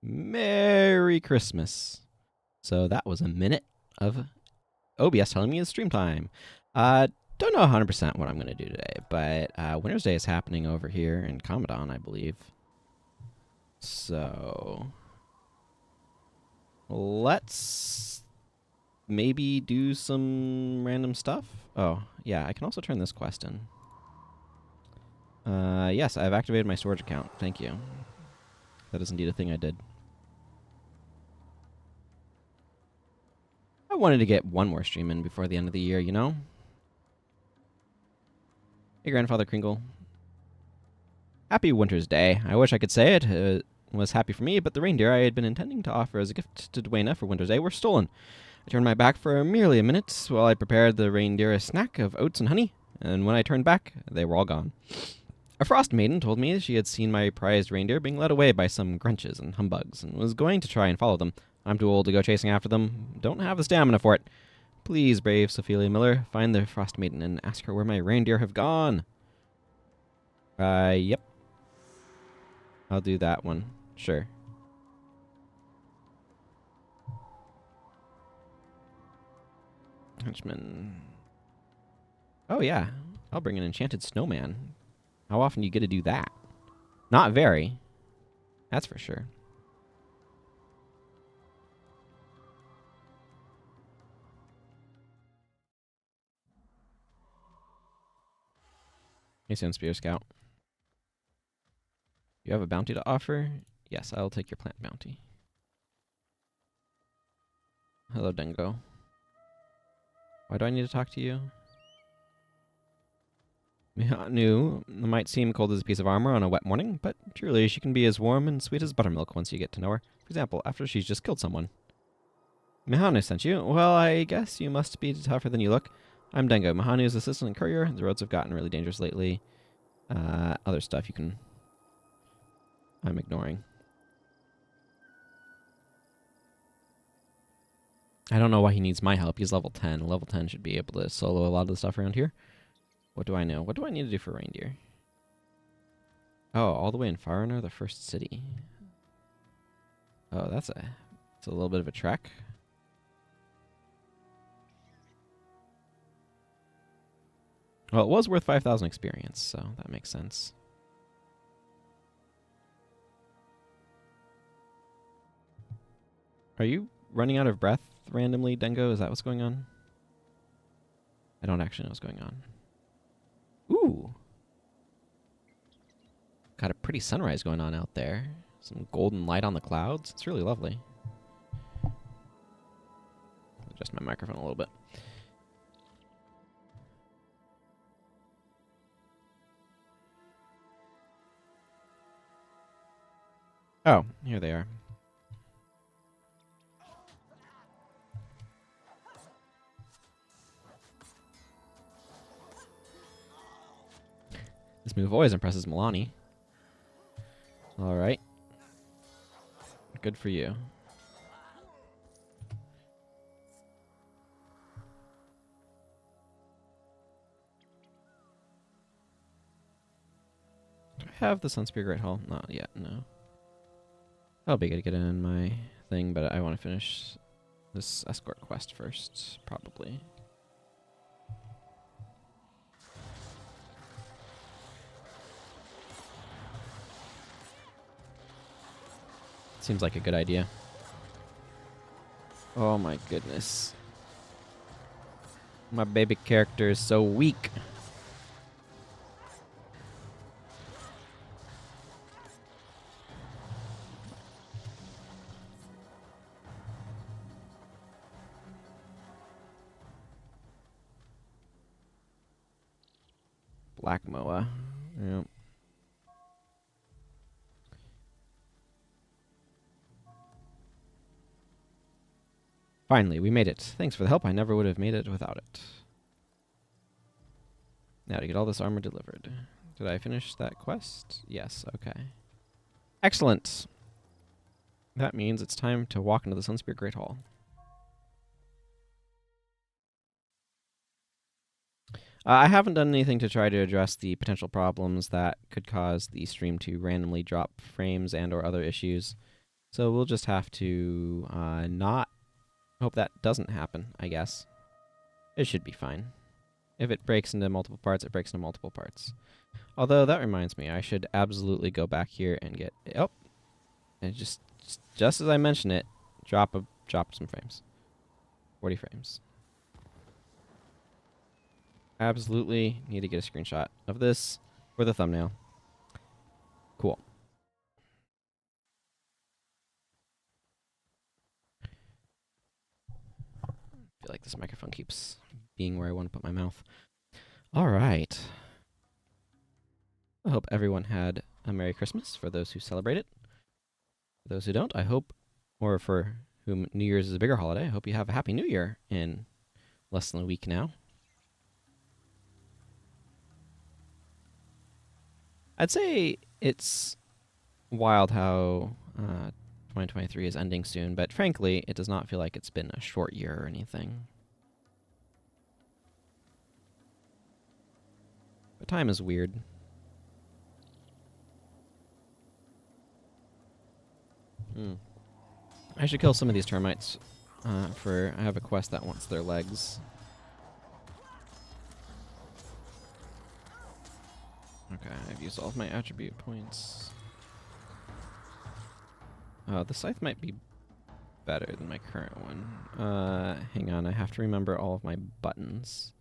Merry Christmas. So that was a minute of OBS telling me it's stream time. Don't know 100% what I'm going to do today, but Winter's Day is happening over here in Commandant, I believe. So let's maybe do some random stuff. Oh, yeah, I can also turn this quest in. Yes, I've activated my storage account. Thank you. That is indeed a thing I did. I wanted to get one more stream in before the end of the year, you know? Hey, Grandfather Kringle. Happy Winter's Day. I wish I could say it. It was happy for me, but the reindeer I had been intending to offer as a gift to Dwayna for Winter's Day were stolen. I turned my back for merely a minute while I prepared the reindeer a snack of oats and honey, and when I turned back, they were all gone. A frost maiden told me she had seen my prized reindeer being led away by some grunches and humbugs, and was going to try and follow them. I'm too old to go chasing after them. Don't have the stamina for it. Please, brave Sophia Miller, find the frost maiden and ask her where my reindeer have gone. Yep. I'll do that one. Sure. Henchman. Oh, yeah. I'll bring an enchanted snowman. How often do you get to do that? Not very. That's for sure. Hey, Sun Spear Scout. You have a bounty to offer? Yes, I'll take your plant bounty. Hello, Dengo. Why do I need to talk to you? Mihanu might seem cold as a piece of armor on a wet morning, but truly she can be as warm and sweet as buttermilk once you get to know her. For example, after she's just killed someone. Mihanu sent you? Well, I guess you must be tougher than you look. I'm Dengo, Mihanu's assistant and courier. The roads have gotten really dangerous lately. Other stuff I'm ignoring. I don't know why he needs my help. He's level 10. Level 10 should be able to solo a lot of the stuff around here. What do I know? What do I need to do for reindeer? Oh, all the way in Farinor, the first city. Oh, it's a little bit of a trek. Well, it was worth 5,000 experience, so that makes sense. Are you running out of breath randomly, Dengo? Is that what's going on? I don't actually know what's going on. Ooh. Got a pretty sunrise going on out there. Some golden light on the clouds. It's really lovely. Adjust my microphone a little bit. Oh, here they are. This move always impresses Milani. Alright. Good for you. Do I have the Sunspear Great Hall? Not yet, no. That'll be good to get in my thing, but I want to finish this escort quest first, probably. Seems like a good idea. Oh my goodness. My baby character is so weak. Black Moa. Yep. Finally, we made it. Thanks for the help. I never would have made it without it. Now to get all this armor delivered. Did I finish that quest? Yes, okay. Excellent. That means it's time to walk into the Sunspear Great Hall. I haven't done anything to try to address the potential problems that could cause the stream to randomly drop frames and or other issues. So we'll just have to not hope that doesn't happen, I guess. It should be fine. If it breaks into multiple parts, it breaks into multiple parts. Although, that reminds me, I should absolutely go back here and get... Oh! And just as I mention it, drop some frames. 40 frames. Absolutely need to get a screenshot of this for the thumbnail. Cool. I feel like this microphone keeps being where I want to put my mouth. All right. I hope everyone had a Merry Christmas for those who celebrate it. For those who don't, I hope, or for whom New Year's is a bigger holiday, I hope you have a Happy New Year in less than a week now. I'd say it's wild how 2023 is ending soon, but frankly, it does not feel like it's been a short year or anything. But time is weird. I should kill some of these termites. I have a quest that wants their legs. Okay, I've used all of my attribute points. The scythe might be better than my current one. Hang on, I have to remember all of my buttons.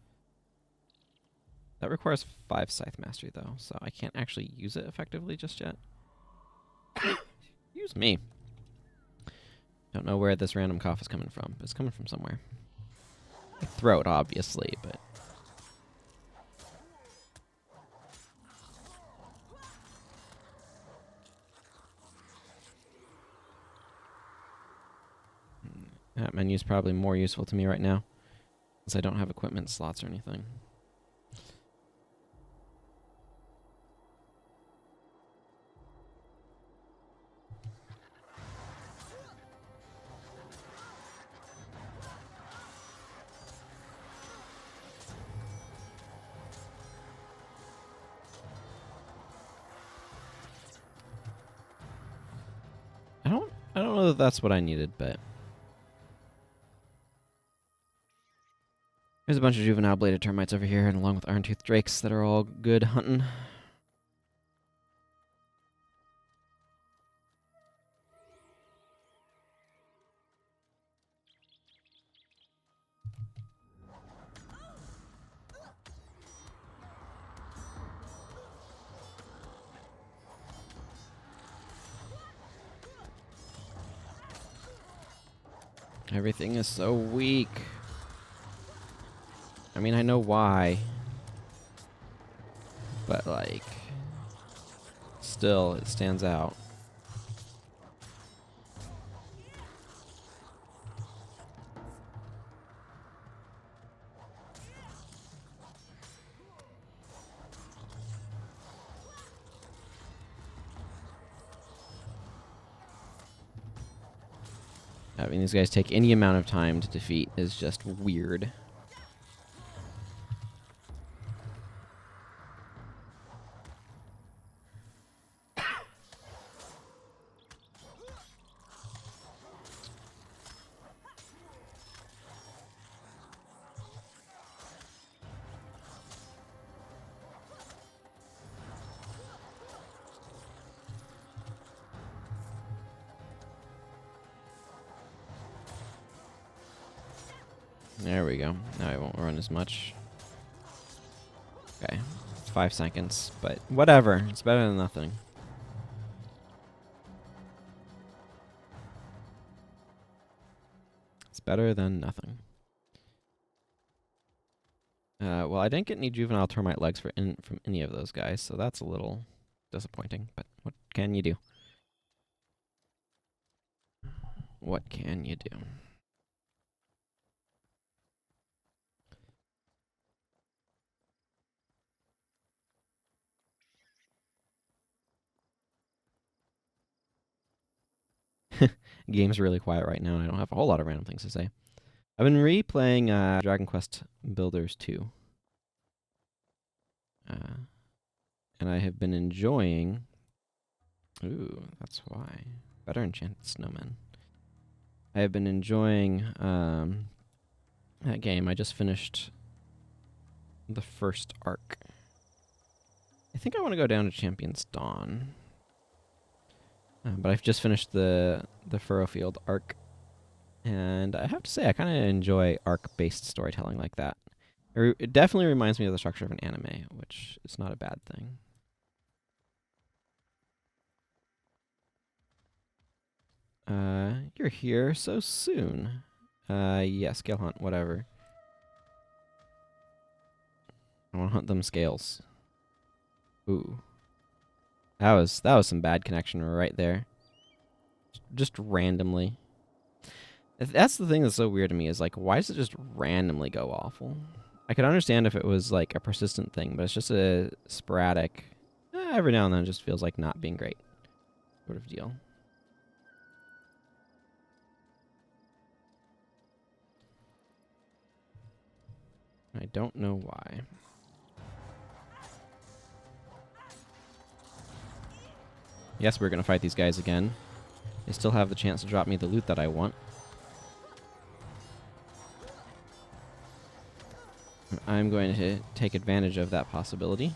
That requires 5 scythe mastery, though, so I can't actually use it effectively just yet. Use me. Don't know where this random cough is coming from, but it's coming from somewhere. My throat, obviously, but... That menu's probably more useful to me right now, since I don't have equipment slots or anything. I don't know that that's what I needed, but... There's a bunch of juvenile bladed termites over here, and along with iron-toothed drakes that are all good hunting. Everything is so weak. I mean, I know why. But, like... Still, it stands out. Having these guys take any amount of time to defeat is just weird. There we go. Now I won't run as much. Okay. 5 seconds, but whatever. It's better than nothing. It's better than nothing. Well, I didn't get any juvenile termite legs from any of those guys, so that's a little disappointing, but what can you do? What can you do? Game's really quiet right now, and I don't have a whole lot of random things to say. I've been replaying Dragon Quest Builders 2. And I have been enjoying... Ooh, that's why. Better enchanted snowmen. I have been enjoying that game. I just finished the first arc. I think I want to go down to Champion's Dawn. But I've just finished the Furrowfield arc. And I have to say, I kind of enjoy arc-based storytelling like that. It definitely reminds me of the structure of an anime, which is not a bad thing. You're here so soon. Yeah, scale hunt, whatever. I want to hunt them scales. Ooh. That was some bad connection right there. Just randomly. That's the thing that's so weird to me is like, why does it just randomly go awful? I could understand if it was like a persistent thing, but it's just a sporadic, every now and then it just feels like not being great sort of deal. I don't know why. Yes, we're going to fight these guys again. They still have the chance to drop me the loot that I want. I'm going to take advantage of that possibility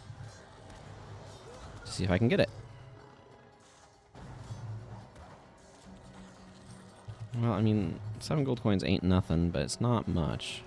to see if I can get it. Well, I mean, 7 gold coins ain't nothing, but it's not much.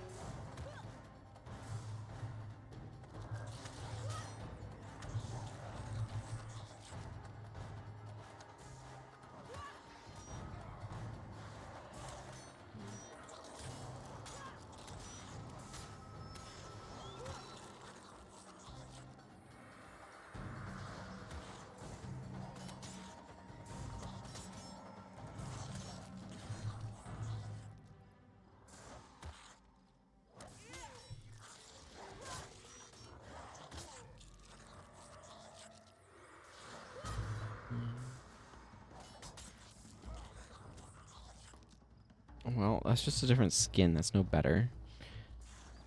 Well, that's just a different skin. That's no better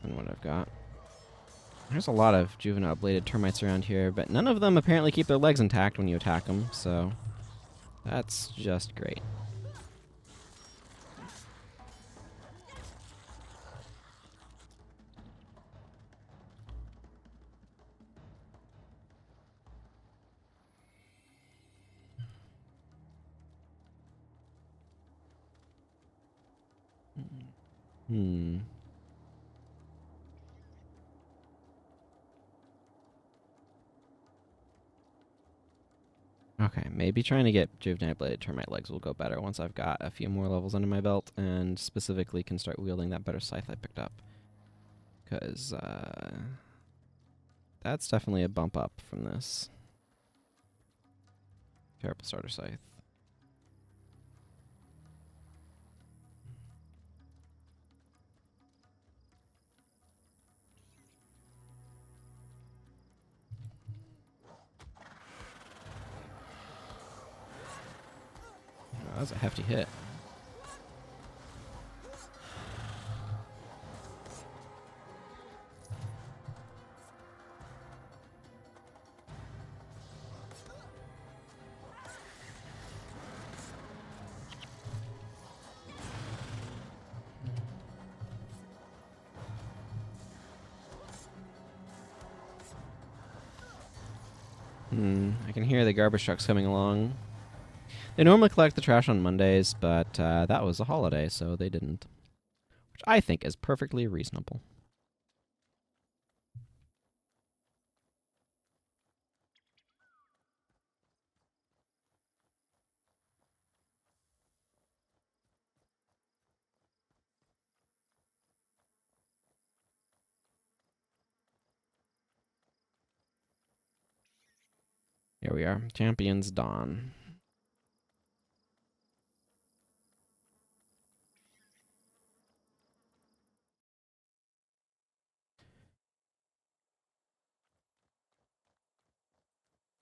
than what I've got. There's a lot of juvenile bladed termites around here, but none of them apparently keep their legs intact when you attack them, so that's just great. Hmm. Okay, maybe trying to get juvenile bladed termite legs will go better once I've got a few more levels under my belt and specifically can start wielding that better scythe I picked up. Because that's definitely a bump up from this terrible starter scythe. Oh, that was a hefty hit. I can hear the garbage trucks coming along. They normally collect the trash on Mondays, but that was a holiday, so they didn't. Which I think is perfectly reasonable. Here we are. Champion's Dawn.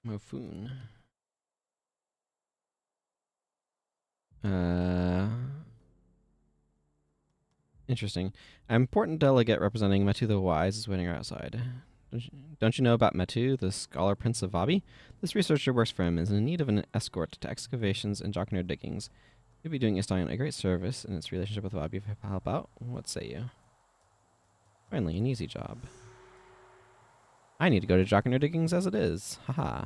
Mofoon. Interesting. An important delegate representing Matu the Wise is waiting outside. Don't you know about Metu, the scholar prince of Vabi? This researcher works for him and is in need of an escort to excavations and Jockner diggings. You'll be doing Estonian a great service in its relationship with Vabi if you help out. What say you? Finally, an easy job. I need to go to Jockner diggings as it is. Haha.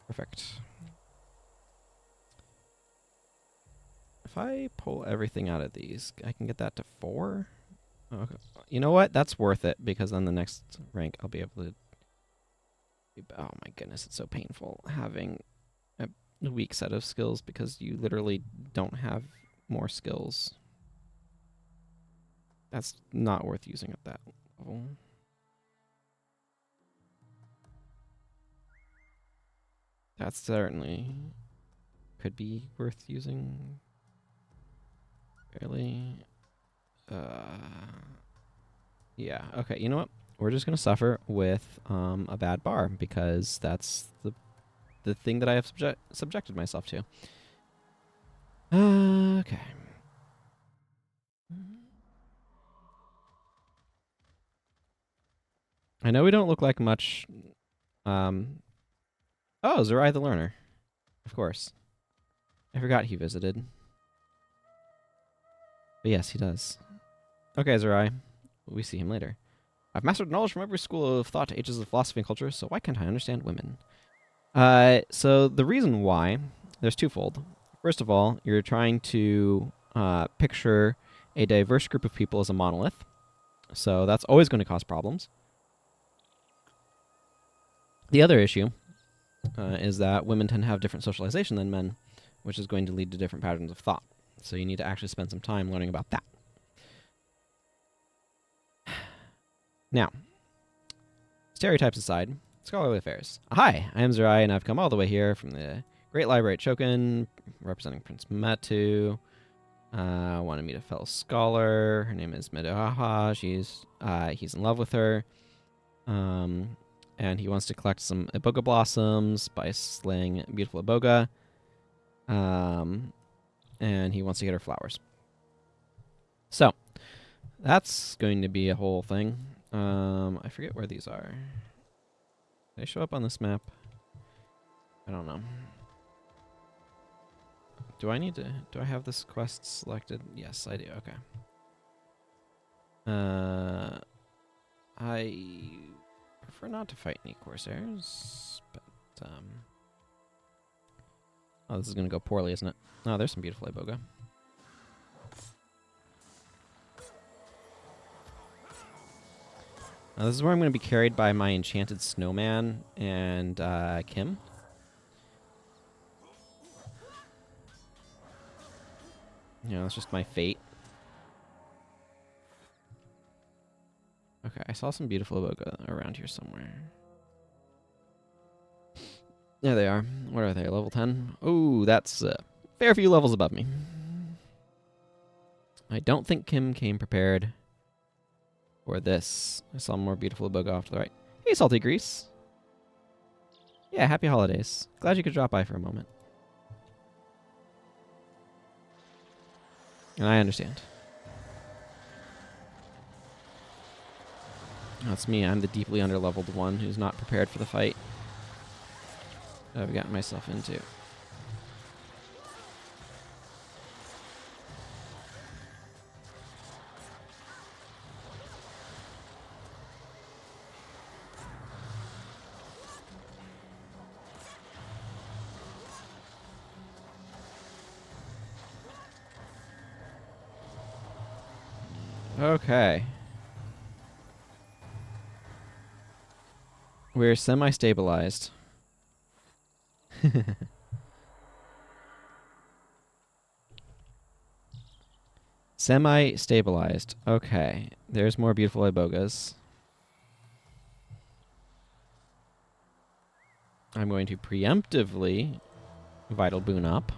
Perfect. If I pull everything out of these, I can get that to 4? Okay. You know what? That's worth it, because on the next rank, I'll be able to... Oh my goodness, it's so painful having a weak set of skills, because you literally don't have more skills. That's not worth using at that level. That certainly could be worth using. Barely. Yeah, okay, you know what? We're just going to suffer with a bad bar, because that's the thing that I have subjected myself to. Okay. I know we don't look like much. Oh, Zerai the Learner. Of course. I forgot he visited. But yes, he does. Okay, Zerai. We see him later. I've mastered knowledge from every school of thought to ages of philosophy and culture, so why can't I understand women? So the reason why, there's twofold. First of all, you're trying to picture a diverse group of people as a monolith. So that's always going to cause problems. The other issue is that women tend to have different socialization than men, which is going to lead to different patterns of thought. So you need to actually spend some time learning about that. Now, stereotypes aside, scholarly affairs. Hi, I am Zerai, and I've come all the way here from the Great Library at Chokin, representing Prince Metu. Want to meet a fellow scholar. Her name is Meduhaha. He's in love with her. And he wants to collect some iboga blossoms by slaying beautiful iboga. And he wants to get her flowers. So, that's going to be a whole thing. I forget where these are. They show up on this map. I don't know. Do I have this quest selected? Yes, I do. Okay. I prefer not to fight any Corsairs, but, oh, this is going to go poorly, isn't it? Oh, there's some beautiful iboga. Now, this is where I'm going to be carried by my enchanted snowman and Kim. You know, it's just my fate. Okay, I saw some beautiful iboga around here somewhere. There they are. Where are they? Level 10? Oh, that's a fair few levels above me. I don't think Kim came prepared for this. I saw more beautiful iboga off to the right. Hey, Salty Grease. Yeah, happy holidays. Glad you could drop by for a moment. And I understand. That's me. I'm the deeply underleveled one who's not prepared for the fight that I've gotten myself into. Okay. We're semi-stabilized. Semi-stabilized. Okay. There's more beautiful ibogas. I'm going to preemptively Vital Boon up.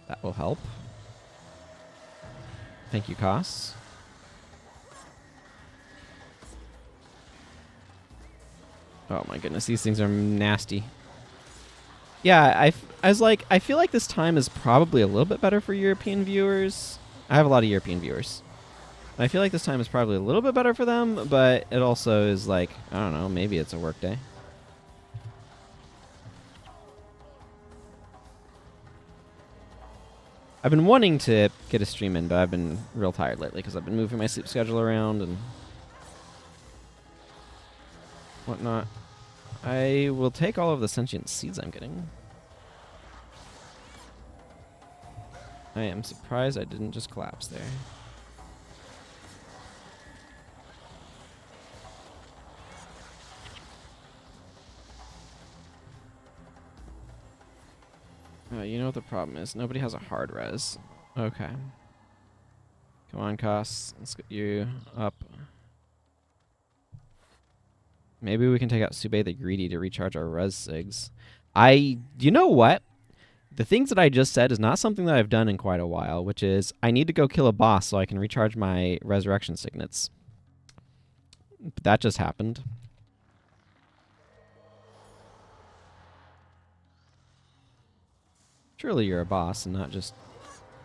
That will help. Thank you, Koss. Oh my goodness, these things are nasty. Yeah, I was like, I feel like this time is probably a little bit better for European viewers. I have a lot of European viewers. And I feel like this time is probably a little bit better for them, but it also is like, I don't know, maybe it's a work day. I've been wanting to get a stream in, but I've been real tired lately because I've been moving my sleep schedule around and whatnot. I will take all of the sentient seeds I'm getting. I am surprised I didn't just collapse there. You know what the problem is? Nobody has a hard res. Okay. Come on, Koss. Let's get you up. Maybe we can take out Sube the Greedy to recharge our res sigs. You know what? The things that I just said is not something that I've done in quite a while, which is I need to go kill a boss so I can recharge my resurrection signets. But that just happened. Surely you're a boss and not just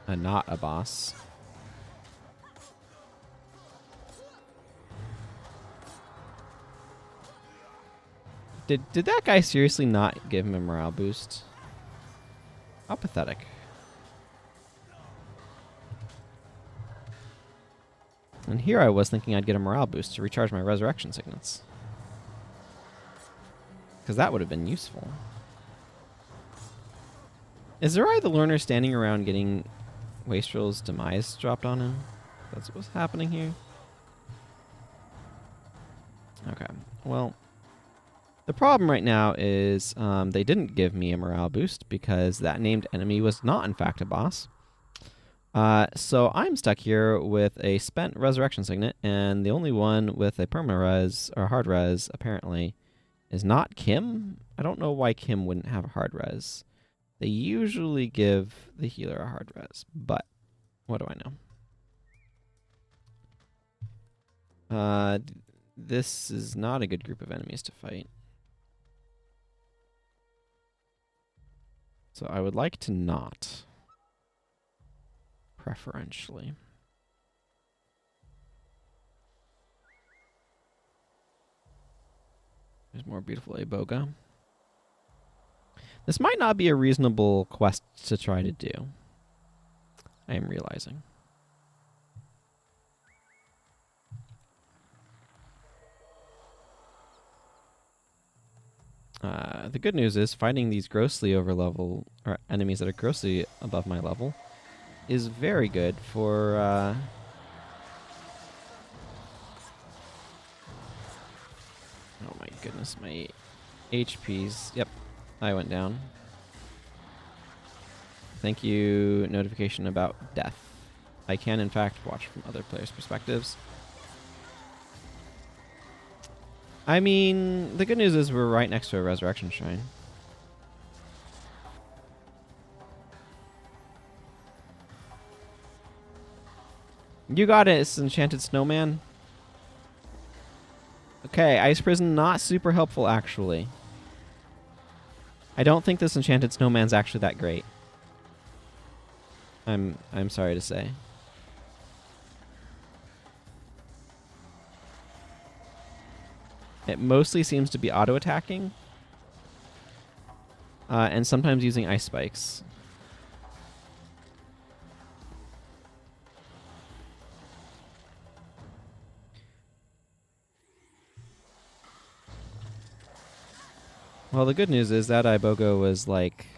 not a boss. Did that guy seriously not give him a morale boost? How pathetic. And here I was thinking I'd get a morale boost to recharge my resurrection signets. Because that would have been useful. Is Zerai the learner standing around getting Wastrel's demise dropped on him? That's what's happening here. Okay, well, the problem right now is they didn't give me a morale boost because that named enemy was not in fact a boss. So I'm stuck here with a spent resurrection signet, and the only one with a perma-res or hard res apparently is not Kim. I don't know why Kim wouldn't have a hard res. They usually give the healer a hard res, but what do I know? This is not a good group of enemies to fight. So I would like to not. Preferentially. There's more beautiful Iboga. This might not be a reasonable quest to try to do. I am realizing. The good news is fighting these grossly over level, or enemies that are grossly above my level, is very good for oh my goodness, my HPs. Yep, I went down. Thank you, notification about death. I can in fact watch from other players' perspectives. I mean, the good news is we're right next to a resurrection shrine. You got it, it's Enchanted Snowman. Okay, Ice Prison not super helpful actually. I don't think this Enchanted Snowman's actually that great. I'm sorry to say. It mostly seems to be auto-attacking. And sometimes using ice spikes. Well, the good news is that Iboga was, like,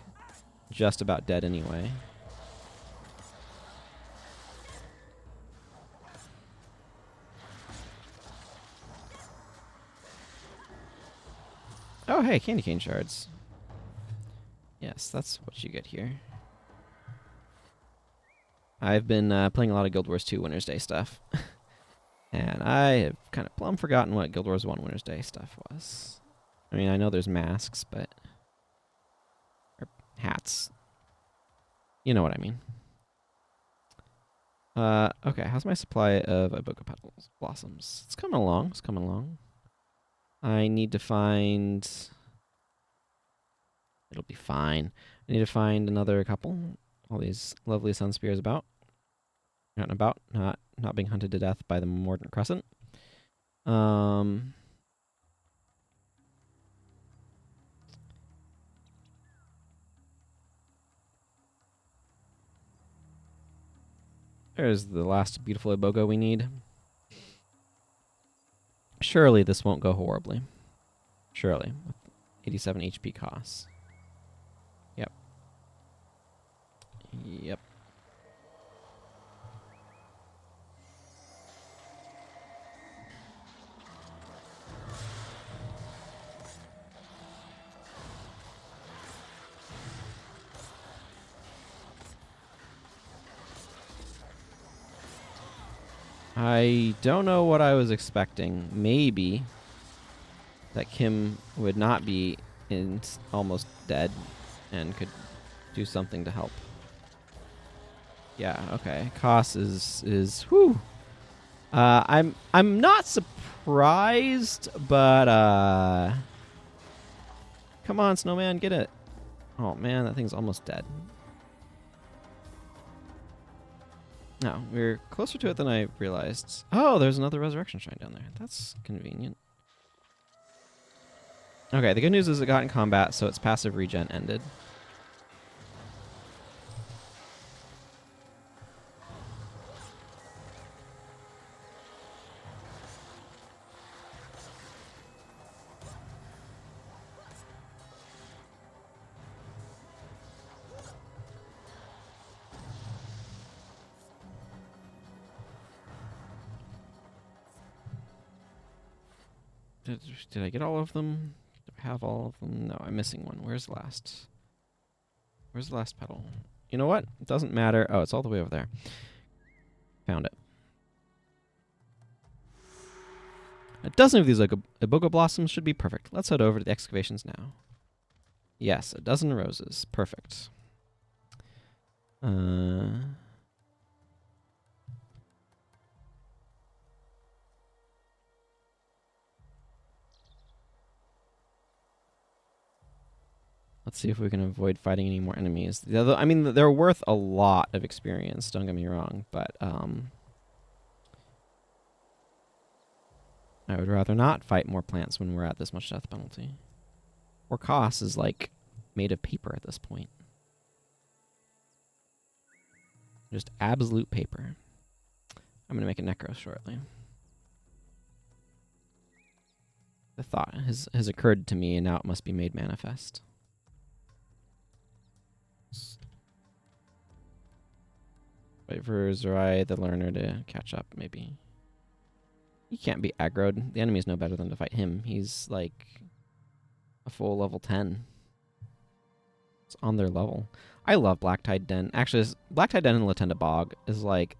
just about dead anyway. Oh, hey, candy cane shards. Yes, that's what you get here. I've been playing a lot of Guild Wars 2 Winter's Day stuff. And I have kind of plumb forgotten what Guild Wars 1 Winter's Day stuff was. I mean, I know there's masks, but... or hats. You know what I mean. Okay, how's my supply of Iboga petals? Blossoms. It's coming along, it's coming along. I need to find... It'll be fine. I need to find another couple. All these lovely sun spears about. Not about. Not not being hunted to death by the Mordant Crescent. There's the last beautiful Iboga we need. Surely this won't go horribly. Surely. With 87 HP costs. Yep. Yep. I don't know what I was expecting. Maybe that Kim would not be almost dead and could do something to help. Yeah, okay. Koss is whew. I'm not surprised, but come on, Snowman, get it. Oh man, that thing's almost dead. No, we're closer to it than I realized. Oh, there's another resurrection shrine down there. That's convenient. Okay, the good news is it got in combat, so its passive regen ended. Did I get all of them? Do I have all of them? No, I'm missing one. Where's the last? Where's the last petal? You know what? It doesn't matter. Oh, it's all the way over there. Found it. A dozen of these Iboga blossoms should be perfect. Let's head over to the excavations now. Yes, a dozen roses. Perfect. Let's see if we can avoid fighting any more enemies. I mean, they're worth a lot of experience, don't get me wrong, but I would rather not fight more plants when we're at this much death penalty. Or Koss is, like, made of paper at this point. Just absolute paper. I'm going to make a necro shortly. The thought has occurred to me, and now it must be made manifest. Wait for Zerai, the learner, to catch up, maybe. He can't be aggroed. The enemy's no better than to fight him. He's, like, a full level 10. It's on their level. I love Blacktide Den. Actually, Blacktide Den and Latenda Bog is, like,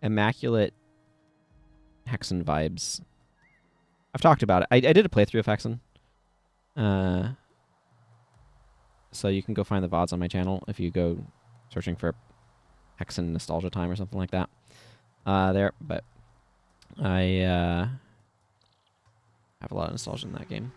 immaculate Hexen vibes. I've talked about it. I did a playthrough of Hexen. So you can go find the VODs on my channel if you go searching for Hexen Nostalgia Time or something like that. But I have a lot of nostalgia in that game.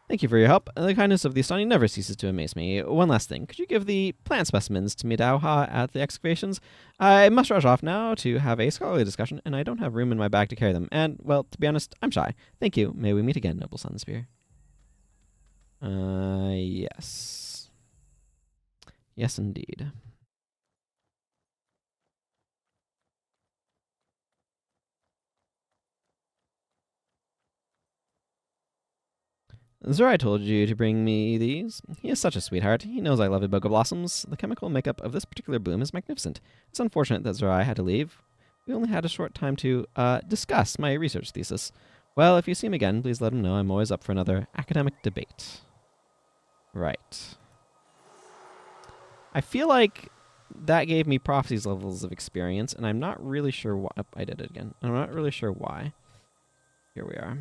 Thank you for your help. The kindness of the Astani never ceases to amaze me. One last thing. Could you give the plant specimens to Midauha at the excavations? I must rush off now to have a scholarly discussion, and I don't have room in my bag to carry them. And, well, to be honest, I'm shy. Thank you. May we meet again, noble Sunspear. Yes. Yes, indeed. Zerai told you to bring me these. He is such a sweetheart. He knows I love Iboga blossoms. The chemical makeup of this particular bloom is magnificent. It's unfortunate that Zerai had to leave. We only had a short time to discuss my research thesis. Well, if you see him again, please let him know I'm always up for another academic debate. Right. I feel like that gave me Prophecy's levels of experience, and I'm not really sure why. Oh, I did it again. I'm not really sure why. Here we are.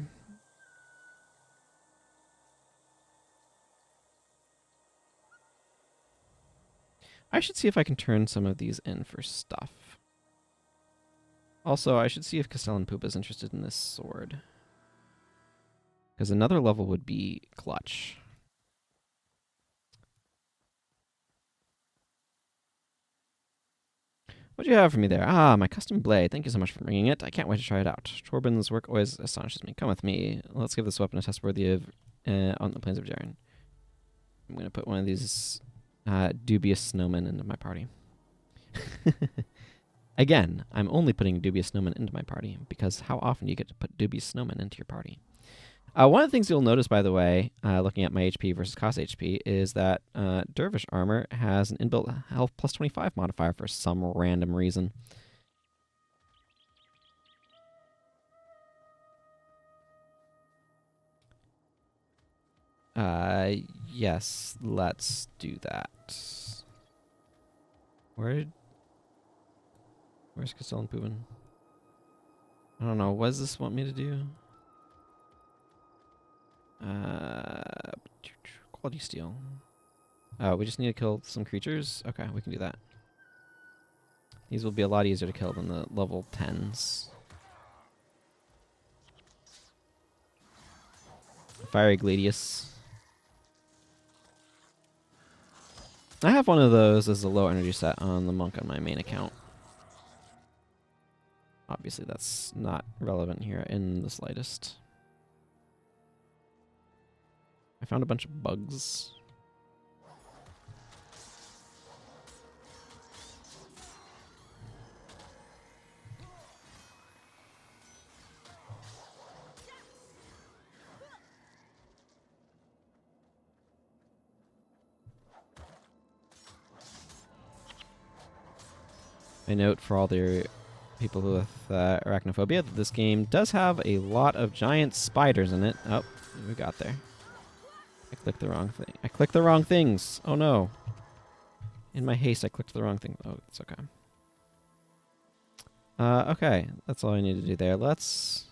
I should see if I can turn some of these in for stuff. Also, I should see if Castellan Poop is interested in this sword. Because another level would be clutch. What do you have for me there? Ah, my custom blade. Thank you so much for bringing it. I can't wait to try it out. Torben's work always astonishes me. Come with me. Let's give this weapon a test worthy of on the plains of Jaren. I'm going to put one of these dubious snowmen into my party. Again, I'm only putting dubious snowmen into my party because how often do you get to put dubious snowmen into your party? One of the things you'll notice, by the way, looking at my HP versus cost HP, is that Dervish armor has an inbuilt health plus 25 modifier for some random reason. Yes, let's do that. Where's Castellan Pubin? I don't know. What does this want me to do? Quality steal. Oh, we just need to kill some creatures? Okay, we can do that. These will be a lot easier to kill than the level 10s. Fiery Gladius. I have one of those as a low energy set on the monk on my main account. Obviously, that's not relevant here in the slightest. I found a bunch of bugs. I note for all the people with arachnophobia that this game does have a lot of giant spiders in it. Oh, we got there. I clicked the wrong thing. I clicked the wrong things. Oh no. In my haste, I clicked the wrong thing. Oh, it's okay. Okay, that's all I need to do there. Let's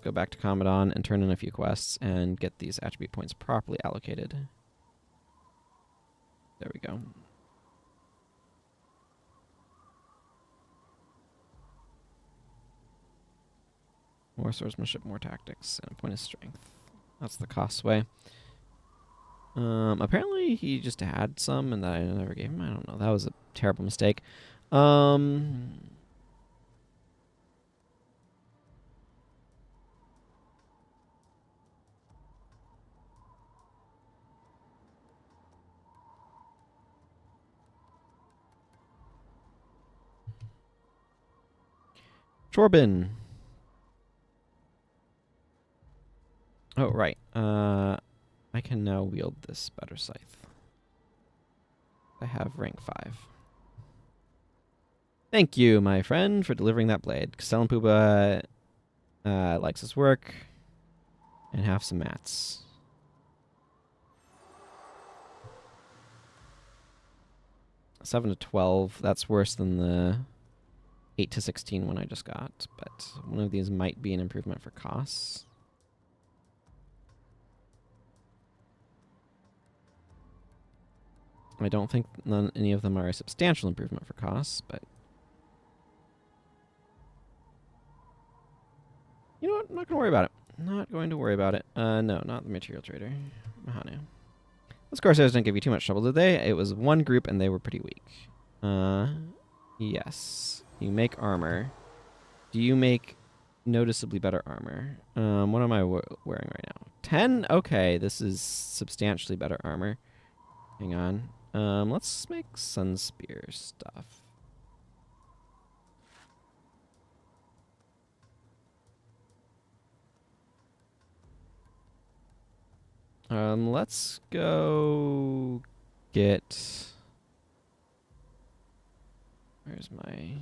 go back to Commandant and turn in a few quests and get these attribute points properly allocated. There we go. More swordsmanship, more tactics, and a point of strength. That's the cost way. Apparently he just had some and that I never gave him. I don't know. That was a terrible mistake. Chorbin. Oh, right. I can now wield this better scythe. I have rank 5. Thank you, my friend, for delivering that blade. Castellan Puba likes his work. And have some mats. $7 to $12. That's worse than the 8 to 16 one I just got. But one of these might be an improvement for costs. I don't think any of them are a substantial improvement for costs, but you know what? I'm not going to worry about it. Not going to worry about it. No, not the material trader. Mahanu. Those Corsairs didn't give you too much trouble, did they? It was one group and they were pretty weak. Yes. You make armor. Do you make noticeably better armor? What am I wearing right now? 10? Okay, this is substantially better armor. Hang on. Let's make Sun Spear stuff. Let's go get... Where's my...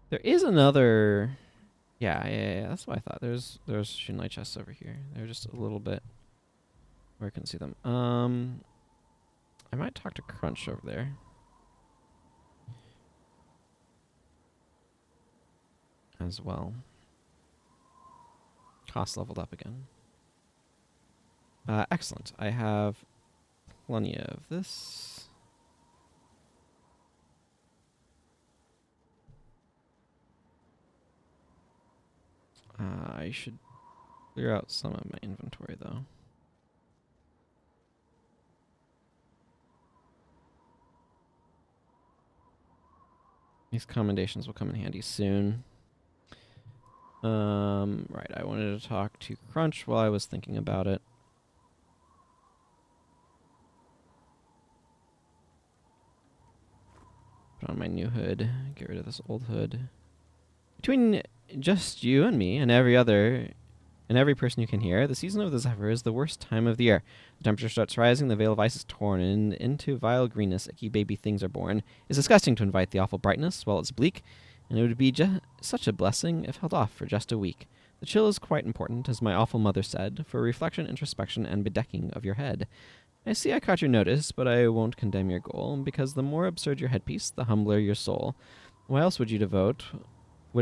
There is another... Yeah, that's what I thought. There's Shinlight chests over here. They're just a little bit where I can see them. I might talk to Crunch over there. As well. Cost leveled up again. Excellent. I have plenty of this. I should clear out some of my inventory, though. These commendations will come in handy soon. Right, I wanted to talk to Crunch while I was thinking about it. Put on my new hood. Get rid of this old hood. Between just you and me and every person you can hear, the season of the Zephyr is the worst time of the year. The temperature starts rising, the veil of ice is torn, and into vile greenness icky baby things are born. It's disgusting to invite the awful brightness while it's bleak, and it would be such a blessing if held off for just a week. The chill is quite important, as my awful mother said, for reflection, introspection, and bedecking of your head. I see I caught your notice, but I won't condemn your goal, because the more absurd your headpiece, the humbler your soul. Why else would a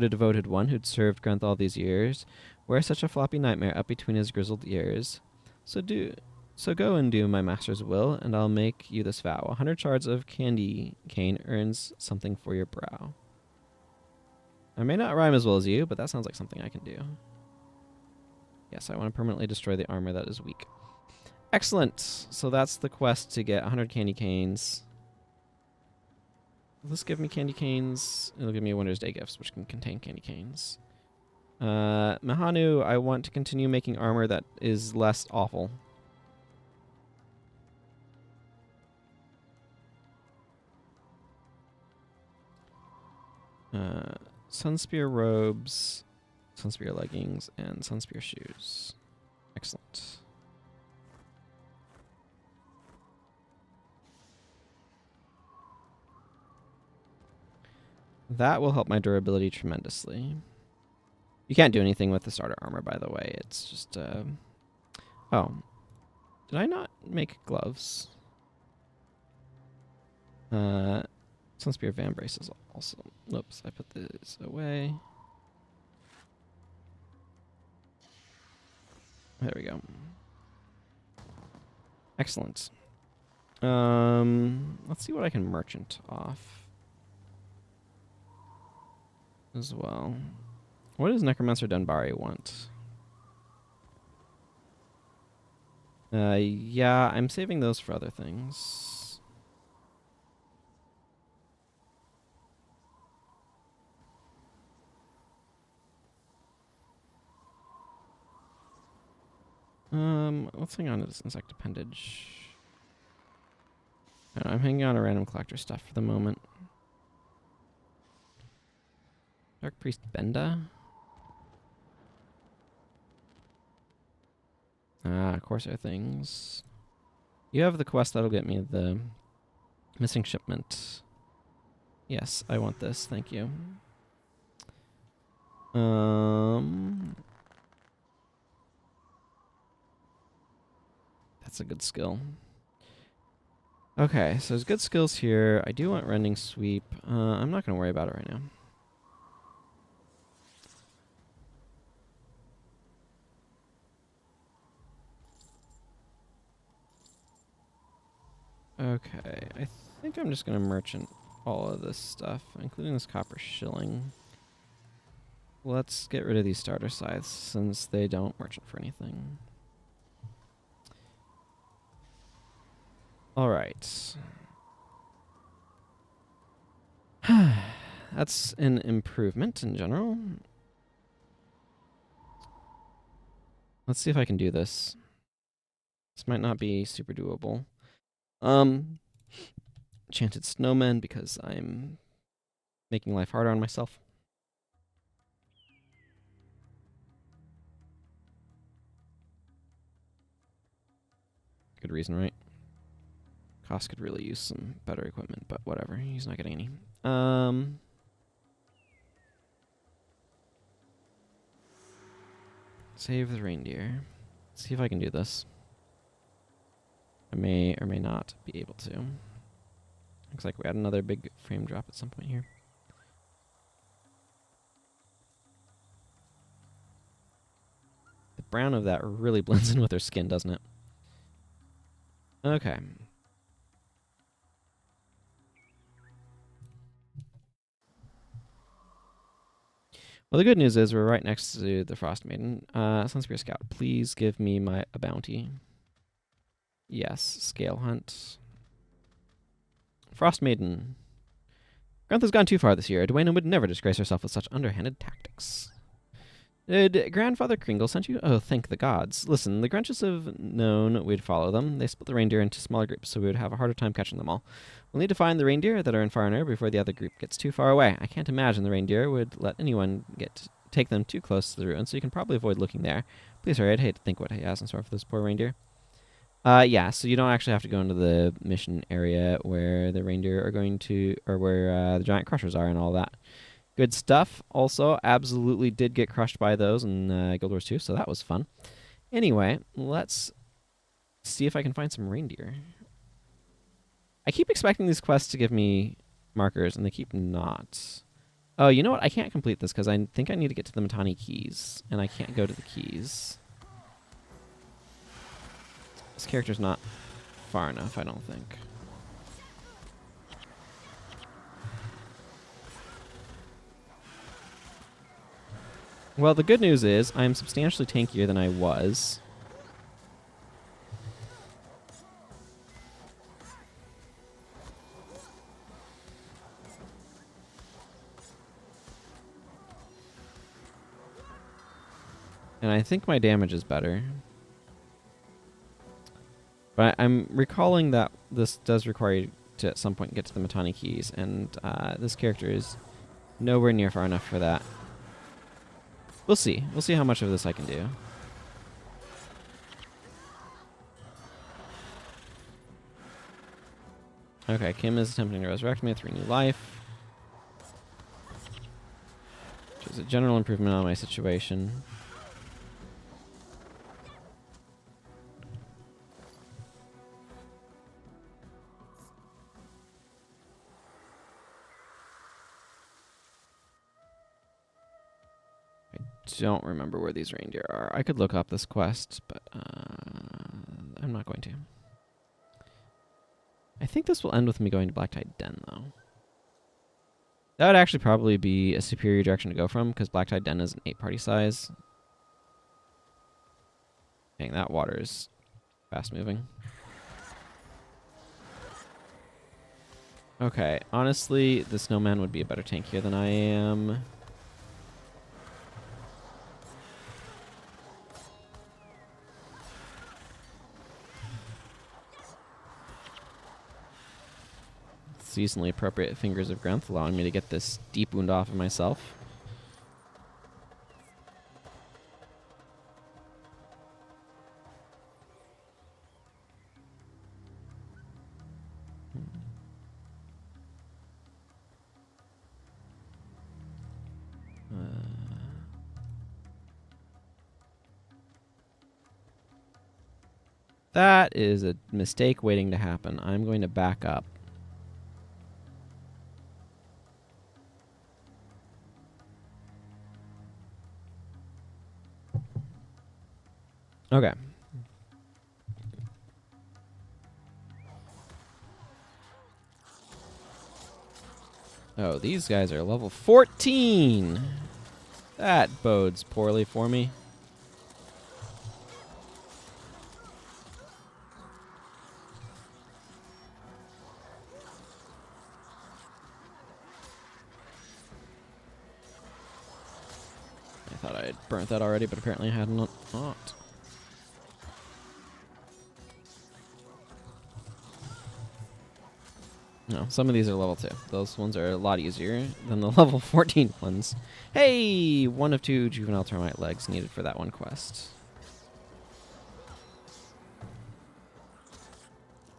devoted one who'd served Grenth all these years wear such a floppy nightmare up between his grizzled ears? So go and do my master's will, and I'll make you this vow. 100 shards of candy cane earns something for your brow. I may not rhyme as well as you, but that sounds like something I can do. Yes, I want to permanently destroy the armor that is weak. Excellent. So that's the quest to get 100 candy canes. Will this give me candy canes? It'll give me a Winter's Day gifts, which can contain candy canes. Mahanu, I want to continue making armor that is less awful. Sunspear robes, Sunspear leggings, and Sunspear shoes. Excellent. That will help my durability tremendously. You can't do anything with the starter armor, by the way. It's just, oh. Did I not make gloves? Sunspear van braces also. Oops, I put this away. There we go. Excellent. Let's see what I can merchant off as well. What does Necromancer Dunbari want? Yeah, I'm saving those for other things. Let's hang on to this insect appendage. I don't know, I'm hanging on to random collector stuff for the moment. Dark Priest Benda? Corsair things. You have the quest that'll get me the missing shipment. Yes, I want this. Thank you. That's a good skill. Okay, so there's good skills here. I do want Rending Sweep. I'm not going to worry about it right now. Okay, I think I'm just going to merchant all of this stuff, including this copper shilling. Let's get rid of these starter scythes, since they don't merchant for anything. Alright. That's an improvement in general. Let's see if I can do this. This might not be super doable. Enchanted Snowmen, because I'm making life harder on myself. Good reason, right? Koss could really use some better equipment, but whatever. He's not getting any. Save the reindeer. Let's see if I can do this. I may or may not be able to. Looks like we had another big frame drop at some point here. The brown of that really blends in with her skin, doesn't it? Okay. Well, the good news is we're right next to the Frost Maiden. Sunspear Scout, please give me a bounty. Yes, Scale Hunt. Frost Maiden. Gruntha's gone too far this year. Dwayne would never disgrace herself with such underhanded tactics. Did Grandfather Kringle send you? Oh, thank the gods. Listen, the Grunches have known we'd follow them. They split the reindeer into smaller groups, so we would have a harder time catching them all. We'll need to find the reindeer that are in Farner before the other group gets too far away. I can't imagine the reindeer would let anyone take them too close to the ruins, so you can probably avoid looking there. Please hurry, I'd hate to think what he has in store for this poor reindeer. Yeah, so you don't actually have to go into the mission area where the reindeer are going to, or where the giant crushers are and all that. Good stuff. Also, absolutely did get crushed by those in Guild Wars 2, so that was fun. Anyway, let's see if I can find some reindeer. I keep expecting these quests to give me markers, and they keep not. Oh, you know what? I can't complete this because I think I need to get to the Matani keys, and I can't go to the keys. This character's not far enough, I don't think. Well, the good news is I'm substantially tankier than I was. And I think my damage is better. But I'm recalling that this does require you to at some point get to the Matani keys, and this character is nowhere near far enough for that. We'll see. We'll see how much of this I can do. Okay, Kim is attempting to resurrect me with 3 new life. Which is a general improvement on my situation. Don't remember where these reindeer are. I could look up this quest, but I'm not going to. I think this will end with me going to Blacktide Den, though. That would actually probably be a superior direction to go from, because Blacktide Den is an 8-party size. Dang, that water is fast-moving. Okay, honestly, the snowman would be a better tank here than I am. Seasonally appropriate Fingers of Grunth, allowing me to get this deep wound off of myself. That is a mistake waiting to happen. I'm going to back up. Okay. Oh, these guys are level 14. That bodes poorly for me. I thought I had burnt that already, but apparently I had not. No, some of these are level 2. Those ones are a lot easier than the level 14 ones. Hey! 1 of 2 juvenile termite legs needed for that one quest.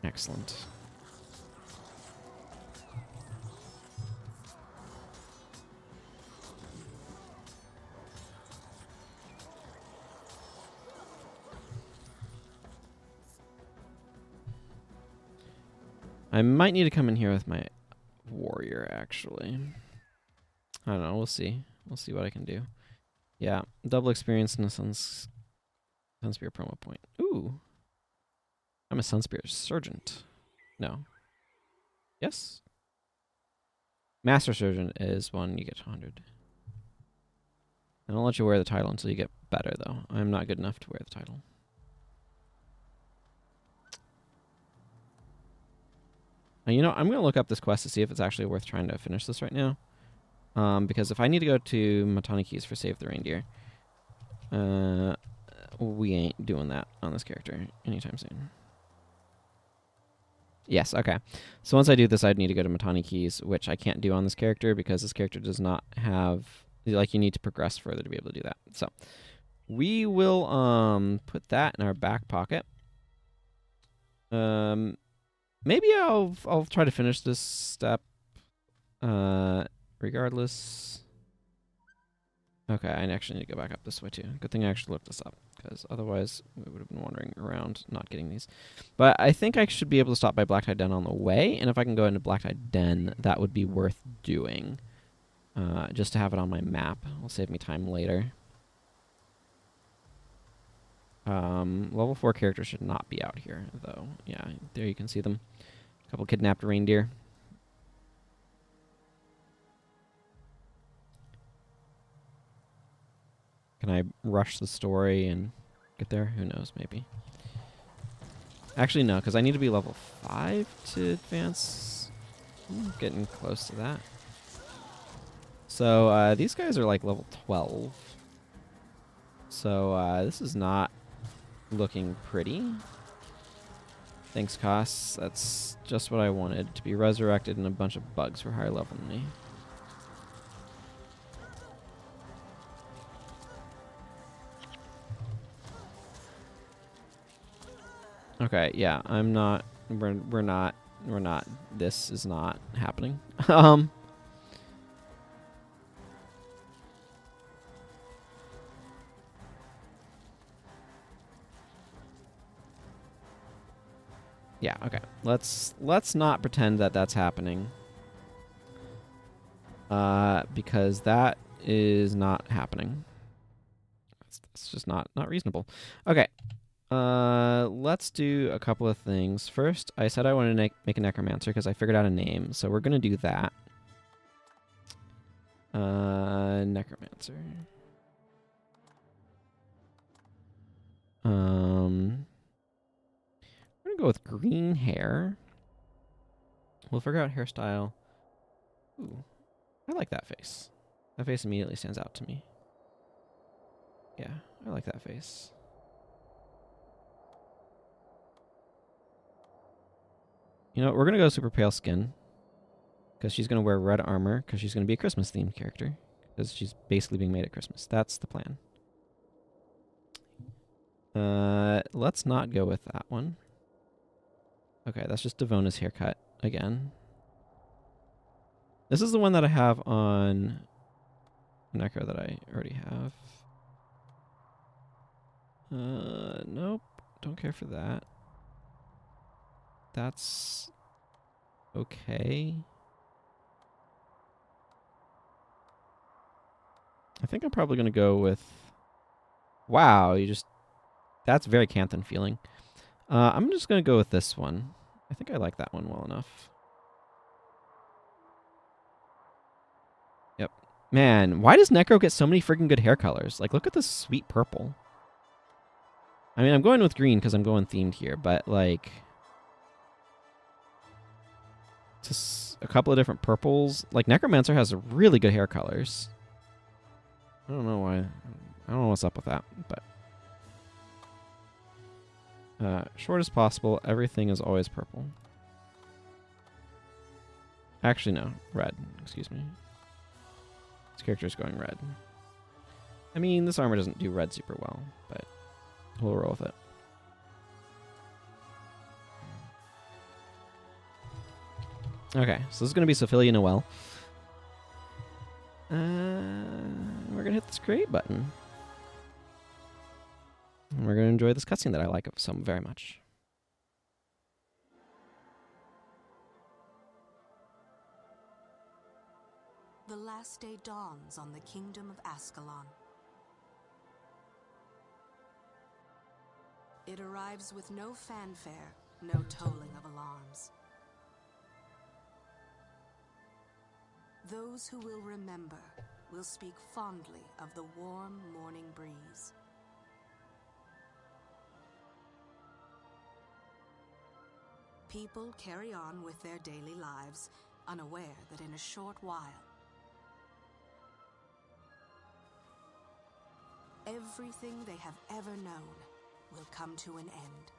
Excellent. I might need to come in here with my warrior, actually. I don't know. We'll see. We'll see what I can do. Yeah, double experience and a Sunspear promo point. Ooh. I'm a Sunspear Sergeant. No. Yes? Master Sergeant is one you get 100. I don't let you wear the title until you get better, though. I'm not good enough to wear the title. You know, I'm going to look up this quest to see if it's actually worth trying to finish this right now. Because if I need to go to Matani Keys for Save the Reindeer, we ain't doing that on this character anytime soon. Yes, okay. So once I do this, I'd need to go to Matani Keys, which I can't do on this character because this character does not have... Like, you need to progress further to be able to do that. So we will put that in our back pocket. Maybe I'll try to finish this step regardless. Okay, I actually need to go back up this way too. Good thing I actually looked this up, because otherwise we would have been wandering around not getting these. But I think I should be able to stop by Blacktide Den on the way, and if I can go into Blacktide Den, that would be worth doing. Just to have it on my map. It'll save me time later. Level 4 characters should not be out here, though. Yeah, there you can see them. A couple kidnapped reindeer. Can I rush the story and get there? Who knows, maybe. Actually, no, because I need to be level 5 to advance. I'm getting close to that. So, these guys are like level 12. So, this is not looking pretty. Thanks, Costs. That's just what I wanted. To be resurrected and a bunch of bugs were higher level than me. Okay, yeah, I'm not... We're not... This is not happening. Yeah, okay. Let's not pretend that that's happening. Because that is not happening. It's just not reasonable. Okay. Let's do a couple of things. First, I said I wanted to make a necromancer because I figured out a name, so we're gonna do that. Necromancer. We're gonna go with green hair. We'll figure out hairstyle. Ooh, I like that face. That face immediately stands out to me. Yeah, I like that face. You know, we're gonna go super pale skin. Because she's gonna wear red armor, because she's gonna be a Christmas themed character. Because she's basically being made at Christmas. That's the plan. Let's not go with that one. Okay, that's just Devona's haircut again. This is the one that I have on Necro that I already have. Nope. Don't care for that. That's okay. I think I'm probably gonna go with... Wow, you just... That's very Canthan feeling. I'm just gonna go with this one. I think I like that one well enough. Yep. Man, why does Necro get so many freaking good hair colors? Like, look at this sweet purple. I mean, I'm going with green because I'm going themed here, but, like... Just a couple of different purples. Like, Necromancer has really good hair colors. I don't know why. I don't know what's up with that, but... short as possible, everything is always purple. Actually, no. Red. Excuse me. This character is going red. I mean, this armor doesn't do red super well, but we'll roll with it. Okay, so this is going to be Sophia Noel. We're going to hit this create button. And we're going to enjoy this cutscene that I like so very much. The last day dawns on the kingdom of Ascalon. It arrives with no fanfare, no tolling of alarms. Those who will remember will speak fondly of the warm morning breeze. People carry on with their daily lives, unaware that in a short while, everything they have ever known will come to an end.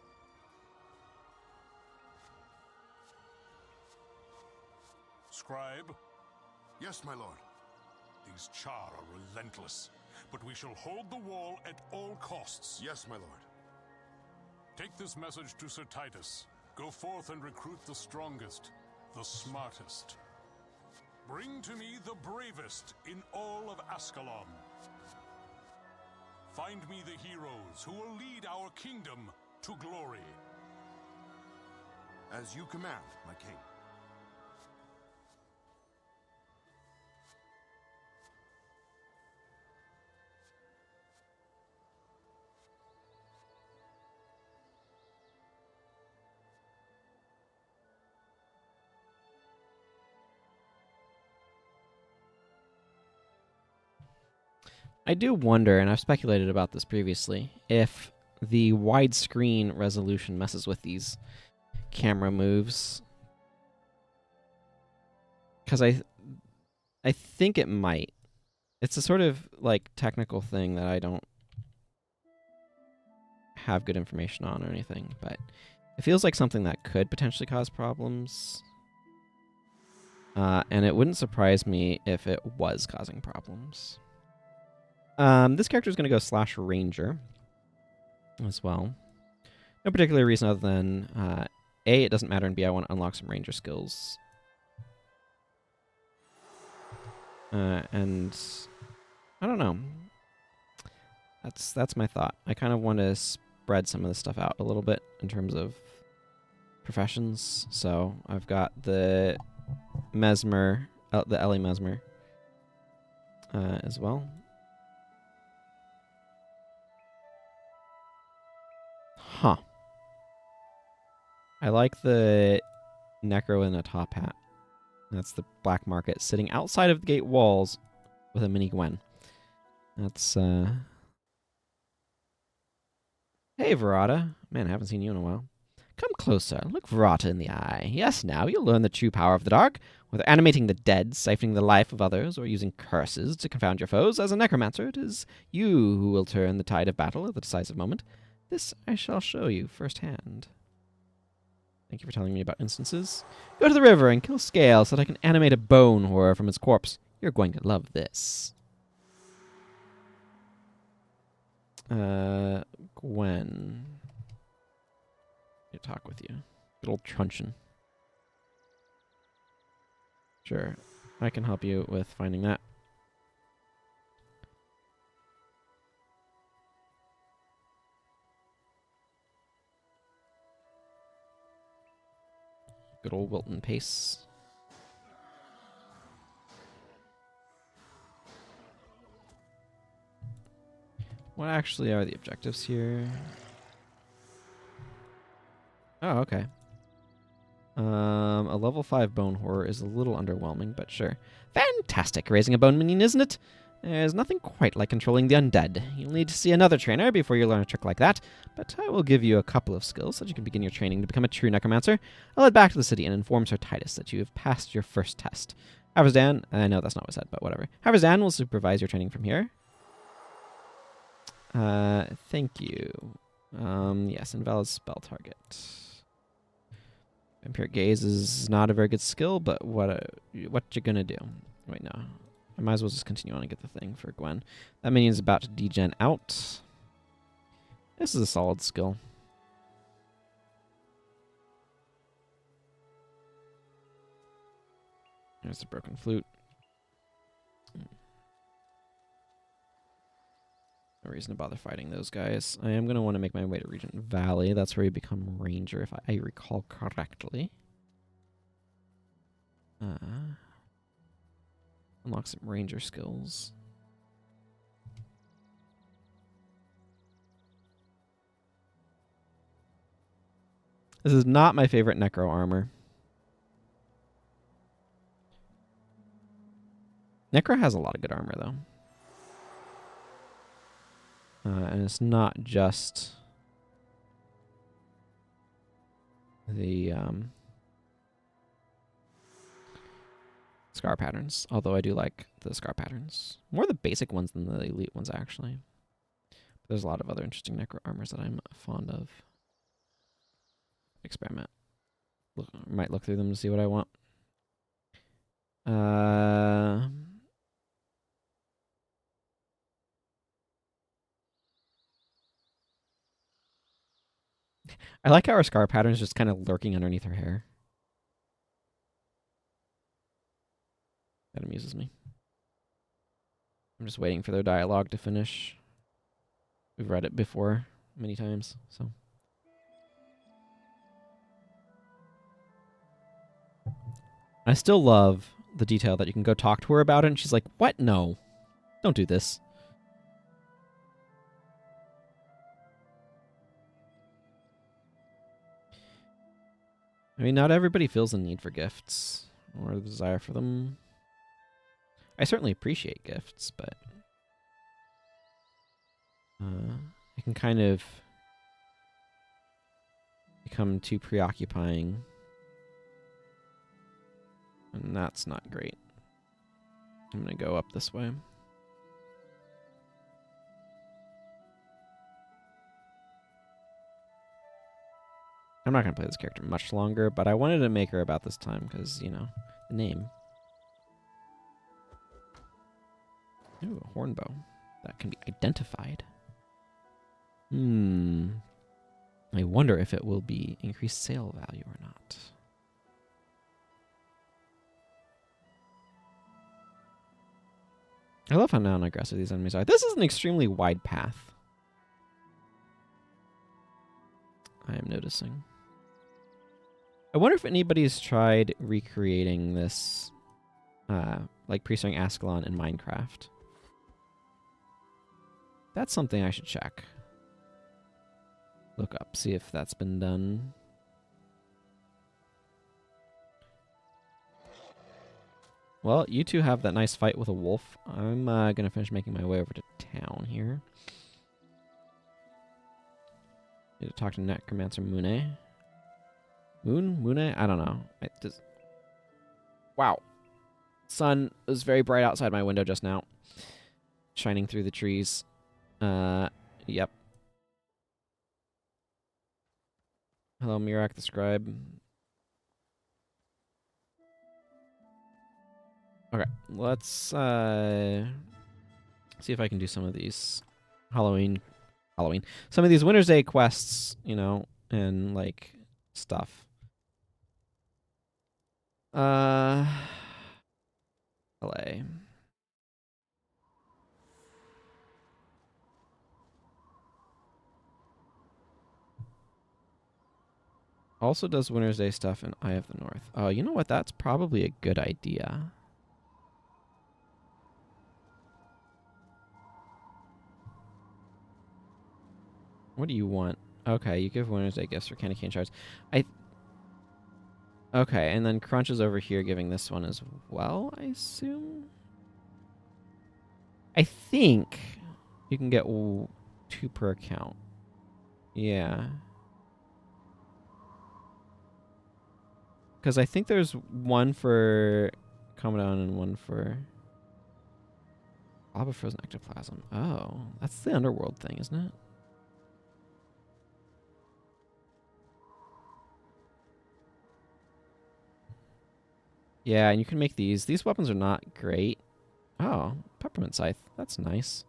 Scribe, Yes, my lord. these Char are relentless, but we shall hold the wall at all costs. Yes, my lord. Take this message to Sir Titus. Go forth and recruit the strongest, the smartest. Bring to me the bravest in all of Ascalon. Find me the heroes who will lead our kingdom to glory. As you command, my king. I do wonder, and I've speculated about this previously, if the widescreen resolution messes with these camera moves. Because I think it might. It's a sort of like technical thing that I don't have good information on or anything, but it feels like something that could potentially cause problems. And it wouldn't surprise me if it was causing problems. This character is going to go /ranger as well. No particular reason other than A, it doesn't matter, and B, I want to unlock some ranger skills. And I don't know. That's my thought. I kind of want to spread some of this stuff out a little bit in terms of professions. So I've got the Mesmer, the Ellie Mesmer as well. Huh. I like the Necro in a top hat. That's the black market sitting outside of the gate walls with a mini Gwen. That's, Hey, Verata. Man, I haven't seen you in a while. Come closer. Look Verata in the eye. Yes, now you'll learn the true power of the dark. Whether animating the dead, siphoning the life of others, or using curses to confound your foes, as a necromancer, it is you who will turn the tide of battle at the decisive moment. This I shall show you firsthand. Thank you for telling me about instances. Go to the river and kill Scale so that I can animate a bone horror from his corpse. You're going to love this. Gwen. Need to talk with you. Good old truncheon. Sure, I can help you with finding that. Good old Wilton Pace. What actually are the objectives here? Oh, okay. A level 5 bone horror is a little underwhelming, but sure. Fantastic raising a bone minion, isn't it? There's nothing quite like controlling the undead. You'll need to see another trainer before you learn a trick like that, but I will give you a couple of skills so that you can begin your training to become a true necromancer. I'll head back to the city and inform Sir Titus that you have passed your first test. Haversdan, I know that's not what I said, but whatever. Haversdan will supervise your training from here. Thank you. Yes, invalid spell target. Vampiric Gaze is not a very good skill, but what you gonna do? Wait, no. I might as well just continue on and get the thing for Gwen. That minion's about to degen out. This is a solid skill. There's the broken flute. No reason to bother fighting those guys. I am going to want to make my way to Regent Valley. That's where you become Ranger, if I recall correctly. Unlock some Ranger skills. This is not my favorite Necro armor. Necro has a lot of good armor, though. And it's not just the scar patterns. Although I do like the scar patterns. More the basic ones than the elite ones, actually. There's a lot of other interesting necro armors that I'm fond of. Experiment. Might look through them to see what I want. I like how our scar pattern is just kind of lurking underneath her hair. That amuses me. I'm just waiting for their dialogue to finish. We've read it before many times, so. I still love the detail that you can go talk to her about it, and she's like, what? No. Don't do this. I mean, not everybody feels the need for gifts or the desire for them. I certainly appreciate gifts, but it can kind of become too preoccupying, and that's not great. I'm going to go up this way. I'm not going to play this character much longer, but I wanted to make her about this time because, you know, the name. Ooh, a horn bow. That can be identified. I wonder if it will be increased sale value or not. I love how non-aggressive these enemies are. This is an extremely wide path. I am noticing. I wonder if anybody's tried recreating this, like pre-starting Ascalon in Minecraft. That's something I should check. Look up, see if that's been done. Well, you two have that nice fight with a wolf. I'm gonna finish making my way over to town here. Need to talk to Necromancer Mune. Mune? I don't know. Wow. Sun was very bright outside my window just now. Shining through the trees. Yep. Hello, Mirak the Scribe. Okay, let's see if I can do some of these Halloween. Some of these Winter's Day quests, you know, and like stuff. LA. Also does Winter's Day stuff in Eye of the North. Oh, you know what? That's probably a good idea. What do you want? Okay, you give Winter's Day gifts for candy cane shards. Okay, and then Crunch is over here giving this one as well, I assume? I think you can get 2 per account. Yeah. Because I think there's one for Commodon and one for Lava Frozen Ectoplasm. Oh, that's the Underworld thing, isn't it? Yeah, and you can make these. These weapons are not great. Oh, Peppermint Scythe. That's nice.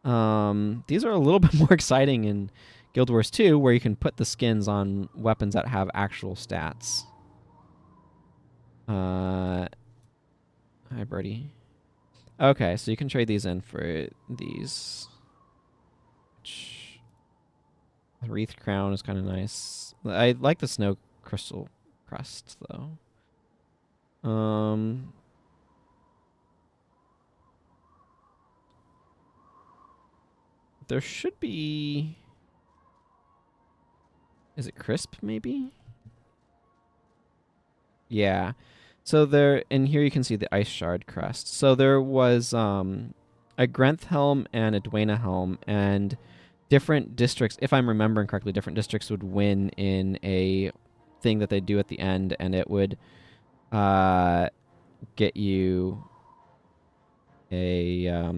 These are a little bit more exciting in Guild Wars 2, where you can put the skins on weapons that have actual stats. Hi, Birdie. Okay, so you can trade these in for these. The Wreath Crown is kind of nice. I like the Snow Crystal Crest, though. There should be... Is it Crisp, maybe? Yeah. So there, and here you can see the Ice Shard crest. So there was a Grenth helm and a Dwayna helm, and different districts, if I'm remembering correctly, different districts would win in a thing that they do at the end, and it would get you a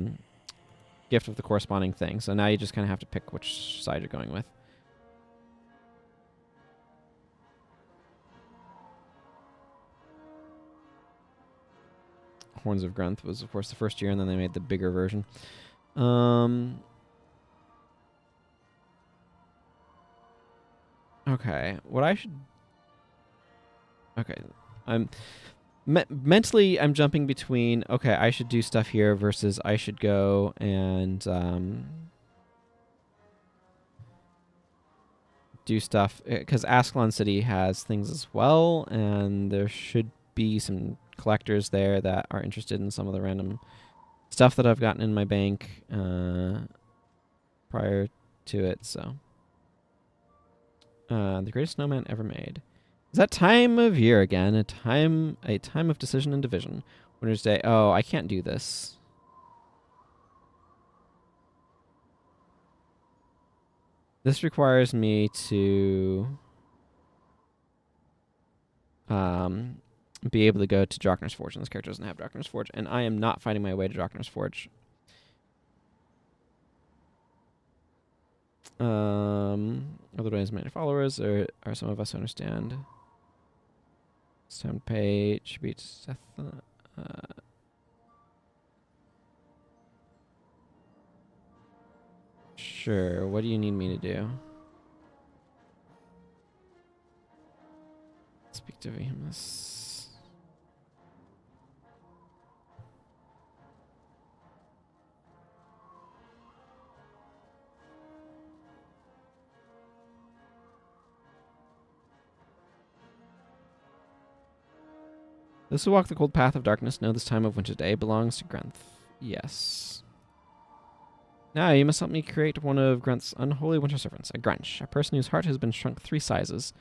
gift of the corresponding thing. So now you just kind of have to pick which side you're going with. Horns of Grunth was, of course, the first year, and then they made the bigger version. Okay, what I should... Okay, I'm... mentally, I'm jumping between, okay, I should do stuff here versus I should go and do stuff, because Ascalon City has things as well, and there should be some collectors there that are interested in some of the random stuff that I've gotten in my bank prior to it, so. The greatest snowman ever made. Is that time of year again? A time of decision and division. Winter's Day. Oh, I can't do this. This requires me to be able to go to Draknar's Forge, and this character doesn't have Draknar's Forge, and I am not fighting my way to Draknar's Forge. Otherwise, many followers are some of us who understand. It's time to pay tribute to Seth. Sure. What do you need me to do? Speak to Vehemus. Those who walk the cold path of darkness know this time of winter day belongs to Grenth. Yes. Now you must help me create one of Grenth's unholy winter servants, a Grench, a person whose heart has been shrunk 3 sizes.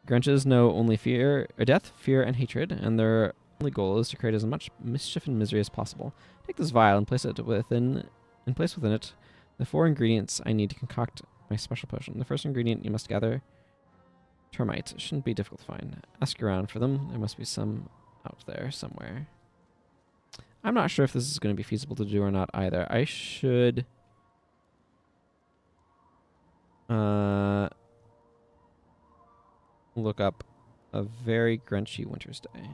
Grenches know only fear, or death, fear, and hatred, and their only goal is to create as much mischief and misery as possible. Take this vial and place within it the 4 ingredients I need to concoct my special potion. The first ingredient you must gather: termite. It shouldn't be difficult to find. Ask around for them. There must be some out there somewhere. I'm not sure if this is going to be feasible to do or not either. I should look up a very grunchy winter's day.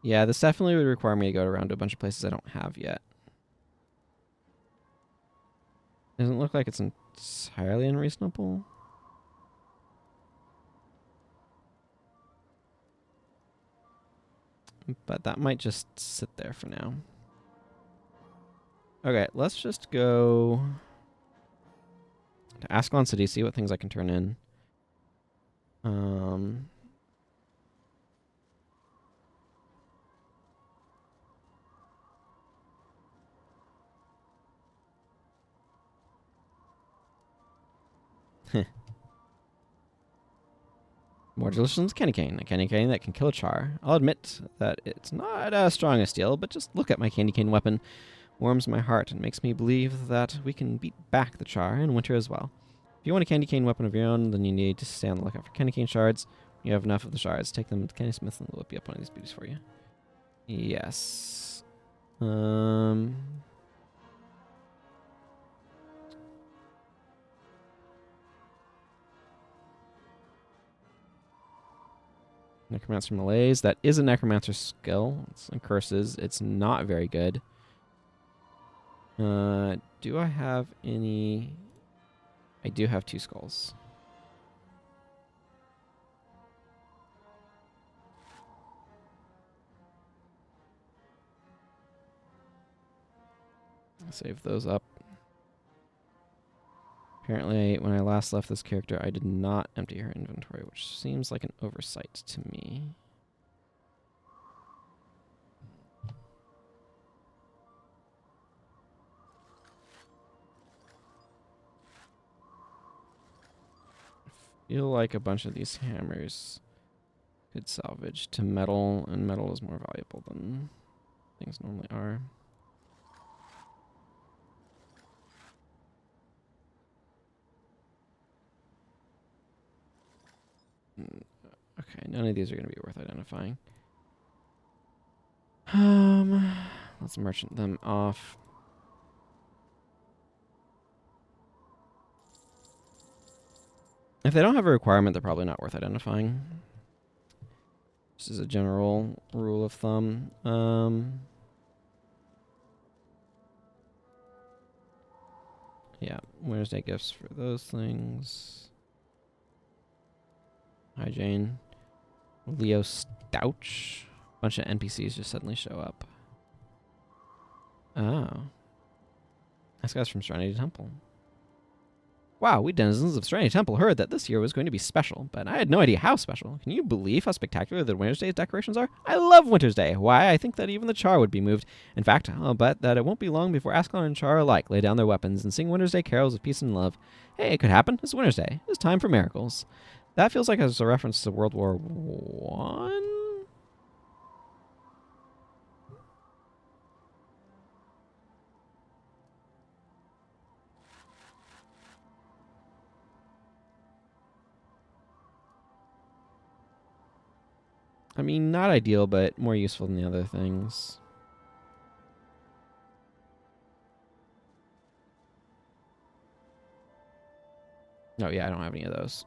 Yeah, this definitely would require me to go around to a bunch of places I don't have yet. Doesn't look like it's entirely unreasonable. But that might just sit there for now. Okay, let's just go to Ascalon City, see what things I can turn in. More delicious candy cane. A candy cane that can kill a char. I'll admit that it's not as strong as steel, but just look at my candy cane weapon. Warms my heart and makes me believe that we can beat back the char in winter as well. If you want a candy cane weapon of your own, then you need to stay on the lookout for candy cane shards. When you have enough of the shards, take them to Candy Smith and they'll whip you up one of these beauties for you. Yes. Necromancer Malaise. That is a Necromancer skill. It's in curses. It's not very good. Do I have any... I do have 2 skulls. I'll save those up. Apparently, when I last left this character, I did not empty her inventory, which seems like an oversight to me. feel like a bunch of these hammers could salvage to metal, and metal is more valuable than things normally are. Okay, none of these are going to be worth identifying. Let's merchant them off. If they don't have a requirement, they're probably not worth identifying. This is a general rule of thumb. Yeah, Wednesday gifts for those things. Hi, Jane. Leo Stouch. A bunch of NPCs just suddenly show up. Oh. This guy's from Serenity Temple. Wow, we denizens of Serenity Temple heard that this year was going to be special, but I had no idea how special. Can you believe how spectacular the Winter's Day decorations are? I love Winter's Day. Why, I think that even the Char would be moved. In fact, I'll bet that it won't be long before Ascalon and Char alike lay down their weapons and sing Winter's Day carols of peace and love. Hey, it could happen. It's Winter's Day. It's time for miracles. That feels like it's a reference to World War One. I mean, not ideal, but more useful than the other things. Oh, yeah, I don't have any of those.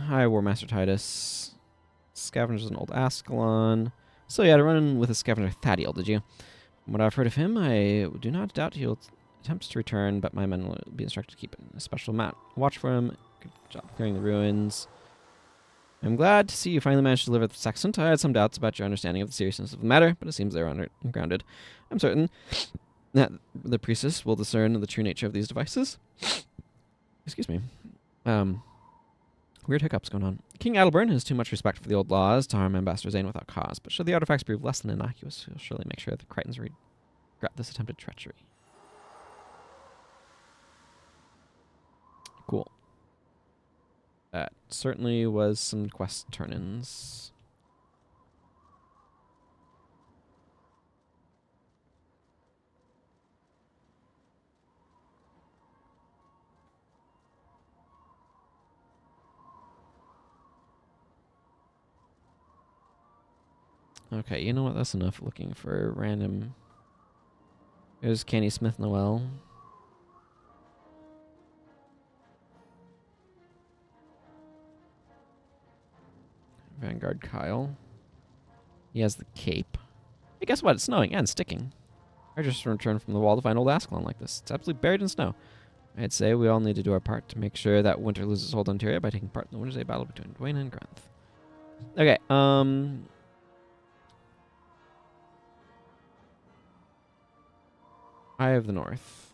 Hi, War Master Titus. Scavenger's an old Ascalon. So you had a run with a scavenger Thadiel, did you? From what I've heard of him, I do not doubt he'll attempt to return, but my men will be instructed to keep a special watch for him. Good job clearing the ruins. I'm glad to see you finally managed to deliver the sextant. I had some doubts about your understanding of the seriousness of the matter, but it seems they are grounded. I'm certain that the priestess will discern the true nature of these devices. Excuse me. Weird hiccups going on. King Adelburn has too much respect for the old laws to harm Ambassador Zane without cause, but should the artifacts prove less than innocuous, he'll surely make sure that the Crichtons regret this attempted treachery. Cool. That certainly was some quest turn-ins. Okay, you know what? That's enough looking for random. There's Canny Smith Noel. Vanguard Kyle. He has the cape. Hey, guess what? It's snowing and sticking. I just returned from the wall to find old Ascalon like this. It's absolutely buried in snow. I'd say we all need to do our part to make sure that winter loses hold on Tyria by taking part in the Winter's Day battle between Dwayne and Granth. Okay, Eye of the North.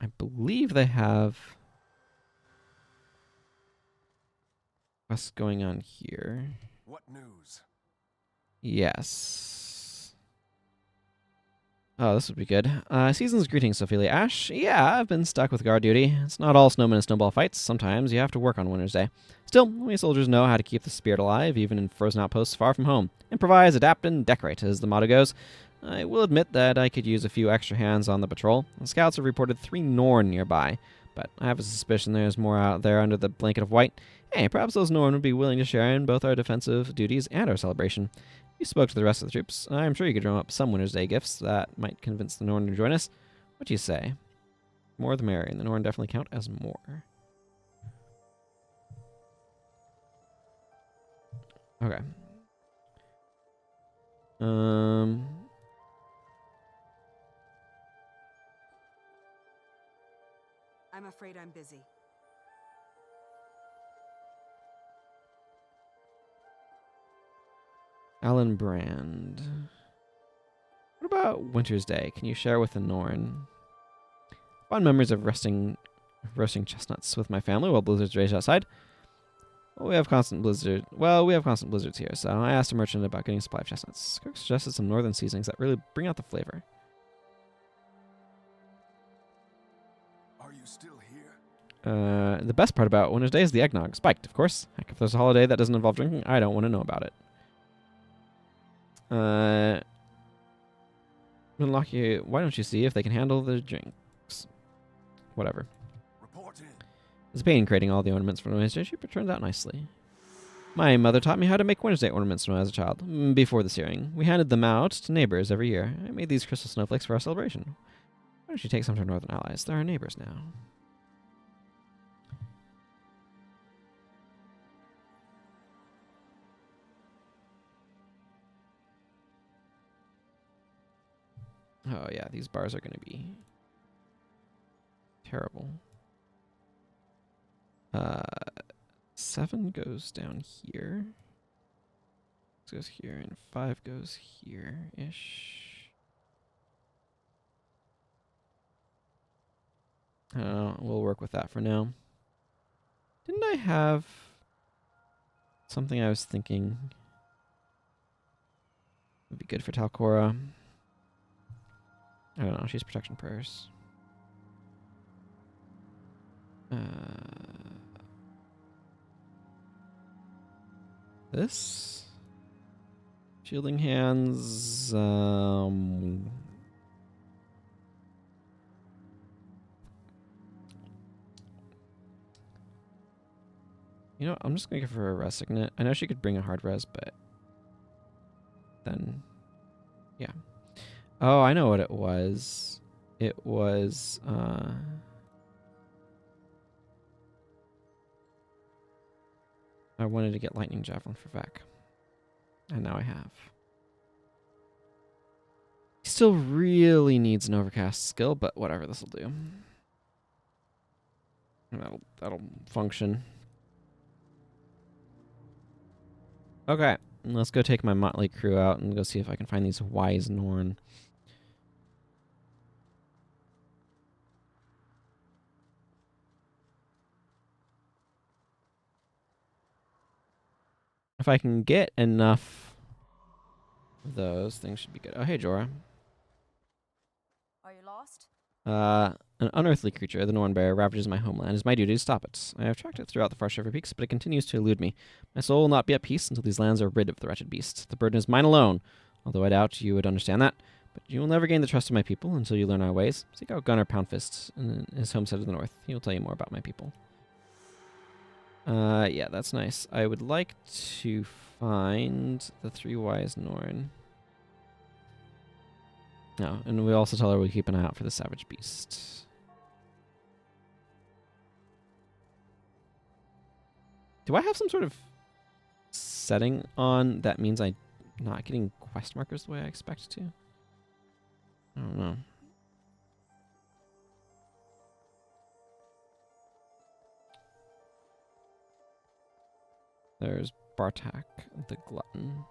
I believe they have what's going on here. What news? Yes. Oh, this would be good. Season's greetings, Ophelia Ash. Yeah, I've been stuck with guard duty. It's not all snowmen and snowball fights. Sometimes you have to work on Winter's Day. Still, we soldiers know how to keep the spirit alive, even in frozen outposts far from home. Improvise, adapt, and decorate, as the motto goes. I will admit that I could use a few extra hands on the patrol. The scouts have reported 3 Norn nearby, but I have a suspicion there's more out there under the blanket of white. Hey, perhaps those Norn would be willing to share in both our defensive duties and our celebration. You spoke to the rest of the troops. I'm sure you could drum up some Winter's Day gifts that might convince the Norn to join us. What do you say? More the merrier, and the Norn definitely count as more. Okay. I'm afraid I'm busy. Alan Brand. What about Winter's Day? Can you share with the Norn? Fond memories of roasting chestnuts with my family while blizzards rage outside. Well, we have constant blizzards here, so I asked a merchant about getting a supply of chestnuts. Cook suggested some northern seasonings that really bring out the flavor. Are you still here? The best part about Winter's Day is the eggnog. Spiked, of course. Heck, if there's a holiday that doesn't involve drinking, I don't want to know about it. Unlucky. Why don't you see if they can handle the drinks? Whatever. Report in. It's a pain creating all the ornaments for Winter's Day, but it turns out nicely. My mother taught me how to make Winter's Day ornaments when I was a child, before the searing. We handed them out to neighbors every year. I made these crystal snowflakes for our celebration. Why don't you take some to our northern allies? They're our neighbors now. Oh yeah, these bars are going to be terrible. 7 goes down here. 6 goes here, and 5 goes here-ish. I don't know, we'll work with that for now. Didn't I have something I was thinking would be good for Talcora? I don't know, she's protection prayers. This? Shielding hands, you know, I'm just gonna give her a res signet. I know she could bring a hard res, but then, yeah. Oh, I know what it was. It was, I wanted to get Lightning Javelin for Vec. And now I have. He still really needs an Overcast skill, but whatever, this'll do. That'll function. Okay, let's go take my motley crew out and go see if I can find these wise Norn. If I can get enough of those, things should be good. Oh, hey, Jorah. Are you lost? An unearthly creature, the Norn Bear, ravages my homeland. It is my duty to stop it. I have tracked it throughout the Far River Peaks, but it continues to elude me. My soul will not be at peace until these lands are rid of the wretched beast. The burden is mine alone, although I doubt you would understand that. But you will never gain the trust of my people until you learn our ways. Seek out Gunnar Poundfist in his homestead of the north. He will tell you more about my people. Yeah, that's nice. I would like to find the 3 wise Norn. No, and we also tell her we keep an eye out for the savage beast. Do I have some sort of setting on that means I'm not getting quest markers the way I expect to? I don't know. There's Bartak the Glutton.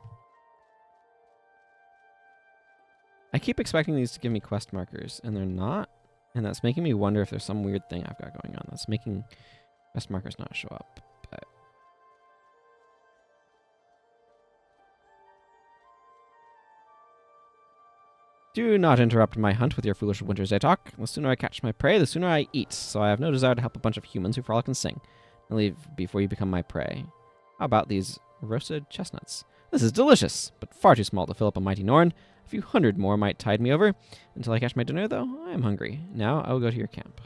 I keep expecting these to give me quest markers, and they're not. And that's making me wonder if there's some weird thing I've got going on that's making quest markers not show up. But do not interrupt my hunt with your foolish Winter's Day talk. The sooner I catch my prey, the sooner I eat. So I have no desire to help a bunch of humans who frolic and sing. I'll leave before you become my prey. How about these roasted chestnuts? This is delicious, but far too small to fill up a mighty Norn. A few hundred more might tide me over. Until I catch my dinner, though, I am hungry. Now I will go to your camp.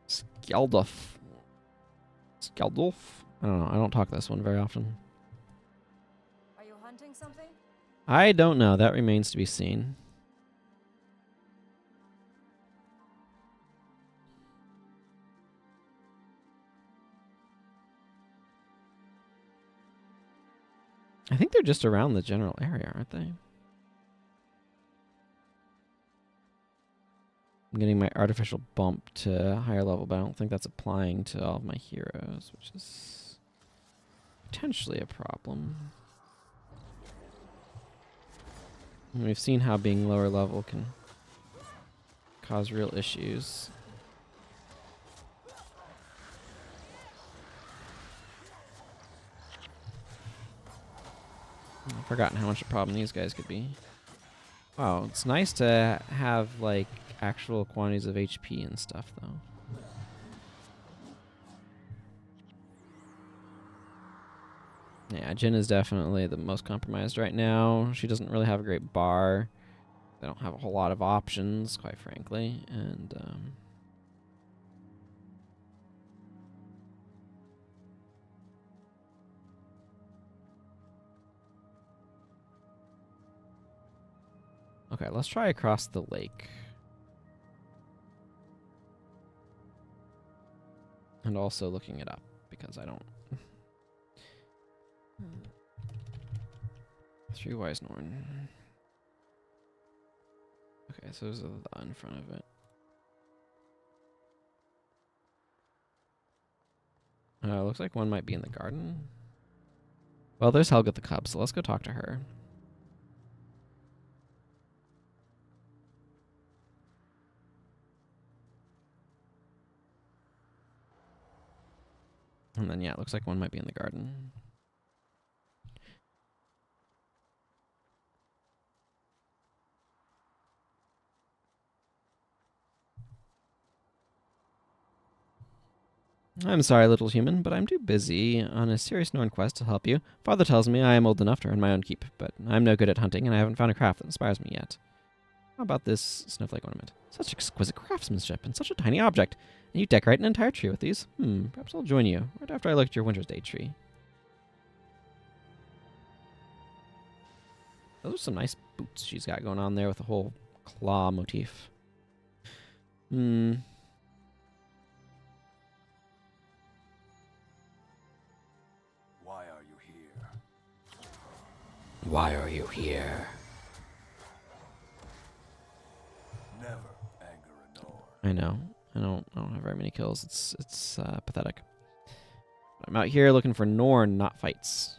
Skaldulf. Skaldulf? I don't know. I don't talk this one very often. Are you hunting something? I don't know. That remains to be seen. I think they're just around the general area, aren't they? I'm getting my artificial bump to higher level, but I don't think that's applying to all of my heroes, which is potentially a problem. And we've seen how being lower level can cause real issues. I've forgotten how much a problem these guys could be. Wow, it's nice to have, like, actual quantities of HP and stuff, though. Yeah, Jin is definitely the most compromised right now. She doesn't really have a great bar. They don't have a whole lot of options, quite frankly, and, okay, let's try across the lake. And also looking it up, because I don't... 3 Wise Norn. Okay, so there's a the in front of it. Looks like one might be in the garden. Well, there's Helga the Cub, so let's go talk to her. And then, yeah, it looks like one might be in the garden. I'm sorry, little human, but I'm too busy on a serious Norn quest to help you. Father tells me I am old enough to earn my own keep, but I'm no good at hunting, and I haven't found a craft that inspires me yet. How about this snowflake ornament? Such exquisite craftsmanship, and such a tiny object. And you decorate an entire tree with these? Perhaps I'll join you, right after I look at your Wintersday tree. Those are some nice boots she's got going on there with the whole claw motif. Why are you here? Why are you here? Never anger a Norn. I know. I don't have very many kills. It's pathetic. I'm out here looking for Norn, not fights.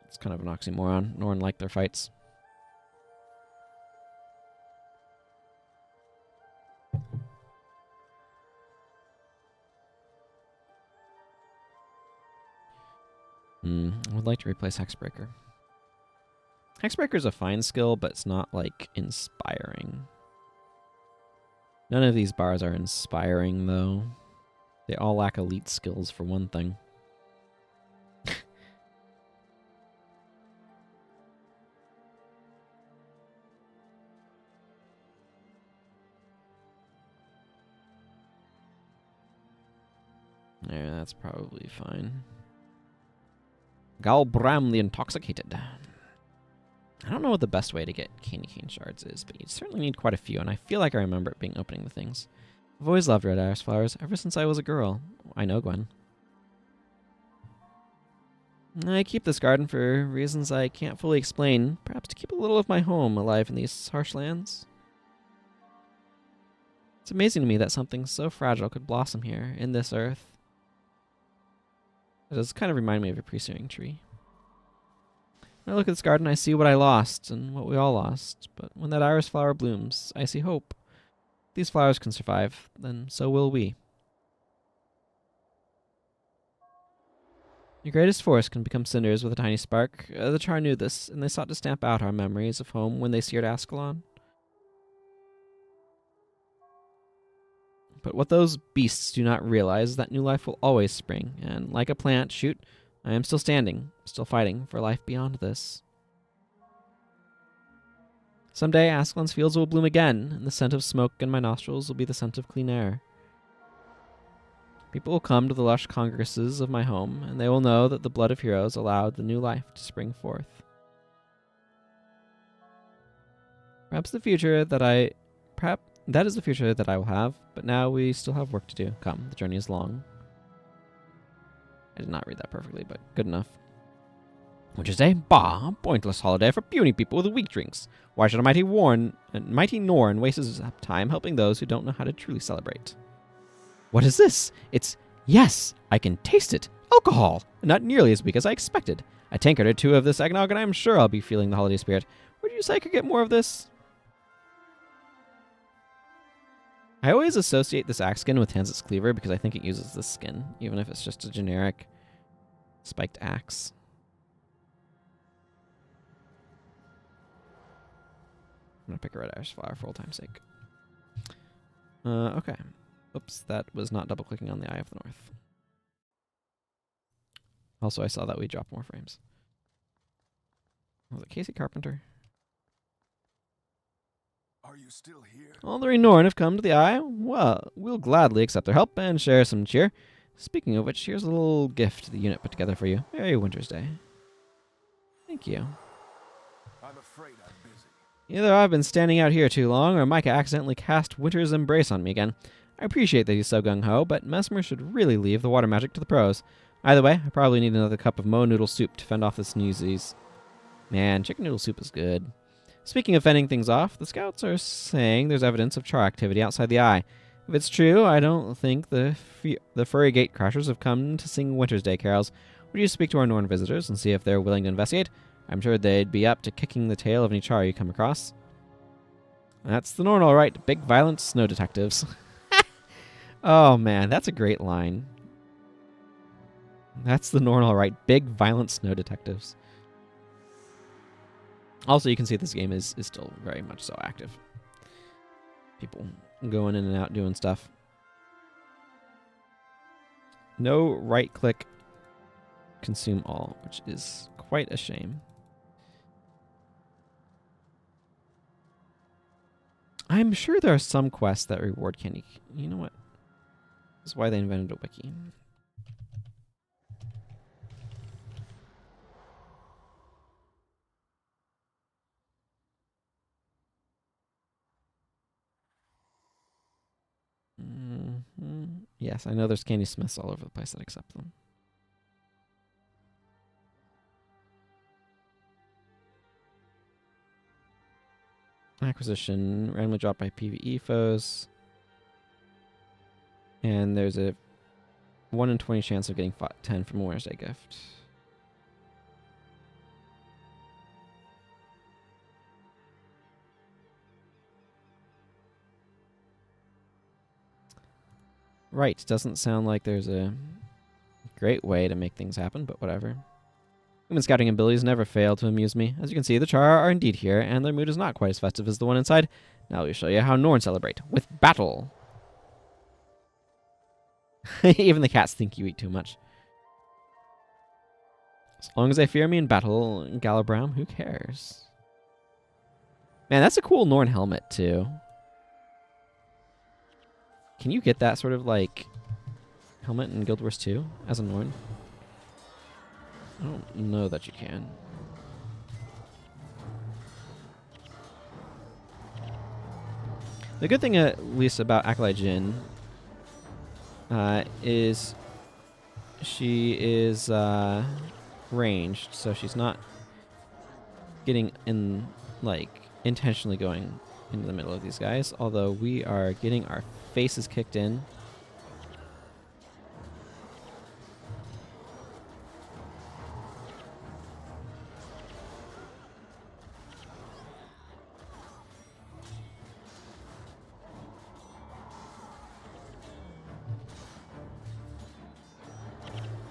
It's kind of an oxymoron. Norn like their fights. I would like to replace Hexbreaker. Hexbreaker's a fine skill, but it's not, like, inspiring. None of these bars are inspiring, though. They all lack elite skills, for one thing. Yeah, that's probably fine. Galbram the Intoxicated. I don't know what the best way to get candy cane shards is, but you certainly need quite a few, and I feel like I remember it being opening the things. I've always loved red iris flowers, ever since I was a girl. I know, Gwen. I keep this garden for reasons I can't fully explain, perhaps to keep a little of my home alive in these harsh lands. It's amazing to me that something so fragile could blossom here, in this earth. It does kind of remind me of a pre-searing tree. When I look at this garden, I see what I lost, and what we all lost. But when that iris flower blooms, I see hope. If these flowers can survive, then so will we. Your greatest force can become cinders with a tiny spark. The Char knew this, and they sought to stamp out our memories of home when they seared Ascalon. But what those beasts do not realize is that new life will always spring, and like a plant shoot, I am still standing, still fighting for life beyond this. Someday Ascalon's fields will bloom again, and the scent of smoke in my nostrils will be the scent of clean air. People will come to the lush congresses of my home, and they will know that the blood of heroes allowed the new life to spring forth. Perhaps that is the future that I will have, but now we still have work to do. Come, the journey is long. I did not read that perfectly, but good enough. Winter's Day? Bah, a pointless holiday for puny people with weak drinks. Why should a mighty Norn waste his time helping those who don't know how to truly celebrate? What is this? Yes, I can taste it. Alcohol! Not nearly as weak as I expected. A tankard or two of this eggnog, and I'm sure I'll be feeling the holiday spirit. Where did you say I could get more of this? I always associate this axe skin with Hans's cleaver because I think it uses this skin, even if it's just a generic spiked axe. I'm gonna pick a red iris flower for old time's sake. Okay. Oops, that was not double clicking on the Eye of the North. Also, I saw that we dropped more frames. Was it Casey Carpenter? Are you still here? All the Norn have come to the Eye. Well, we'll gladly accept their help and share some cheer. Speaking of which, here's a little gift the unit put together for you. Merry Winter's Day. Thank you. I'm afraid I'm busy. Either I've been standing out here too long, or Micah accidentally cast Winter's Embrace on me again. I appreciate that he's so gung-ho, but Mesmer should really leave the water magic to the pros. Either way, I probably need another cup of mo noodle soup to fend off the sneezies. Man, chicken noodle soup is good. Speaking of fending things off, the scouts are saying there's evidence of char activity outside the Eye. If it's true, I don't think the furry gate crashers have come to sing Winter's Day carols. Would you speak to our Norn visitors and see if they're willing to investigate? I'm sure they'd be up to kicking the tail of any char you come across. That's the Norn, all right. Big, violent snow detectives. Oh, man, that's a great line. That's the Norn, all right. Big, violent snow detectives. Also, you can see this game is still very much so active. People going in and out doing stuff. No right-click consume all, which is quite a shame. I'm sure there are some quests that reward candy. You know what? This is why they invented a wiki. Yes, I know there's candy smiths all over the place that accept them. Acquisition, randomly dropped by PvE foes. And there's a 1 in 20 chance of getting 10 from a Winter's Day gift. Right, doesn't sound like there's a great way to make things happen, but whatever. Human scouting abilities never fail to amuse me. As you can see, the Char are indeed here, and their mood is not quite as festive as the one inside. Now we'll show you how Norn celebrate, with battle. Even the cats think you eat too much. As long as they fear me in battle, Galabram, who cares? Man, that's a cool Norn helmet, too. Can you get that sort of, like, helmet in Guild Wars 2 as a Norn? I don't know that you can. The good thing, at least, about Acolyte Jin is she is ranged, so she's not getting in, like, intentionally going into the middle of these guys, although we are getting our faces kicked in.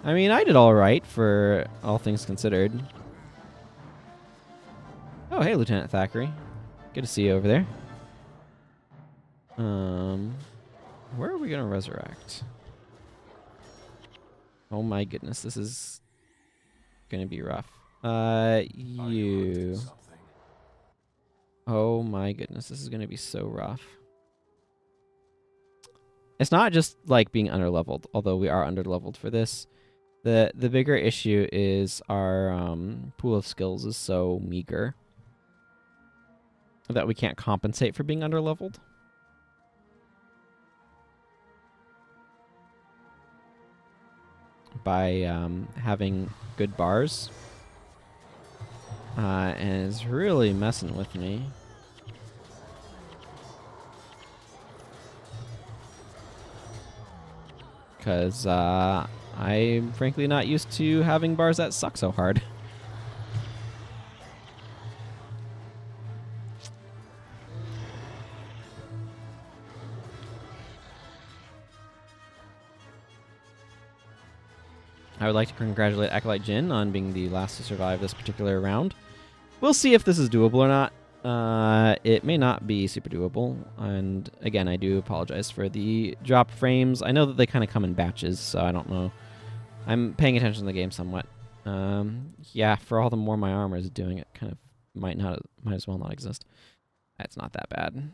I mean, I did all right for all things considered. Oh, hey, Lieutenant Thackeray. Good to see you over there. Where are we going to resurrect? Oh my goodness, this is going to be rough. You. Oh my goodness, this is going to be so rough. It's not just like being underleveled, although we are underleveled for this. The bigger issue is our pool of skills is so meager that we can't compensate for being underleveled. By having good bars. And it's really messing with me. Because I'm frankly not used to having bars that suck so hard. I would like to congratulate Acolyte Jin on being the last to survive this particular round. We'll see if this is doable or not. It may not be super doable, and again, I do apologize for the drop frames. I know that they kind of come in batches, so I don't know. I'm paying attention to the game somewhat. Yeah, for all the more my armor is doing, it kind of might as well not exist. It's not that bad.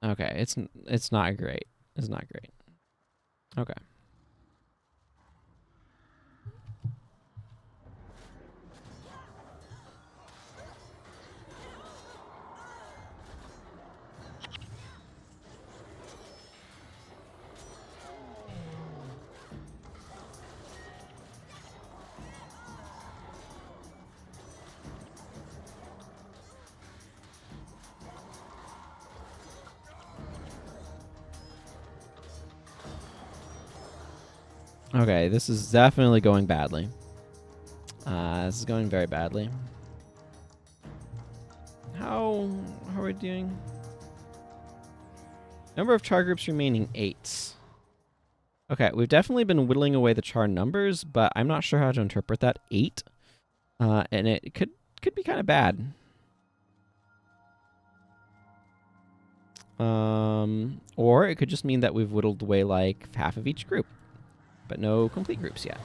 Okay, it's not great. It's not great. Okay. Okay, this is definitely going badly. This is going very badly. How are we doing? Number of char groups remaining 8. Okay, we've definitely been whittling away the char numbers, but I'm not sure how to interpret that 8. And it could be kind of bad. Or it could just mean that we've whittled away like half of each group, but no complete groups yet.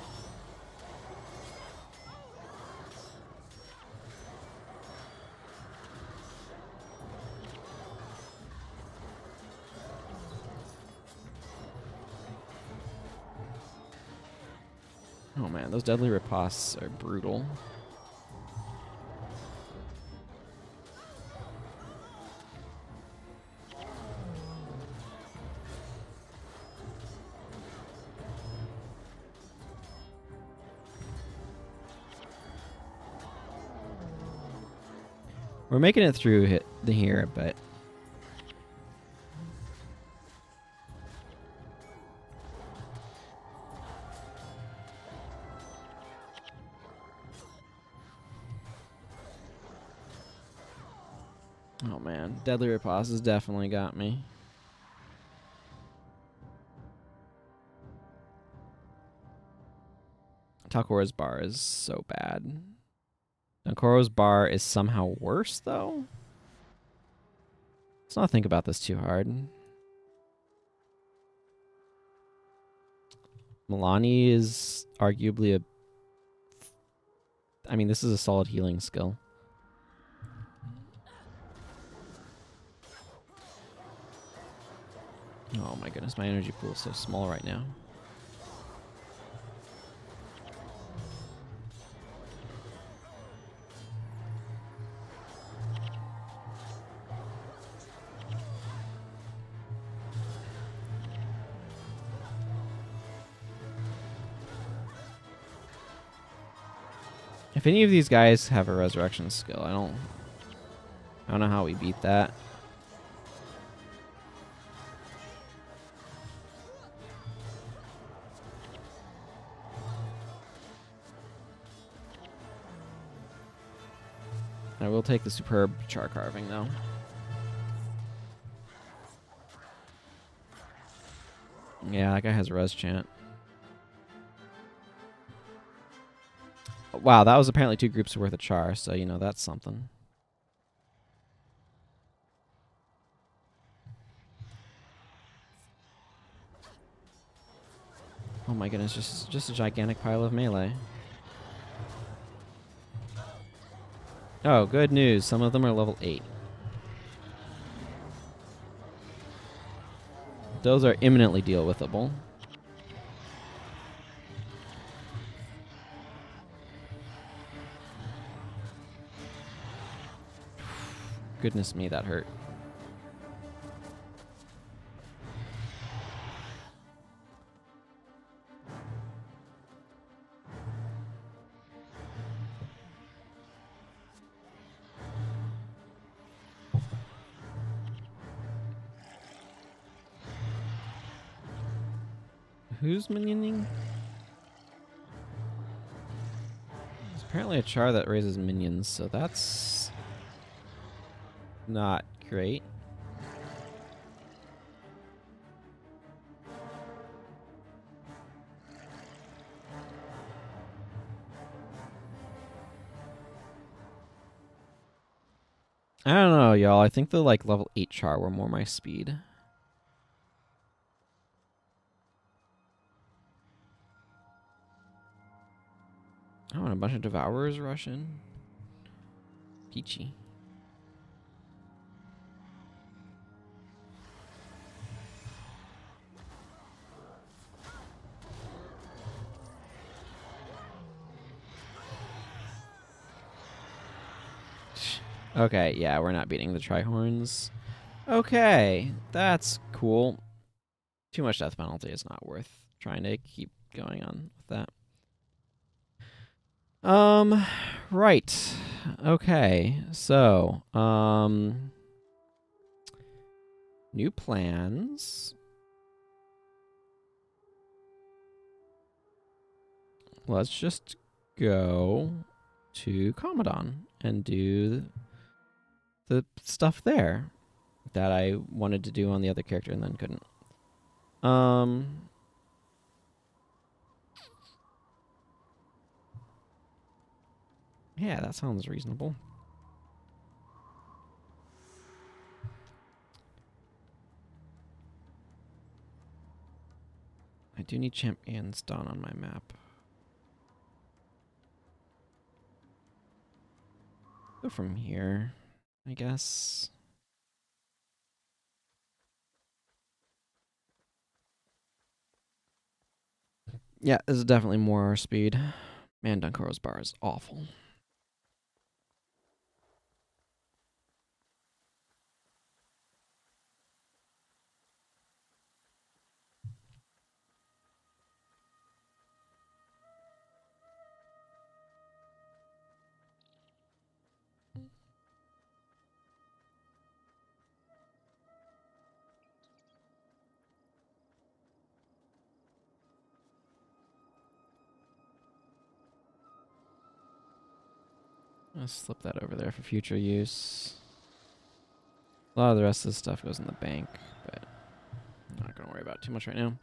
Oh man, those deadly riposts are brutal. We're making it through here, but oh man, deadly riposte has definitely got me. Talcora's bar is so bad. Talcora's bar is somehow worse, though? Let's not think about this too hard. Milani is arguably I mean, this is a solid healing skill. Oh my goodness, my energy pool is so small right now. If any of these guys have a resurrection skill, I don't know how we beat that. I will take the superb char carving though. Yeah, that guy has a res chant. Wow, that was apparently 2 groups worth of char, so you know that's something. Oh my goodness, just a gigantic pile of melee. Oh, good news. Some of them are level 8. Those are imminently deal withable. Goodness me, that hurt. Who's minioning? There's apparently a char that raises minions, so that's not great. I don't know, y'all. I think the like level 8 char were more my speed. Oh, and a bunch of devourers rush in. Peachy. Okay, yeah, we're not beating the Trihorns. Okay, that's cool. Too much death penalty is not worth trying to keep going on with that. Right. Okay, so, new plans. Let's just go to Commodon and do the stuff there that I wanted to do on the other character and then couldn't. Yeah, that sounds reasonable. I do need champions done on my map. Go from here, I guess. Yeah, this is definitely more our speed. Man, Dunkoro's bar is awful. I'll slip that over there for future use. A lot of the rest of this stuff goes in the bank, but I'm not going to worry about it too much right now.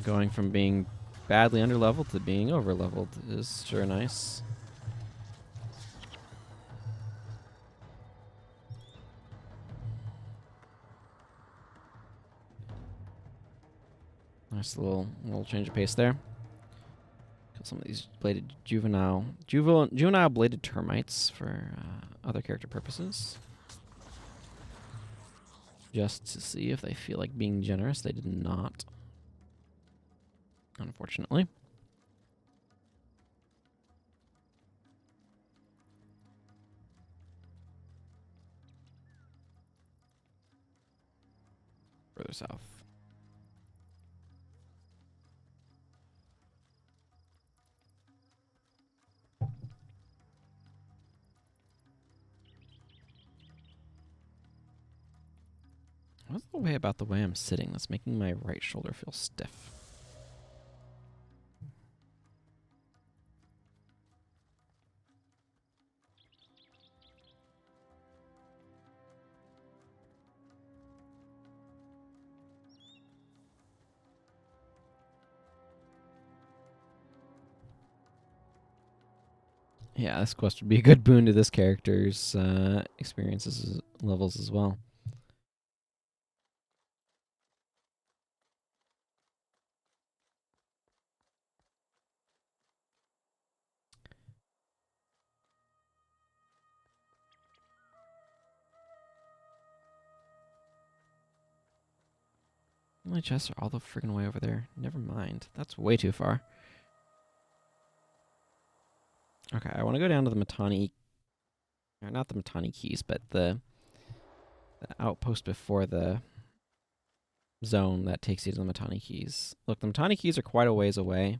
Going from being badly underleveled to being overleveled is sure nice. Nice little change of pace there. Kill some of these bladed juvenile bladed termites for other character purposes. Just to see if they feel like being generous. They did not. Unfortunately. Further south. What's the way about the way I'm sitting that's making my right shoulder feel stiff? Yeah, this quest would be a good boon to this character's experiences levels as well. My chests are all the friggin' way over there. Never mind. That's way too far. Okay, I want to go down to the Matani... Or not the Matani Keys, but the outpost before the zone that takes you to the Matani Keys. Look, the Matani Keys are quite a ways away,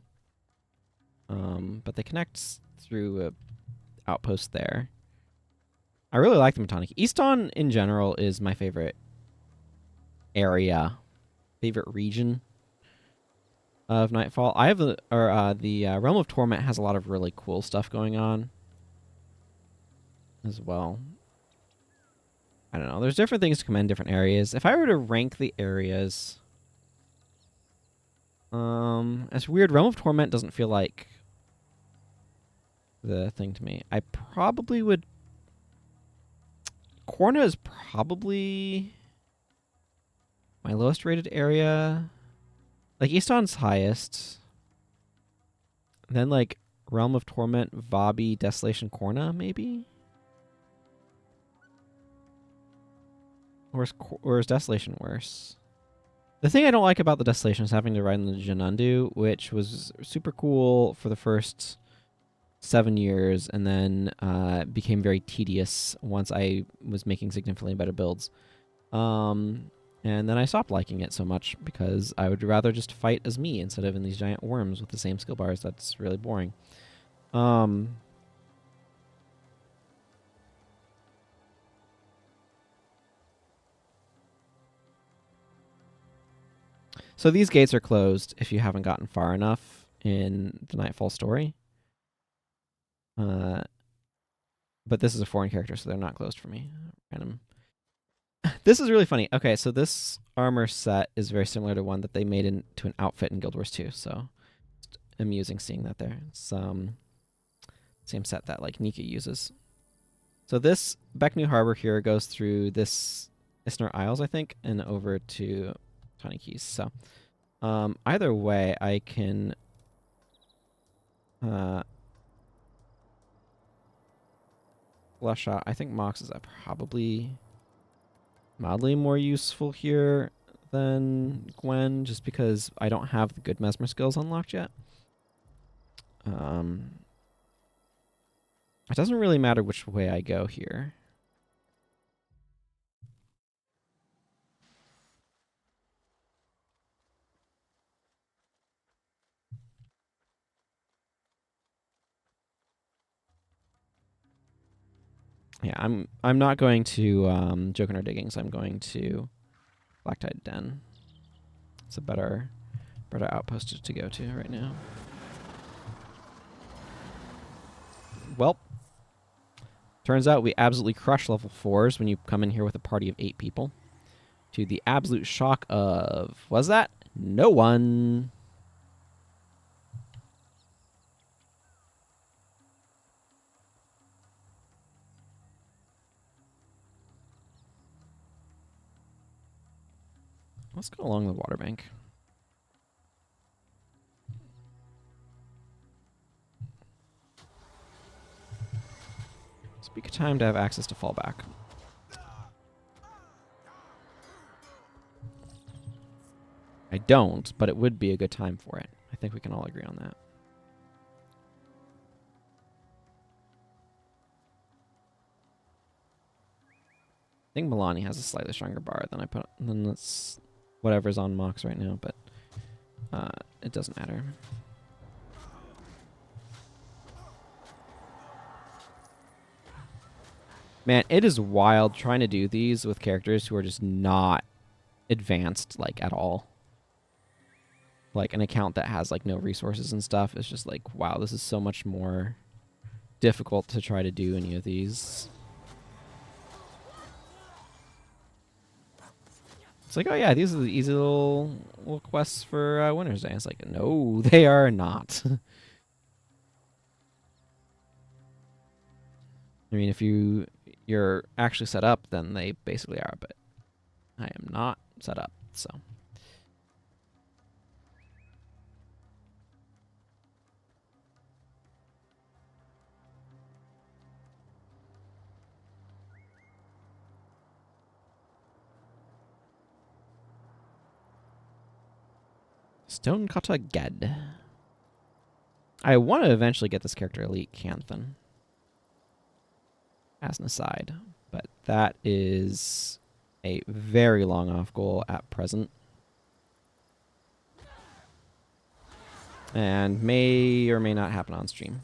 but they connect through a outpost there. I really like the Matani. Easton in general is my favorite area, favorite region of Nightfall. I have the Realm of Torment has a lot of really cool stuff going on as well. I don't know. There's different things to command different areas. If I were to rank the areas, it's weird. Realm of Torment doesn't feel like the thing to me. I probably would. Korna is probably my lowest rated area. Like, Easton's highest. Then, like, Realm of Torment, Vabi, Desolation, Korna, maybe? Or is Desolation worse? The thing I don't like about the Desolation is having to ride in the Janundu, which was super cool for the first 7 years, and then became very tedious once I was making significantly better builds. And then I stopped liking it so much because I would rather just fight as me instead of in these giant worms with the same skill bars. That's really boring. So these gates are closed if you haven't gotten far enough in the Nightfall story. But this is a foreign character, so they're not closed for me. Random. This is really funny. Okay, so this armor set is very similar to one that they made into an outfit in Guild Wars 2, so it's amusing seeing that there. It's same set that like Nika uses. So this Beck New Harbor here goes through this Isnar Isles, I think, and over to Tiny Keys. So either way, I can flush out. I think Mox is probably mildly more useful here than Gwen, just because I don't have the good Mesmer skills unlocked yet. It doesn't really matter which way I go here. Yeah, I'm not going to Jokin Diggings. I'm going to Black Tide Den. It's a better outpost to go to right now. Well, turns out we absolutely crush level 4s when you come in here with a party of 8 people. To the absolute shock of, was that? No one. Let's go along the water bank. Speak of time to have access to fallback. I don't, but it would be a good time for it. I think we can all agree on that. I think Milani has a slightly stronger bar than that's whatever's on Mox right now, but it doesn't matter. Man, it is wild trying to do these with characters who are just not advanced, like, at all. Like, an account that has, like, no resources and stuff is just like, wow, this is so much more difficult to try to do any of these. It's like, oh yeah, these are the easy little quests for Winter's Day. It's like, no, they are not. I mean, if you're actually set up, then they basically are, but I am not set up, so. Stonekata Ged. I want to eventually get this character Elite Canthan. As an aside. But that is a very long off goal at present. And may or may not happen on stream.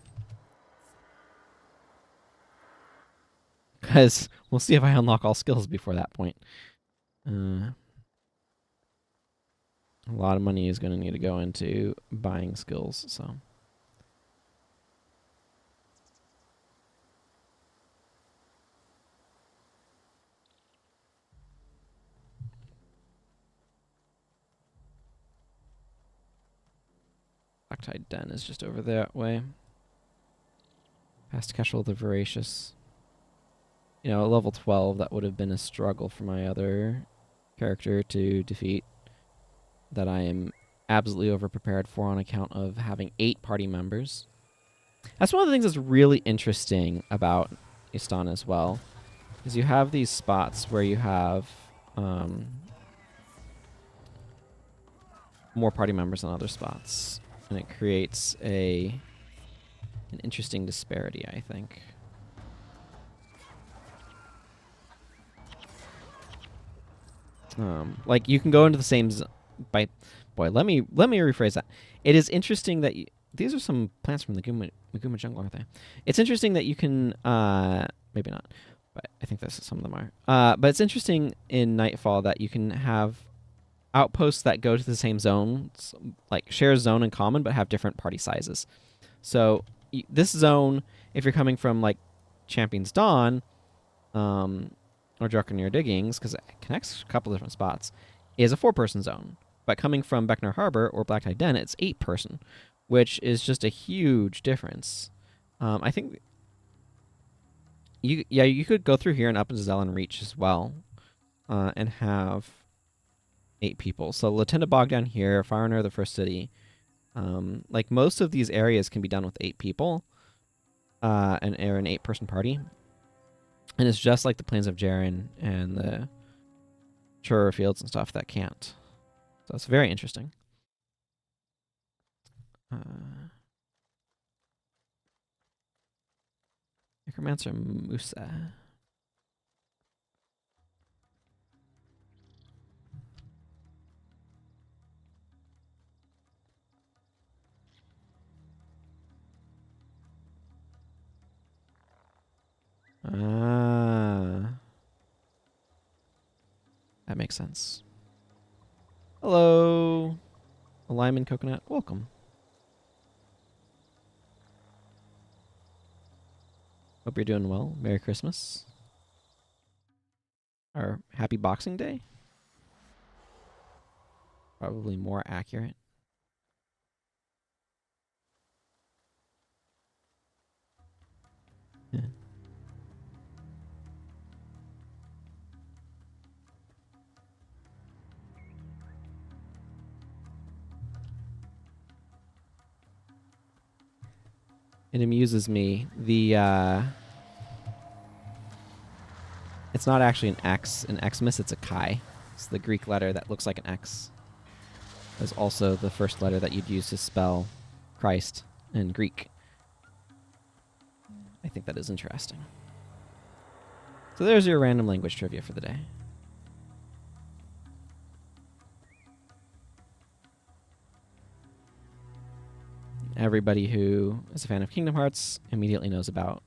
Because we'll see if I unlock all skills before that point. A lot of money is going to need to go into buying skills, so. Black-Tide Den is just over that way. Past Cashel the Voracious. You know, at level 12, that would have been a struggle for my other character to defeat. That I am absolutely over-prepared for on account of having 8 party members. That's one of the things that's really interesting about Istana as well, is you have these spots where you have more party members than other spots. And it creates an interesting disparity, I think. Like you can go into the same let me rephrase that. It is interesting that these are some plants from the Maguma jungle, aren't they? It's interesting that you can maybe not, but I think some of them are. But it's interesting in Nightfall that you can have outposts that go to the same zones, like share a zone in common, but have different party sizes. So this zone, if you're coming from like Champion's Dawn, or Draconeer Diggings, because it connects a couple different spots, is a 4-person zone. But coming from Beckner Harbor or Black-Tide Den, it's 8-person, which is just a huge difference. I think you could go through here and up into Zelen Reach as well, and have 8 people. So Latenda Bog down here, Fire Near the First City. Like most of these areas can be done with 8 people, and are an 8-person party. And it's just like the Plains of Jaren and the Churro Fields and stuff that can't. So it's very interesting. Necromancer Musa. That makes sense. Hello, a lime and coconut. Welcome. Hope you're doing well. Merry Christmas. Or Happy Boxing Day. Probably more accurate. Yeah. It amuses me. It's not actually an X in Xmas, it's a chi. It's the Greek letter that looks like an X. It's also the first letter that you'd use to spell Christ in Greek. I think that is interesting. So there's your random language trivia for the day. Everybody who is a fan of Kingdom Hearts immediately knows about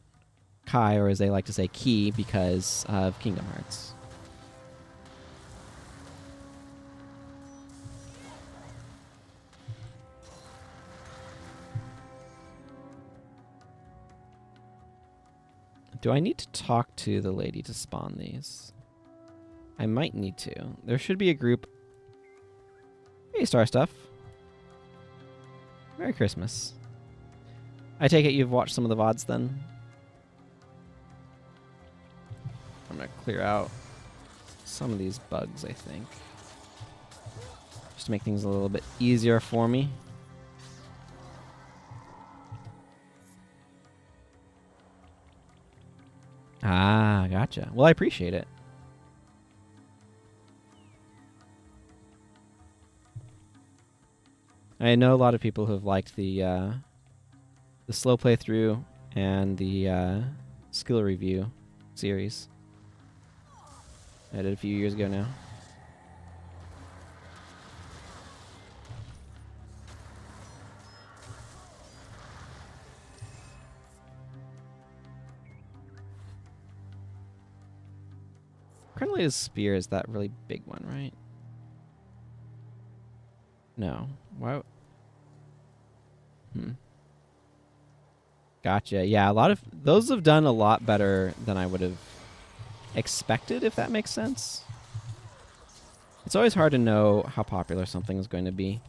Kai, or as they like to say, Key, because of Kingdom Hearts. Do I need to talk to the lady to spawn these? I might need to. There should be a group. Hey, Star Stuff. Merry Christmas. I take it you've watched some of the VODs then? I'm going to clear out some of these bugs, I think. Just to make things a little bit easier for me. Ah, gotcha. Well, I appreciate it. I know a lot of people who have liked the slow playthrough and the skill review series. I did a few years ago now. Cornelius' spear is that really big one, right? No. Why? Gotcha. Yeah, a lot of those have done a lot better than I would have expected, if that makes sense. It's always hard to know how popular something is going to be.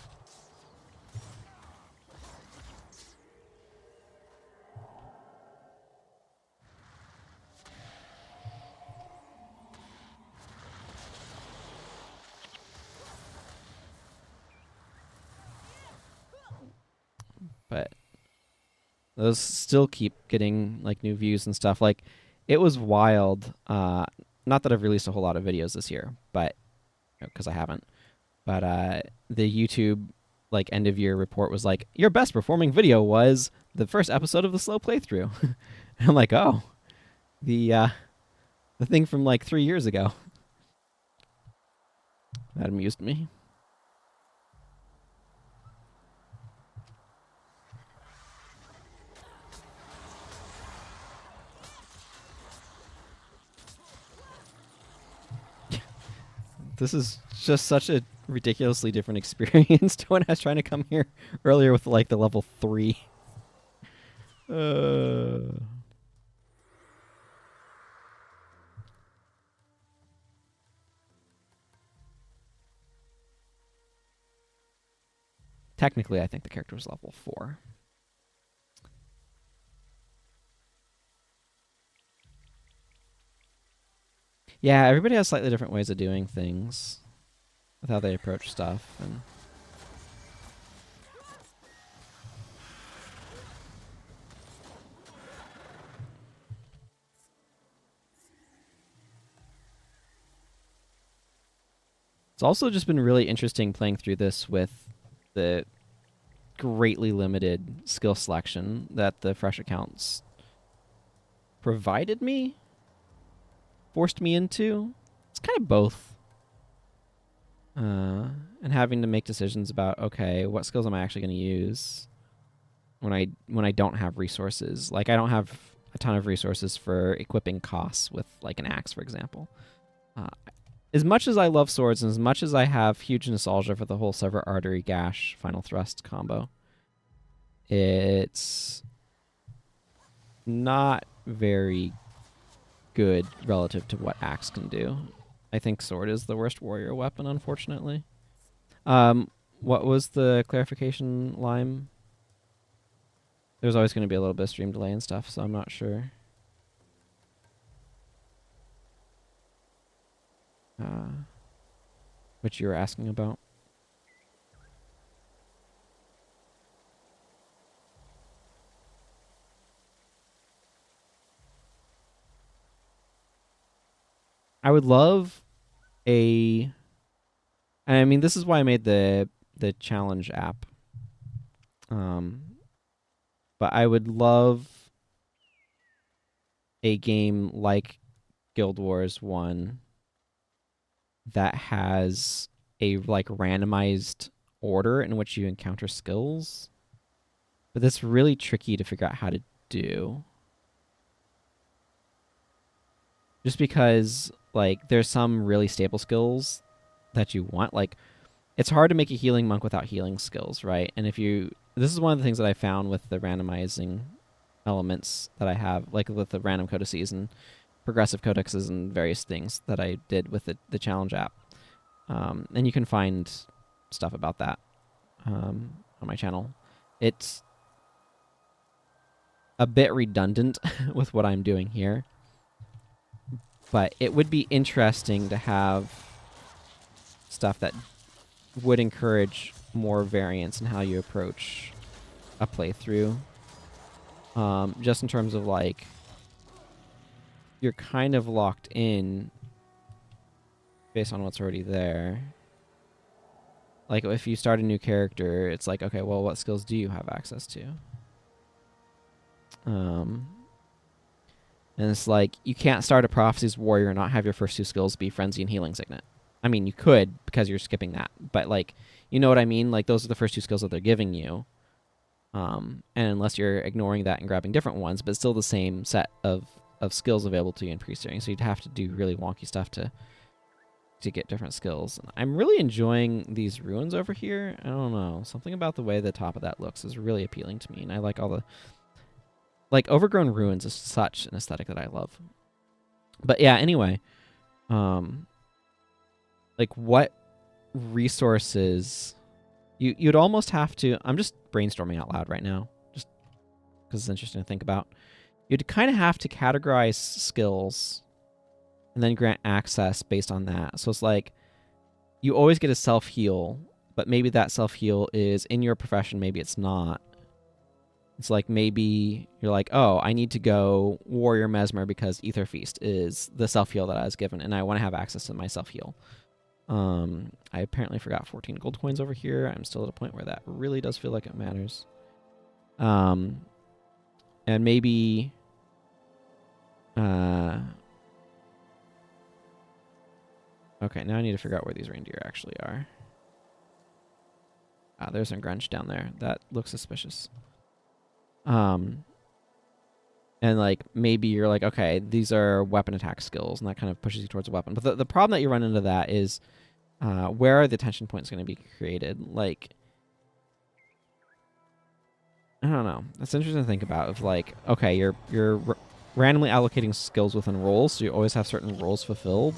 But those still keep getting like new views and stuff. Like it was wild. Not that I've released a whole lot of videos this year, but because I haven't. But the YouTube like end of year report was like, your best performing video was the first episode of the slow playthrough. And I'm like, oh, the thing from like 3 years ago. That amused me. This is just such a ridiculously different experience to when I was trying to come here earlier with like the level 3. Technically, I think the character was level 4. Yeah, everybody has slightly different ways of doing things with how they approach stuff. And it's also just been really interesting playing through this with the greatly limited skill selection that the fresh accounts provided me, forced me into. It's kind of both. And having to make decisions about, okay, what skills am I actually going to use when I don't have resources? Like I don't have a ton of resources for equipping costs with like an axe, for example. As much as I love swords and as much as I have huge nostalgia for the whole Sever Artery Gash Final Thrust combo, it's not very good relative to what axe can do. I think sword is the worst warrior weapon, unfortunately. What was the clarification, Lime? There's always going to be a little bit of stream delay and stuff, so I'm not sure. Which you were asking about. I would love a... I mean, this is why I made the challenge app. But I would love a game like Guild Wars 1 that has a like randomized order in which you encounter skills. But that's really tricky to figure out how to do. Just because like there's some really stable skills that you want. Like it's hard to make a healing monk without healing skills, right? And this is one of the things that I found with the randomizing elements that I have, like with the random codices and progressive codexes and various things that I did with the challenge app. And you can find stuff about that on my channel. It's a bit redundant with what I'm doing here, but it would be interesting to have stuff that would encourage more variance in how you approach a playthrough. Just in terms of like, you're kind of locked in based on what's already there. Like if you start a new character, it's like, okay, well, what skills do you have access to? And it's like, you can't start a Prophecy's Warrior and not have your first two skills be Frenzy and Healing Signet. I mean, you could, because you're skipping that. But, like, you know what I mean? Like, those are the first two skills that they're giving you. And unless you're ignoring that and grabbing different ones, but still the same set of skills available to you in pre-steering. So you'd have to do really wonky stuff to get different skills. I'm really enjoying these ruins over here. I don't know. Something about the way the top of that looks is really appealing to me. And I like all the... Like, overgrown ruins is such an aesthetic that I love. But yeah, anyway. Like, what resources... You'd almost have to... I'm just brainstorming out loud right now. Just because it's interesting to think about. You'd kind of have to categorize skills and then grant access based on that. So it's like, you always get a self-heal, but maybe that self-heal is in your profession, maybe it's not. It's like, maybe you're like, oh, I need to go Warrior Mesmer because Ether Feast is the self-heal that I was given, and I want to have access to my self-heal. I apparently forgot 14 gold coins over here. I'm still at a point where that really does feel like it matters. And maybe... Okay, now I need to figure out where these reindeer actually are. Ah, there's some grunge down there. That looks suspicious. And like, maybe you're like, okay, these are weapon attack skills, and that kind of pushes you towards a weapon. But the problem that you run into that is, where are the tension points going to be created? Like, I don't know. That's interesting to think about. Of like, okay, you're randomly allocating skills within roles, so you always have certain roles fulfilled.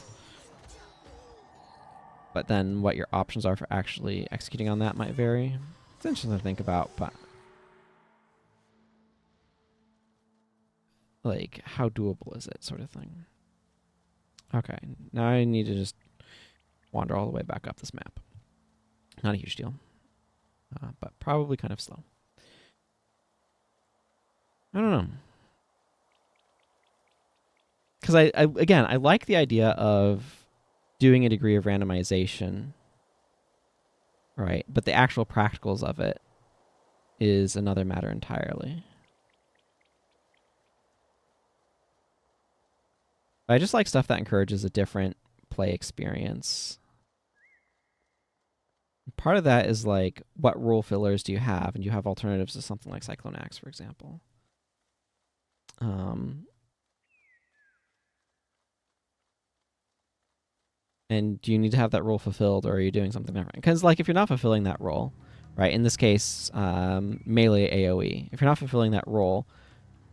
But then what your options are for actually executing on that might vary. It's interesting to think about, but... Like, how doable is it, sort of thing. Okay, now I need to just wander all the way back up this map. Not a huge deal, but probably kind of slow. I don't know. Because again, I like the idea of doing a degree of randomization, right? But the actual practicals of it is another matter entirely. I just like stuff that encourages a different play experience. Part of that is like, what role fillers do you have? And you have alternatives to something like Cyclone Axe, for example. And do you need to have that role fulfilled, or are you doing something different? Because like, if you're not fulfilling that role, right? In this case, melee AoE. If you're not fulfilling that role,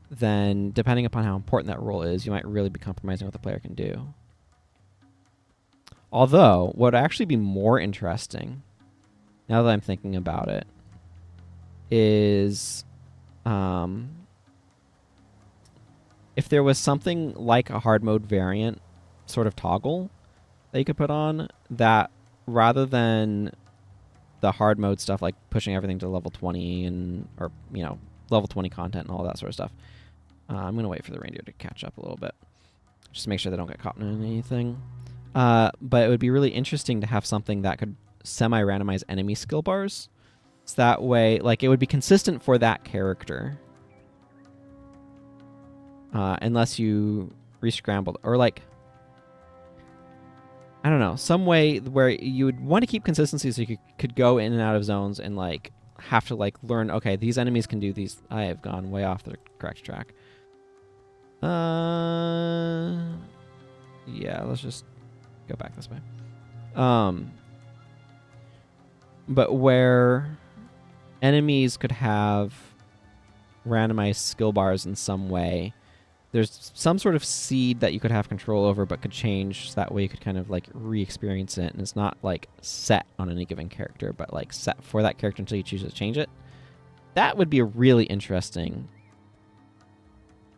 then depending upon how important that role is, you might really be compromising what the player can do. Although, what would actually be more interesting, now that I'm thinking about it, is if there was something like a hard mode variant sort of toggle that you could put on, that rather than the hard mode stuff like pushing everything to level 20 and, or, you know, level 20 content and all that sort of stuff. I'm going to wait for the reindeer to catch up a little bit, just to make sure they don't get caught in anything. But it would be really interesting to have something that could semi-randomize enemy skill bars. So that way, like, it would be consistent for that character. Unless you re-scrambled. Or, like, I don't know, some way where you would want to keep consistency so you could go in and out of zones and, like, have to, like, learn, okay, these enemies can do these. I have gone way off the correct track. Yeah, let's just go back this way. But where enemies could have randomized skill bars in some way, there's some sort of seed that you could have control over but could change, so that way you could kind of like re-experience it, and it's not like set on any given character, but like set for that character until you choose to change it. That would be a really interesting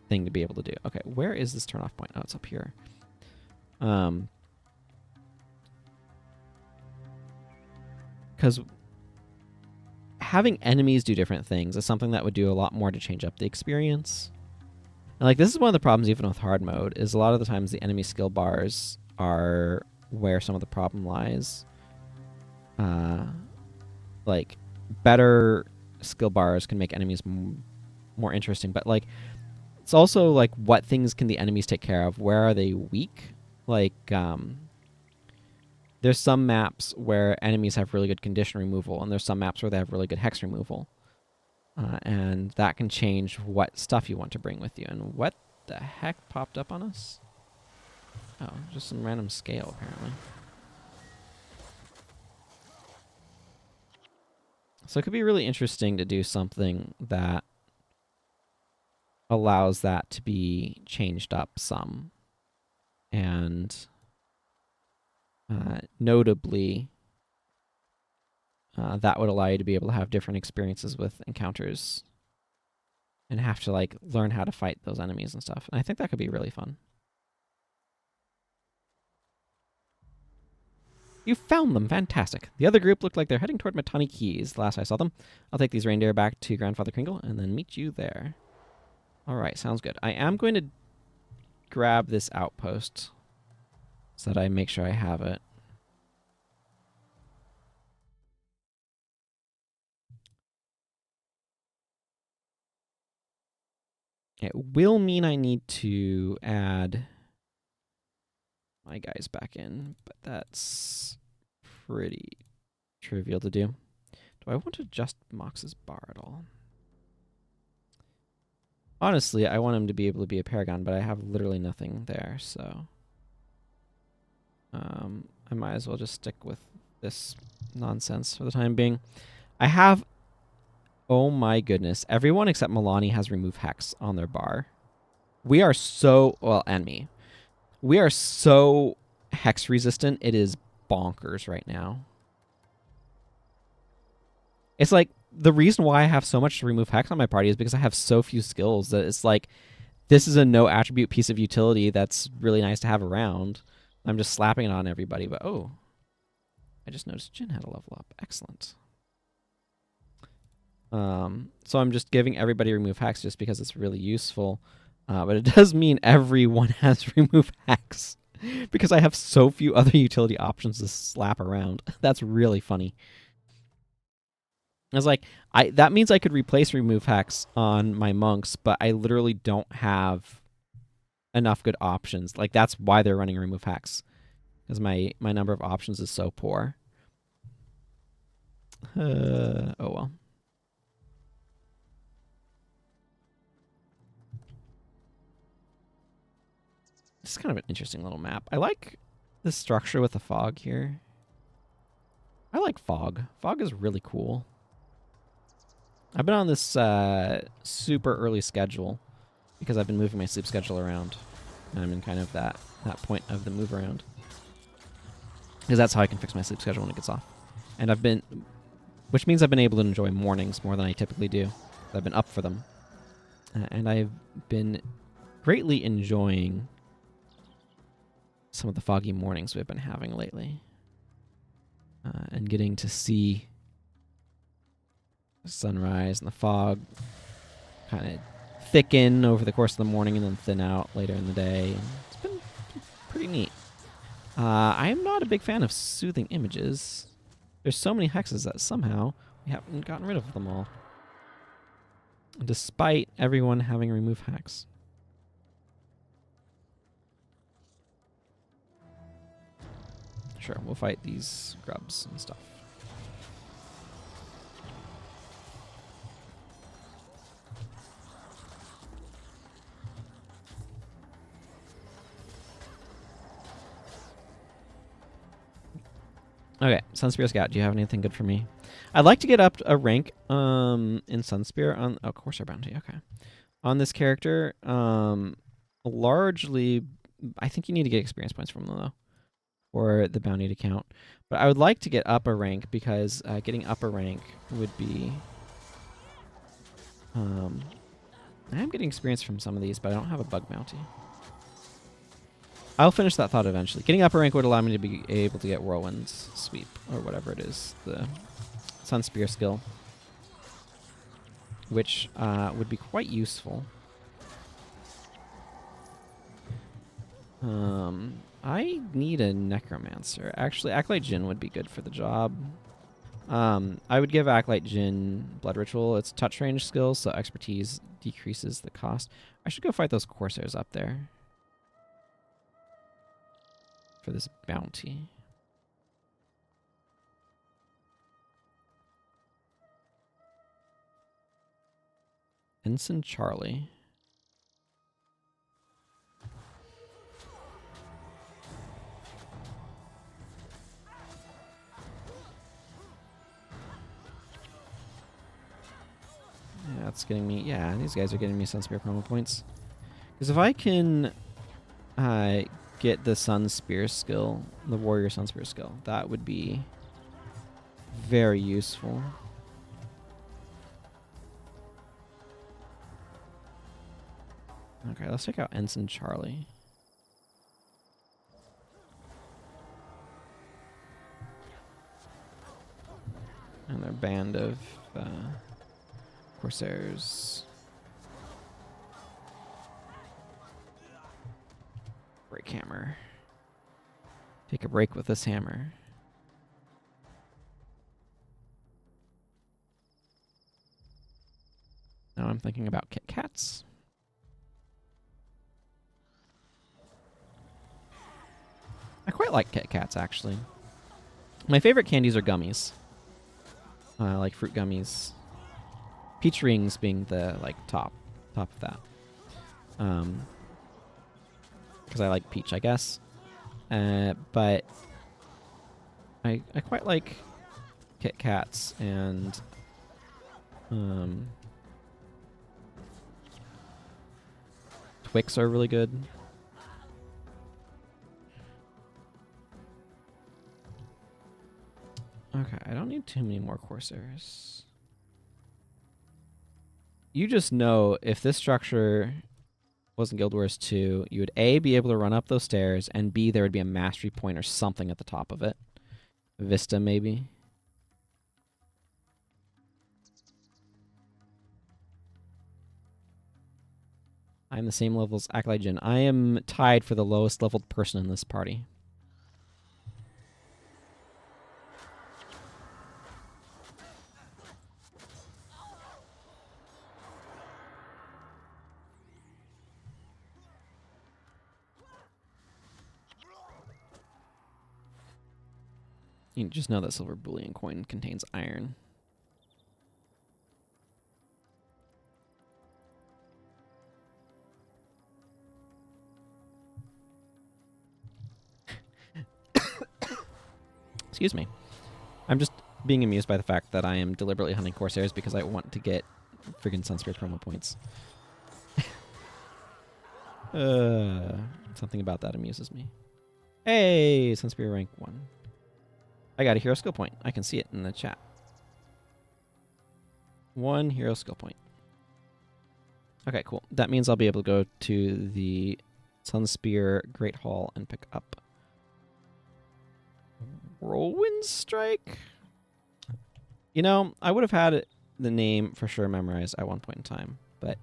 thing to be able to do. Okay, where is this turn-off point? Oh, it's up here. Because having enemies do different things is something that would do a lot more to change up the experience. And like, this is one of the problems even with hard mode, is a lot of the times the enemy skill bars are where some of the problem lies. Like, better skill bars can make enemies more interesting, but like, It's also like what things can the enemies take care of? Where are they weak? Like there's some maps where enemies have really good condition removal, and there's some maps where they have really good hex removal. And that can change what stuff you want to bring with you. And what the heck popped up on us? Oh, just some random scale, apparently. So it could be really interesting to do something that allows that to be changed up some. And notably, that would allow you to be able to have different experiences with encounters and have to like learn how to fight those enemies and stuff. And I think that could be really fun. You found them. Fantastic. The other group looked like they're heading toward Matani Keys. The last I saw them. I'll take these reindeer back to Grandfather Kringle and then meet you there. All right, sounds good. I am going to grab this outpost so that I make sure I have it. It will mean I need to add my guys back in, but that's pretty trivial to do. Do I want to adjust Mox's bar at all? Honestly, I want him to be able to be a Paragon, but I have literally nothing there, so I might as well just stick with this nonsense for the time being. I have, oh my goodness, everyone except Milani has remove hex on their bar. We are so, well, and me. We are so hex resistant, it is bonkers right now. It's like, the reason why I have so much to remove hex on my party is because I have so few skills that it's like, this is a no attribute piece of utility that's really nice to have around. I'm just slapping it on everybody, but oh. I just noticed Jin had a level up. Excellent. So I'm just giving everybody remove hex just because it's really useful. But it does mean everyone has remove hex because I have so few other utility options to slap around. That's really funny. I was like, that means I could replace remove hex on my monks, but I literally don't have enough good options. Like, that's why they're running remove hex, because my number of options is so poor. Oh well. This is kind of an interesting little map. I like the structure with the fog here. I like fog. Fog is really cool. I've been on this super early schedule because I've been moving my sleep schedule around. And I'm in kind of that point of the move around. Because that's how I can fix my sleep schedule when it gets off. And which means I've been able to enjoy mornings more than I typically do. I've been up for them. And I've been greatly enjoying some of the foggy mornings we've been having lately. And getting to see the sunrise and the fog kind of thicken over the course of the morning and then thin out later in the day. And it's been pretty neat. I am not a big fan of soothing images. There's so many hexes that somehow we haven't gotten rid of them all. Despite everyone having remove hex. Sure, we'll fight these grubs and stuff. Okay, Sunspear Scout, do you have anything good for me? I'd like to get up a rank in Sunspear on Corsair Bounty, okay. On this character, largely, I think you need to get experience points from them, though, for the bounty to count. But I would like to get up a rank because getting up a rank would be... I am getting experience from some of these, but I don't have a bug bounty. I'll finish that thought eventually. Getting up a rank would allow me to be able to get Whirlwind's Sweep, or whatever it is, the Sunspear skill, which would be quite useful. I need a Necromancer. Actually, Acolyte Jin would be good for the job. I would give Acolyte Jin Blood Ritual. It's touch range skills, so expertise decreases the cost. I should go fight those Corsairs up there for this bounty. Ensign Charlie. Yeah, that's getting me. Yeah, these guys are getting me Sun Spear promo points. Because if I can get the Sun Spear skill, the Warrior Sun Spear skill, that would be very useful. Okay, let's check out Ensign Charlie. And their band of Corsairs. Break hammer. Take a break with this hammer. Now I'm thinking about Kit Kats. I quite like Kit Kats, actually. My favorite candies are gummies. I like fruit gummies. Peach rings being the top of that. Because I like peach, I guess. But I quite like Kit Kats and Twix are really good. Okay, I don't need too many more Corsairs. You just know if this structure wasn't Guild Wars 2, you would A, be able to run up those stairs, and B, there would be a mastery point or something at the top of it. Vista, maybe. I'm the same level as Acolyte Jin. I am tied for the lowest leveled person in this party. You just know that silver bullion coin contains iron. Excuse me. I'm just being amused by the fact that I am deliberately hunting Corsairs because I want to get friggin' Sunspear promo points. Something about that amuses me. Hey, Sunspear rank 1. I got a hero skill point. I can see it in the chat. 1 hero skill point. Okay, cool. That means I'll be able to go to the Sunspear Great Hall and pick up Whirlwind Strike? You know, I would have had the name for sure memorized at one point in time, but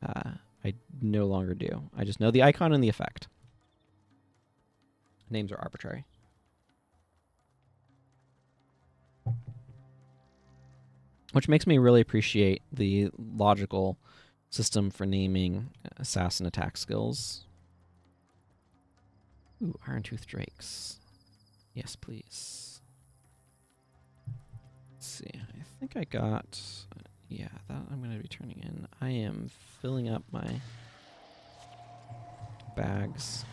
I no longer do. I just know the icon and the effect. Names are arbitrary. Which makes me really appreciate the logical system for naming assassin attack skills. Ooh, Iron-Tooth Drakes. Yes, please. Let's see. I think I got... yeah, that I'm going to be turning in. I am filling up my bags.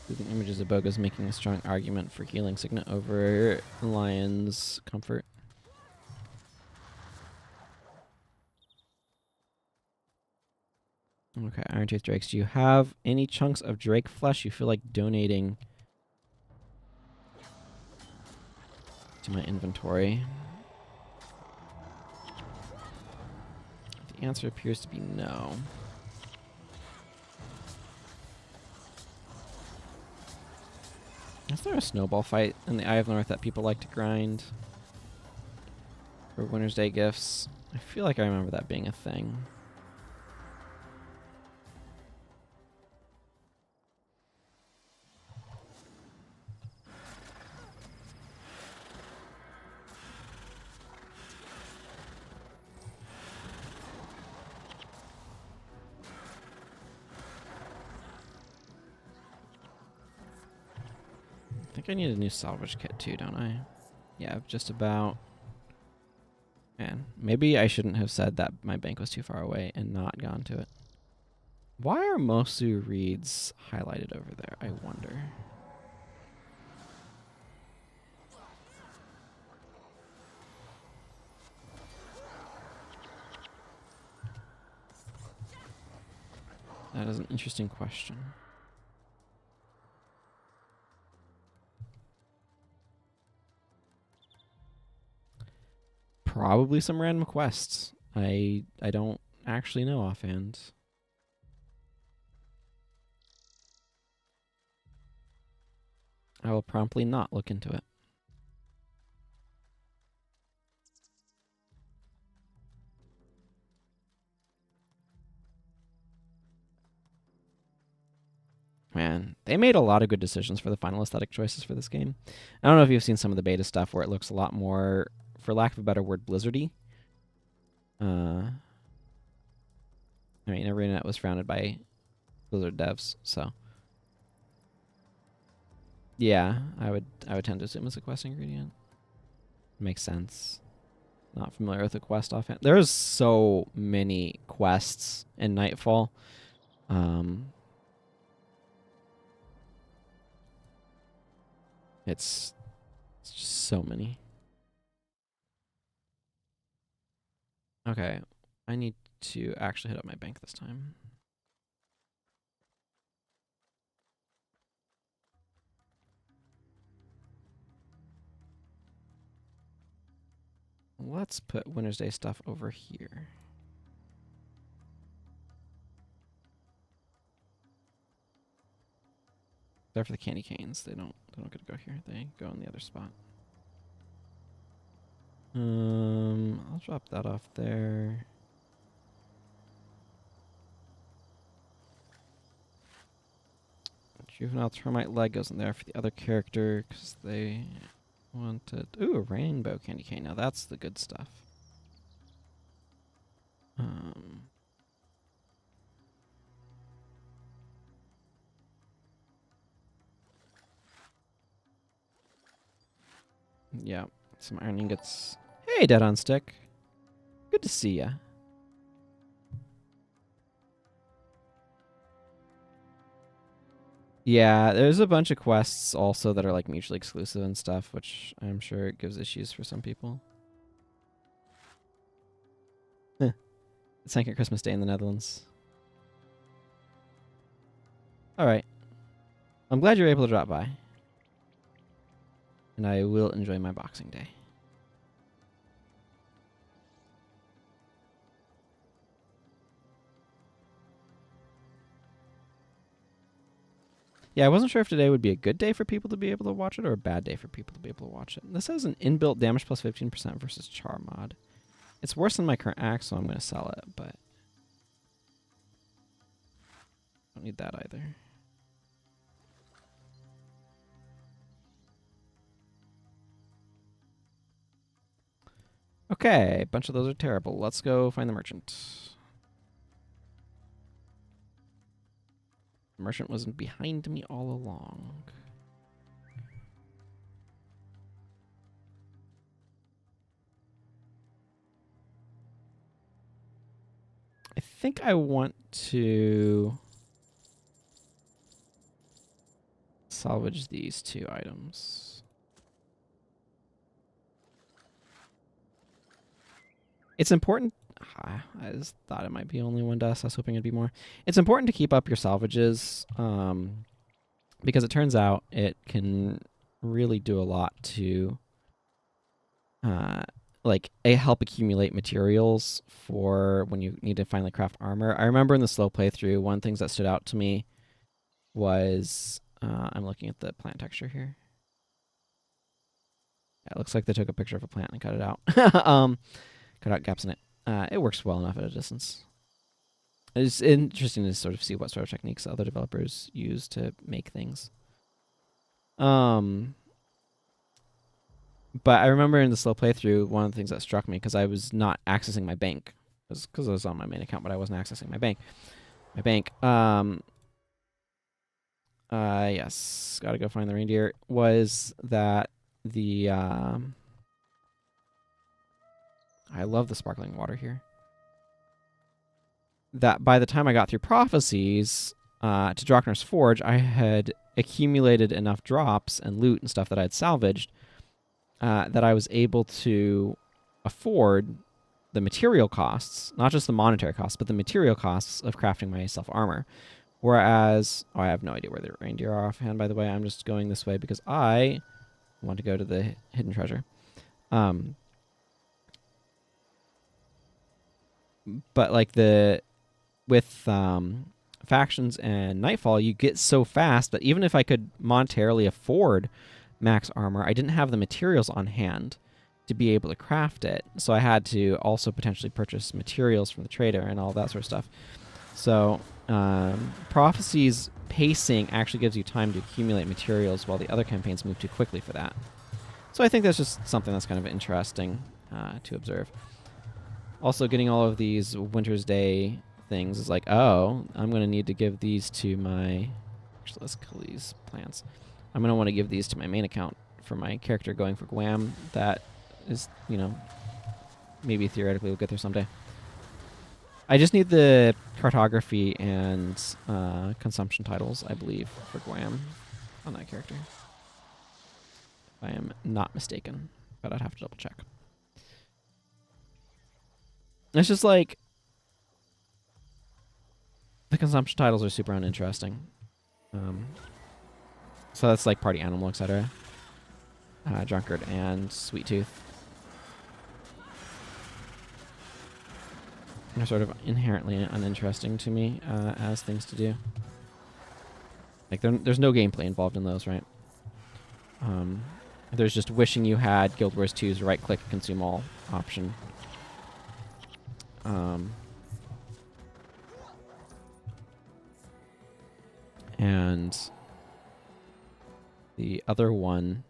The images of Boga's making a strong argument for healing Signet over Lion's Comfort. Okay, Iron-Tooth Drakes. Do you have any chunks of Drake flesh you feel like donating to my inventory? The answer appears to be no. Is there a snowball fight in the Eye of the North that people like to grind for Winter's Day gifts? I feel like I remember that being a thing. think I need a new salvage kit too, don't I? Yeah, just about. Man, maybe I shouldn't have said that my bank was too far away and not gone to it. Why are Mosu reeds highlighted over there? I wonder. That is an interesting question. Probably some random quests. I don't actually know offhand. I will promptly not look into it. Man, they made a lot of good decisions for the final aesthetic choices for this game. I don't know if you've seen some of the beta stuff where it looks a lot more, for lack of a better word, blizzardy. I mean, Arena was founded by Blizzard devs, so yeah, I would tend to assume it's a quest ingredient. Makes sense. Not familiar with the quest offhand. There's so many quests in Nightfall. It's just so many. Okay, I need to actually hit up my bank this time. Let's put Wintersday stuff over here. Except for the candy canes, they don't get to go here. They go in the other spot. I'll drop that off there. Juvenile termite leg goes in there for the other character because they wanted. Ooh, a rainbow candy cane. Now that's the good stuff. Yeah, some iron ingots. Hey, Dead on Stick. Good to see ya. Yeah, there's a bunch of quests also that are like mutually exclusive and stuff, which I'm sure it gives issues for some people. It's like a Christmas Day in the Netherlands. All right. I'm glad you're able to drop by. And I will enjoy my Boxing Day. Yeah, I wasn't sure if today would be a good day for people to be able to watch it or a bad day for people to be able to watch it. This has an inbuilt damage plus 15% versus char mod. It's worse than my current axe, so I'm going to sell it, but don't need that either. Okay, a bunch of those are terrible. Let's go find the merchant. The merchant was behind me all along. I think I want to salvage these 2 items. It's important. I just thought it might be only 1 dust. I was hoping it'd be more. It's important to keep up your salvages because it turns out it can really do a lot to help accumulate materials for when you need to finally craft armor. I remember in the slow playthrough, one of the things that stood out to me was I'm looking at the plant texture here. Yeah, it looks like they took a picture of a plant and cut it out. Cut out gaps in it. It works well enough at a distance. It's interesting to sort of see what sort of techniques other developers use to make things. But I remember in the slow playthrough, one of the things that struck me, because I was not accessing my bank, because I was on my main account, but I wasn't accessing my bank. Yes, gotta go find the reindeer. Was that the I love the sparkling water here. That by the time I got through prophecies to Drockner's Forge, I had accumulated enough drops and loot and stuff that I had salvaged that I was able to afford the material costs, not just the monetary costs, but the material costs of crafting my self-armor. Whereas, I have no idea where the reindeer are offhand, by the way. I'm just going this way because I want to go to the hidden treasure. But like with factions and Nightfall, you get so fast that even if I could monetarily afford max armor, I didn't have the materials on hand to be able to craft it. So I had to also potentially purchase materials from the trader and all that sort of stuff. So Prophecy's pacing actually gives you time to accumulate materials while the other campaigns move too quickly for that. So I think that's just something that's kind of interesting to observe. Also, getting all of these Wintersday things is like, oh, I'm going to need to give these to my... Actually, let's kill these plants. I'm going to want to give these to my main account for my character going for Guam. That is, you know, maybe theoretically we'll get there someday. I just need the cartography and consumption titles, I believe, for Guam on that character. If I am not mistaken, but I'd have to double check. It's just like the consumption titles are super uninteresting. So that's like Party Animal, etc. Drunkard and Sweet Tooth. They're sort of inherently uninteresting to me as things to do. Like there's no gameplay involved in those, right? There's just wishing you had Guild Wars 2's right-click consume all option. And the other one,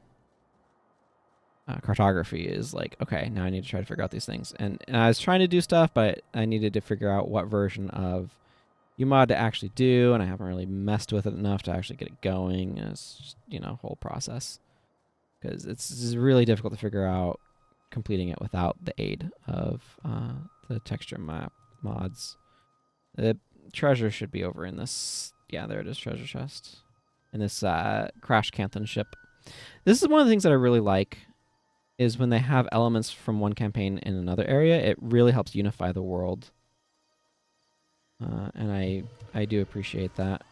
cartography, is like, okay, now I need to try to figure out these things. And I was trying to do stuff, but I needed to figure out what version of UMod to actually do, and I haven't really messed with it enough to actually get it going. And it's just, you know, whole process. Because it's really difficult to figure out completing it without the aid of the texture map mods. The treasure should be over in this. Yeah, there it is, treasure chest. In this Crash Canthan ship. This is one of the things that I really like, is when they have elements from one campaign in another area, it really helps unify the world. And I do appreciate that.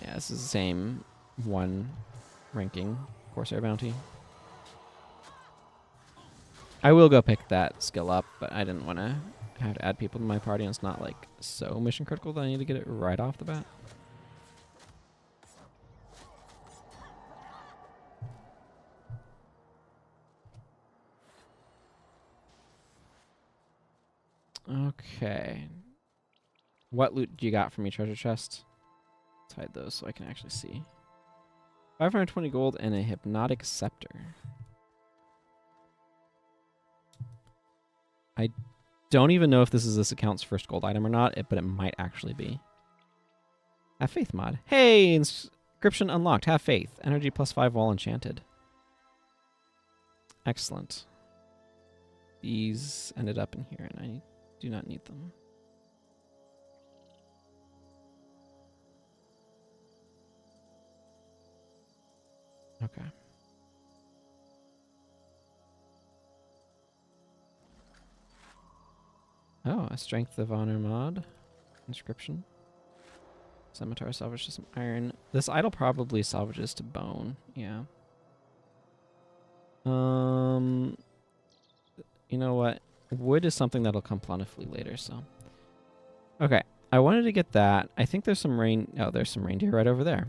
Yeah, this is the same one ranking Corsair bounty. I will go pick that skill up, but I didn't want to have to add people to my party, and it's not like so mission critical that I need to get it right off the bat. Okay. What loot do you got from your treasure chest? Let's hide those so I can actually see. 520 gold and a hypnotic scepter. I don't even know if this account's first gold item or not, but it might actually be. Have faith mod. Hey, inscription unlocked. Have faith. Energy +5 while enchanted. Excellent. These ended up in here, and I do not need them. Okay. Oh, a Strength of Honor mod. Inscription. Scimitar salvage to some iron. This idol probably salvages to bone. Yeah. You know what? Wood is something that'll come plentifully later, so. Okay. I wanted to get that. I think there's some there's some reindeer right over there.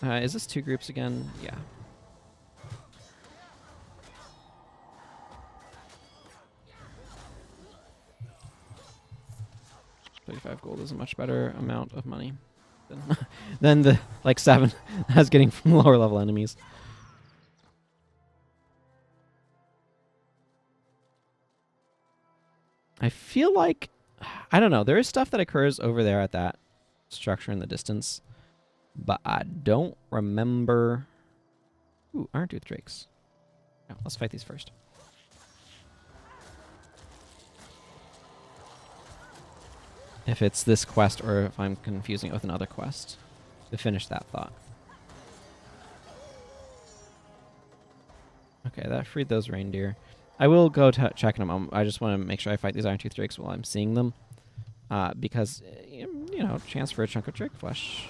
Is this 2 groups again? Yeah. $35 gold is a much better amount of money than the like 7 I was getting from lower level enemies. I feel like I don't know. There is stuff that occurs over there at that structure in the distance, but I don't remember. Ooh, Iron-Tooth Drakes. Oh, let's fight these first. If it's this quest or if I'm confusing it with another quest. To finish that thought. Okay, that freed those reindeer. I will go checking them. I just want to make sure I fight these Iron-Tooth Drakes while I'm seeing them. Because, you know, chance for a chunk of drake flesh.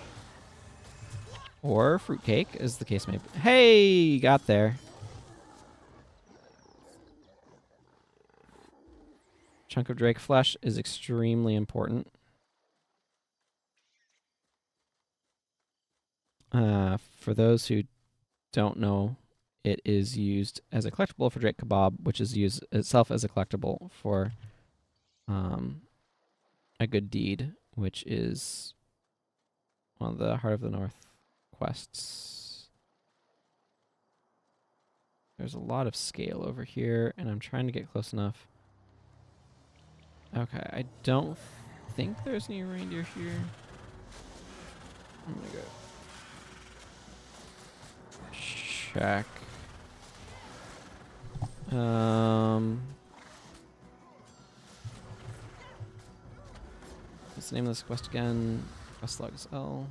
Or fruitcake, as the case may be. Hey, got there. Chunk of drake flesh is extremely important. For those who don't know, it is used as a collectible for Drake Kebab, which is used itself as a collectible for a good deed, which is one of the Heart of the North quests. There's a lot of scale over here, and I'm trying to get close enough. Okay, I don't think there's any reindeer here. I'm gonna go check. What's the name of this quest again? Quest logs L.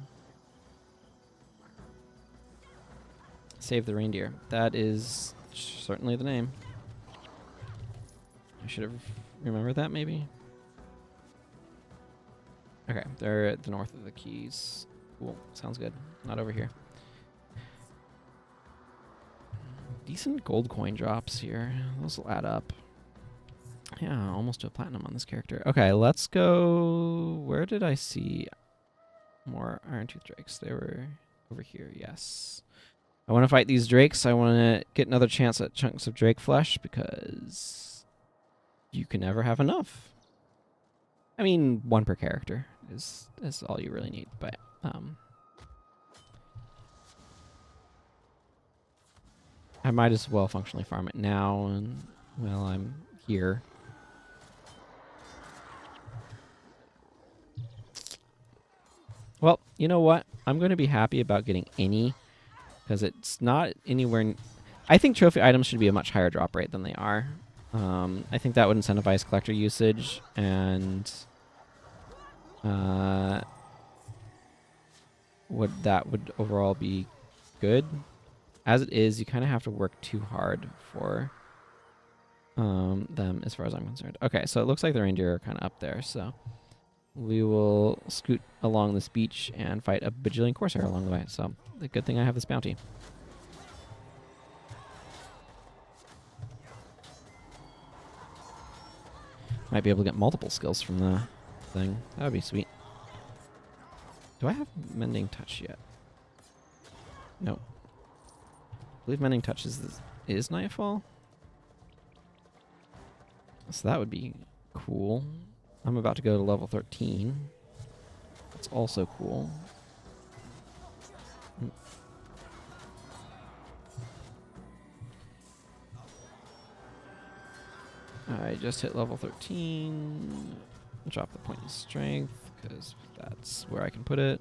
Save the reindeer. That is certainly the name. I should have remembered that, maybe. Okay, they're at the north of the keys. Cool, sounds good. Not over here. Decent gold coin drops here. Those will add up. Yeah, almost to a platinum on this character. Okay, let's go. Where did I see more Iron-Tooth Drakes? They were over here, yes. I want to fight these drakes. I want to get another chance at chunks of drake flesh because you can never have enough. I mean, one per character is all you really need, but I might as well functionally farm it now and while I'm here. Well, you know what? I'm going to be happy about getting any because it's not anywhere. I think trophy items should be a much higher drop rate than they are. I think that would incentivize collector usage and would overall be good. As it is, you kind of have to work too hard for them as far as I'm concerned. Okay, so it looks like the reindeer are kind of up there, so we will scoot along this beach and fight a bajillion corsair along the way. So the good thing I have this bounty. Might be able to get multiple skills from the thing. That would be sweet. Do I have Mending Touch yet? Nope. I believe Mending Touch is Nightfall. So that would be cool. I'm about to go to level 13. That's also cool. I just hit level 13. Drop the point in strength, because that's where I can put it.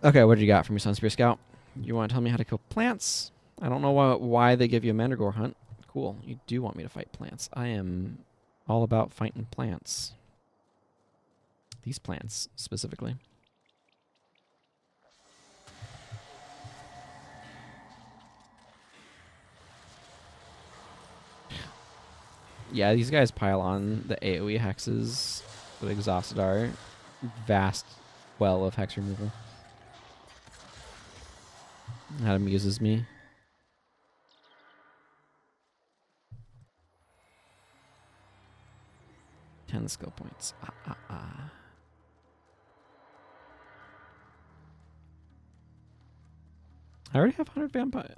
Okay, what did you got for me, Sunspear Scout? You want to tell me how to kill plants? I don't know why they give you a Mandragore hunt. Cool, you do want me to fight plants. I am all about fighting plants. These plants, specifically. Yeah, these guys pile on the AoE hexes with Exhausted Art. Vast well of hex removal. That amuses me. Ten skill points. I already have 100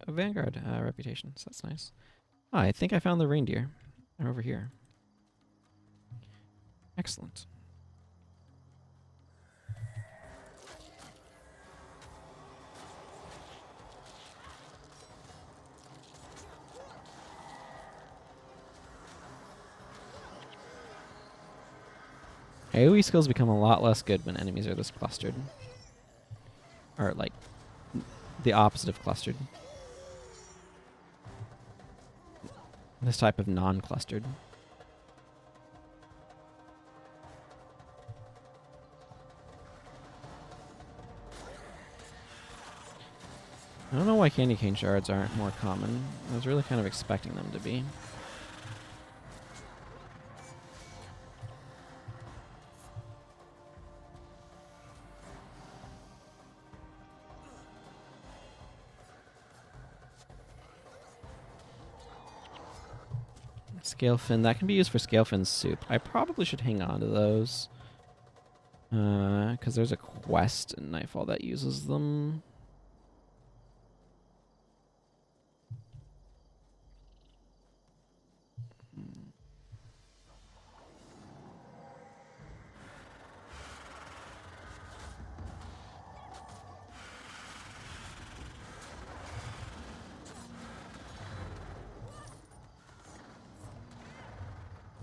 Vanguard reputation, so that's nice. I think I found the reindeer. They're over here. Excellent. AoE skills become a lot less good when enemies are this clustered. Or, like, the opposite of clustered. This type of non-clustered. I don't know why candy cane shards aren't more common. I was really kind of expecting them to be. Scalefin, that can be used for scalefin soup. I probably should hang on to those. Because there's a quest in Nightfall that uses them.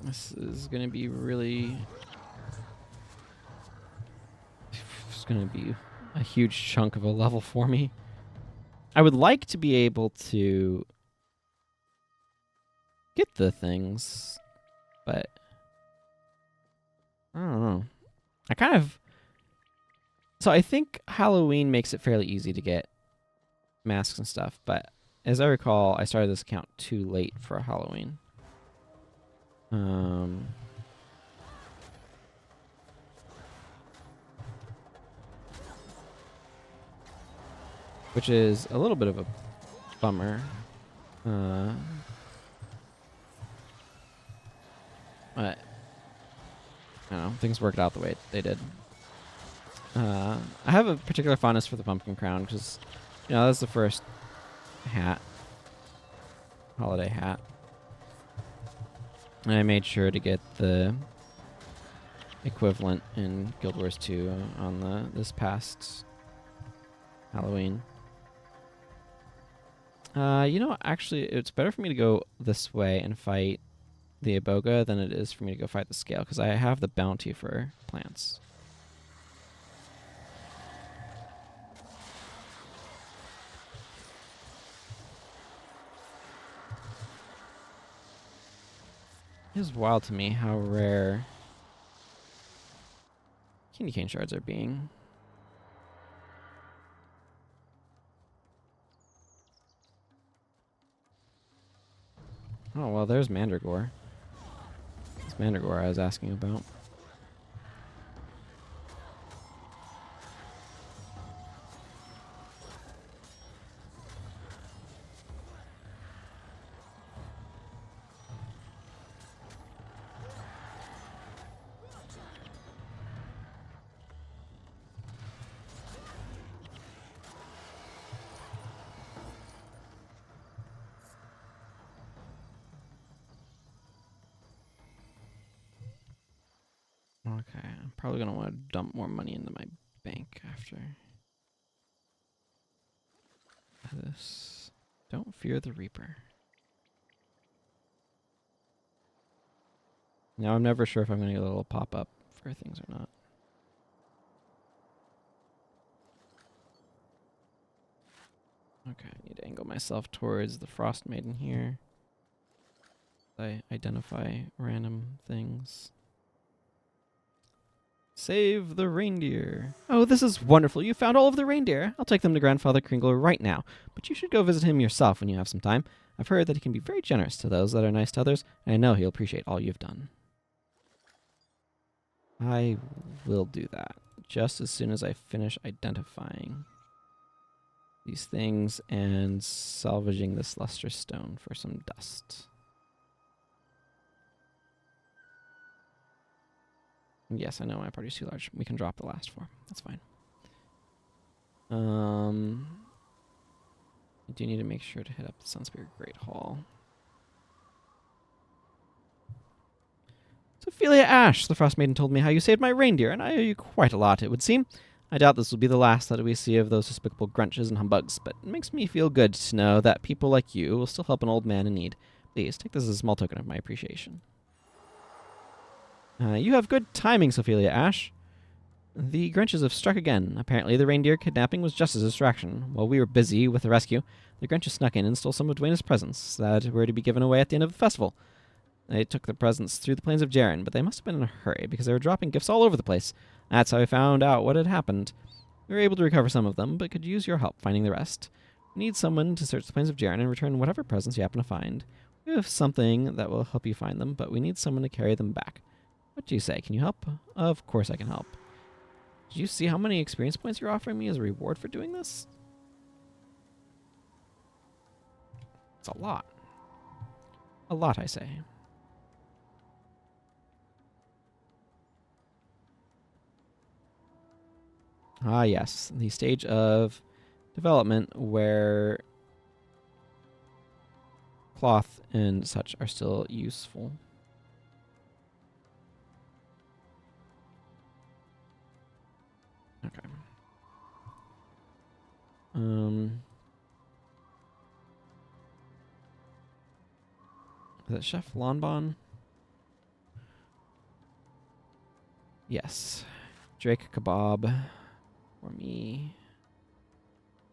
This is going to be really... It's going to be a huge chunk of a level for me. I would like to be able to get the things, but I don't know. I kind of... So I think Halloween makes it fairly easy to get masks and stuff, but as I recall, I started this account too late for Halloween. Which is a little bit of a bummer. But I don't know, things worked out the way they did. I have a particular fondness for the pumpkin crown because, you know, that's the first hat, holiday hat. And I made sure to get the equivalent in Guild Wars 2 on this past Halloween. You know, actually, it's better for me to go this way and fight the Iboga than it is for me to go fight the Scale, because I have the bounty for plants. It is wild to me how rare candy cane shards are being. Oh, well, there's Mandragore. It's Mandragore I was asking about. Okay, I'm probably going to want to dump more money into my bank after this. Don't fear the Reaper. Now I'm never sure if I'm going to get a little pop-up for things or not. Okay, I need to angle myself towards the Frost Maiden here. I identify random things. Save the reindeer. Oh, this is wonderful. You found all of the reindeer. I'll take them to Grandfather Kringle right now. But you should go visit him yourself when you have some time. I've heard that he can be very generous to those that are nice to others, and I know he'll appreciate all you've done. I will do that just as soon as I finish identifying these things and salvaging this lustrous stone for some dust. Yes, I know my party's too large. We can drop the last 4. That's fine. I do need to make sure to hit up the Sunspirit Great Hall. Sophia Ash, the Frost Maiden told me how you saved my reindeer, and I owe you quite a lot, it would seem. I doubt this will be the last that we see of those despicable grunches and humbugs, but it makes me feel good to know that people like you will still help an old man in need. Please, take this as a small token of my appreciation. You have good timing, Sophia Ash. The Grinches have struck again. Apparently, the reindeer kidnapping was just a distraction. While we were busy with the rescue, the Grinches snuck in and stole some of Dwayne's presents that were to be given away at the end of the festival. They took the presents through the plains of Jaren, but they must have been in a hurry because they were dropping gifts all over the place. That's how I found out what had happened. We were able to recover some of them, but could use your help finding the rest. We need someone to search the plains of Jaren and return whatever presents you happen to find. We have something that will help you find them, but we need someone to carry them back. What do you say? Can you help? Of course I can help. Did you see how many experience points you're offering me as a reward for doing this? It's a lot. A lot, I say. Ah, yes. The stage of development where cloth and such are still useful. Okay. Is it Chef Lanbon? Yes. Drake kebab for me.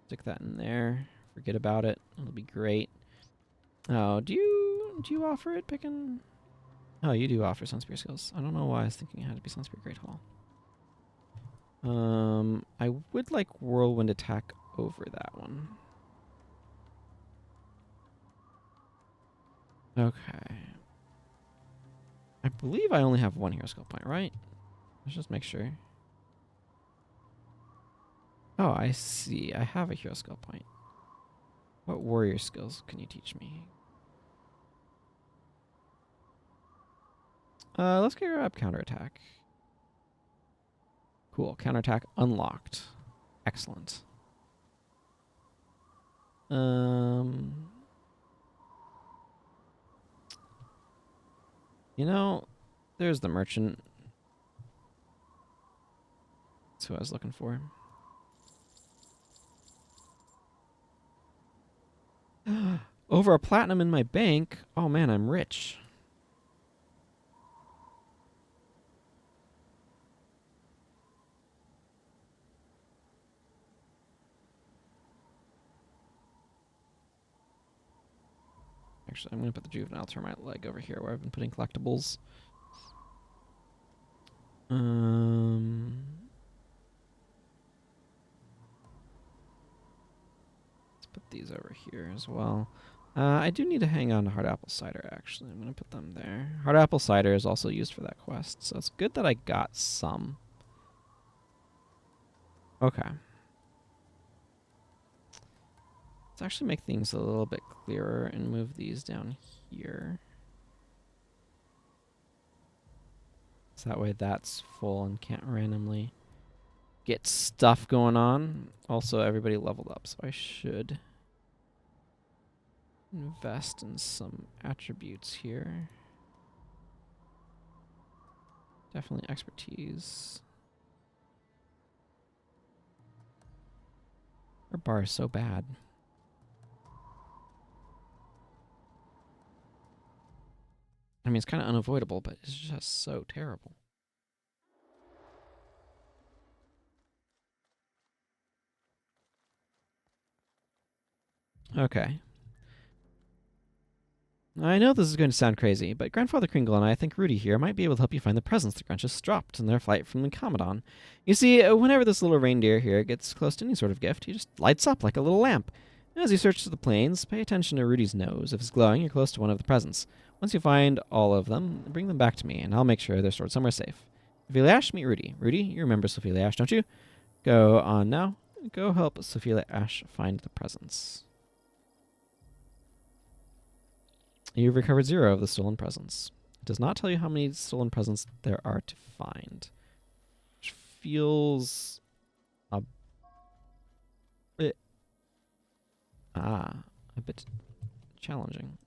Stick that in there. Forget about it. It'll be great. Oh, do you offer it, Pickin'? Oh, you do offer Sunspear skills. I don't know why I was thinking it had to be Sunspear Great Hall. I would like Whirlwind Attack over that one. Okay. I believe I only have one hero skill point, right? Let's just make sure. Oh, I see. I have a hero skill point. What warrior skills can you teach me? Let's grab counterattack. Cool. Counterattack unlocked. Excellent. You know, there's the merchant. That's who I was looking for. Over a platinum in my bank? Oh man, I'm rich. Actually, I'm going to put the juvenile termite leg over here where I've been putting collectibles. Let's put these over here as well. I do need to hang on to hard apple cider, actually. I'm going to put them there. Hard apple cider is also used for that quest, so it's good that I got some. Okay. Let's actually make things a little bit clearer and move these down here. So that way that's full and can't randomly get stuff going on. Also, everybody leveled up, so I should invest in some attributes here. Definitely expertise. Our bar is so bad. I mean, it's kind of unavoidable, but it's just so terrible. Okay. I know this is going to sound crazy, but Grandfather Kringle and I think Rudy here might be able to help you find the presents the Grunches dropped in their flight from the Commandant. You see, whenever this little reindeer here gets close to any sort of gift, he just lights up like a little lamp. As he searches the plains, pay attention to Rudy's nose. If it's glowing, you're close to one of the presents. Once you find all of them, bring them back to me, and I'll make sure they're stored somewhere safe. Sophia Ash, meet Rudy. Rudy, you remember Sophia Ash, don't you? Go on now. Go help Sophia Ash find the presents. You've recovered 0 of the stolen presents. It does not tell you how many stolen presents there are to find. Which feels a bit a bit challenging.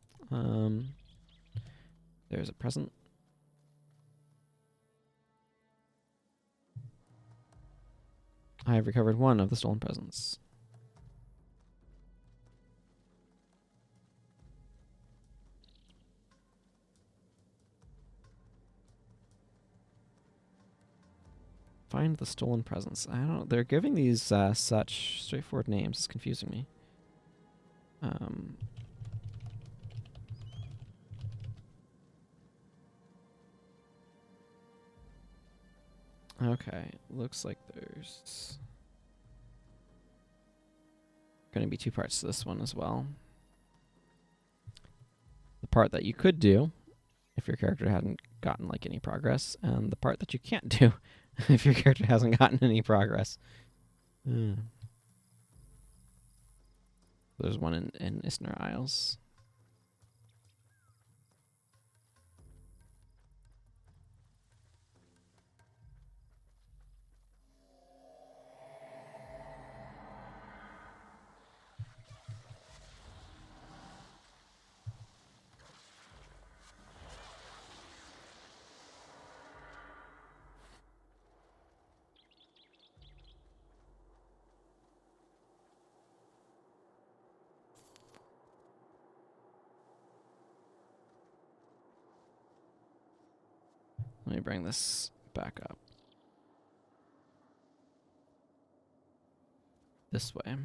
There's a present. I have recovered one of the stolen presents. Find the stolen presents. I don't. They're giving these such straightforward names. It's confusing me. Okay, looks like there's going to be two parts to this one as well. The part that you could do if your character hadn't gotten like any progress, and the part that you can't do if your character hasn't gotten any progress. There's one in Isner Isles. Let me bring this back up. This way.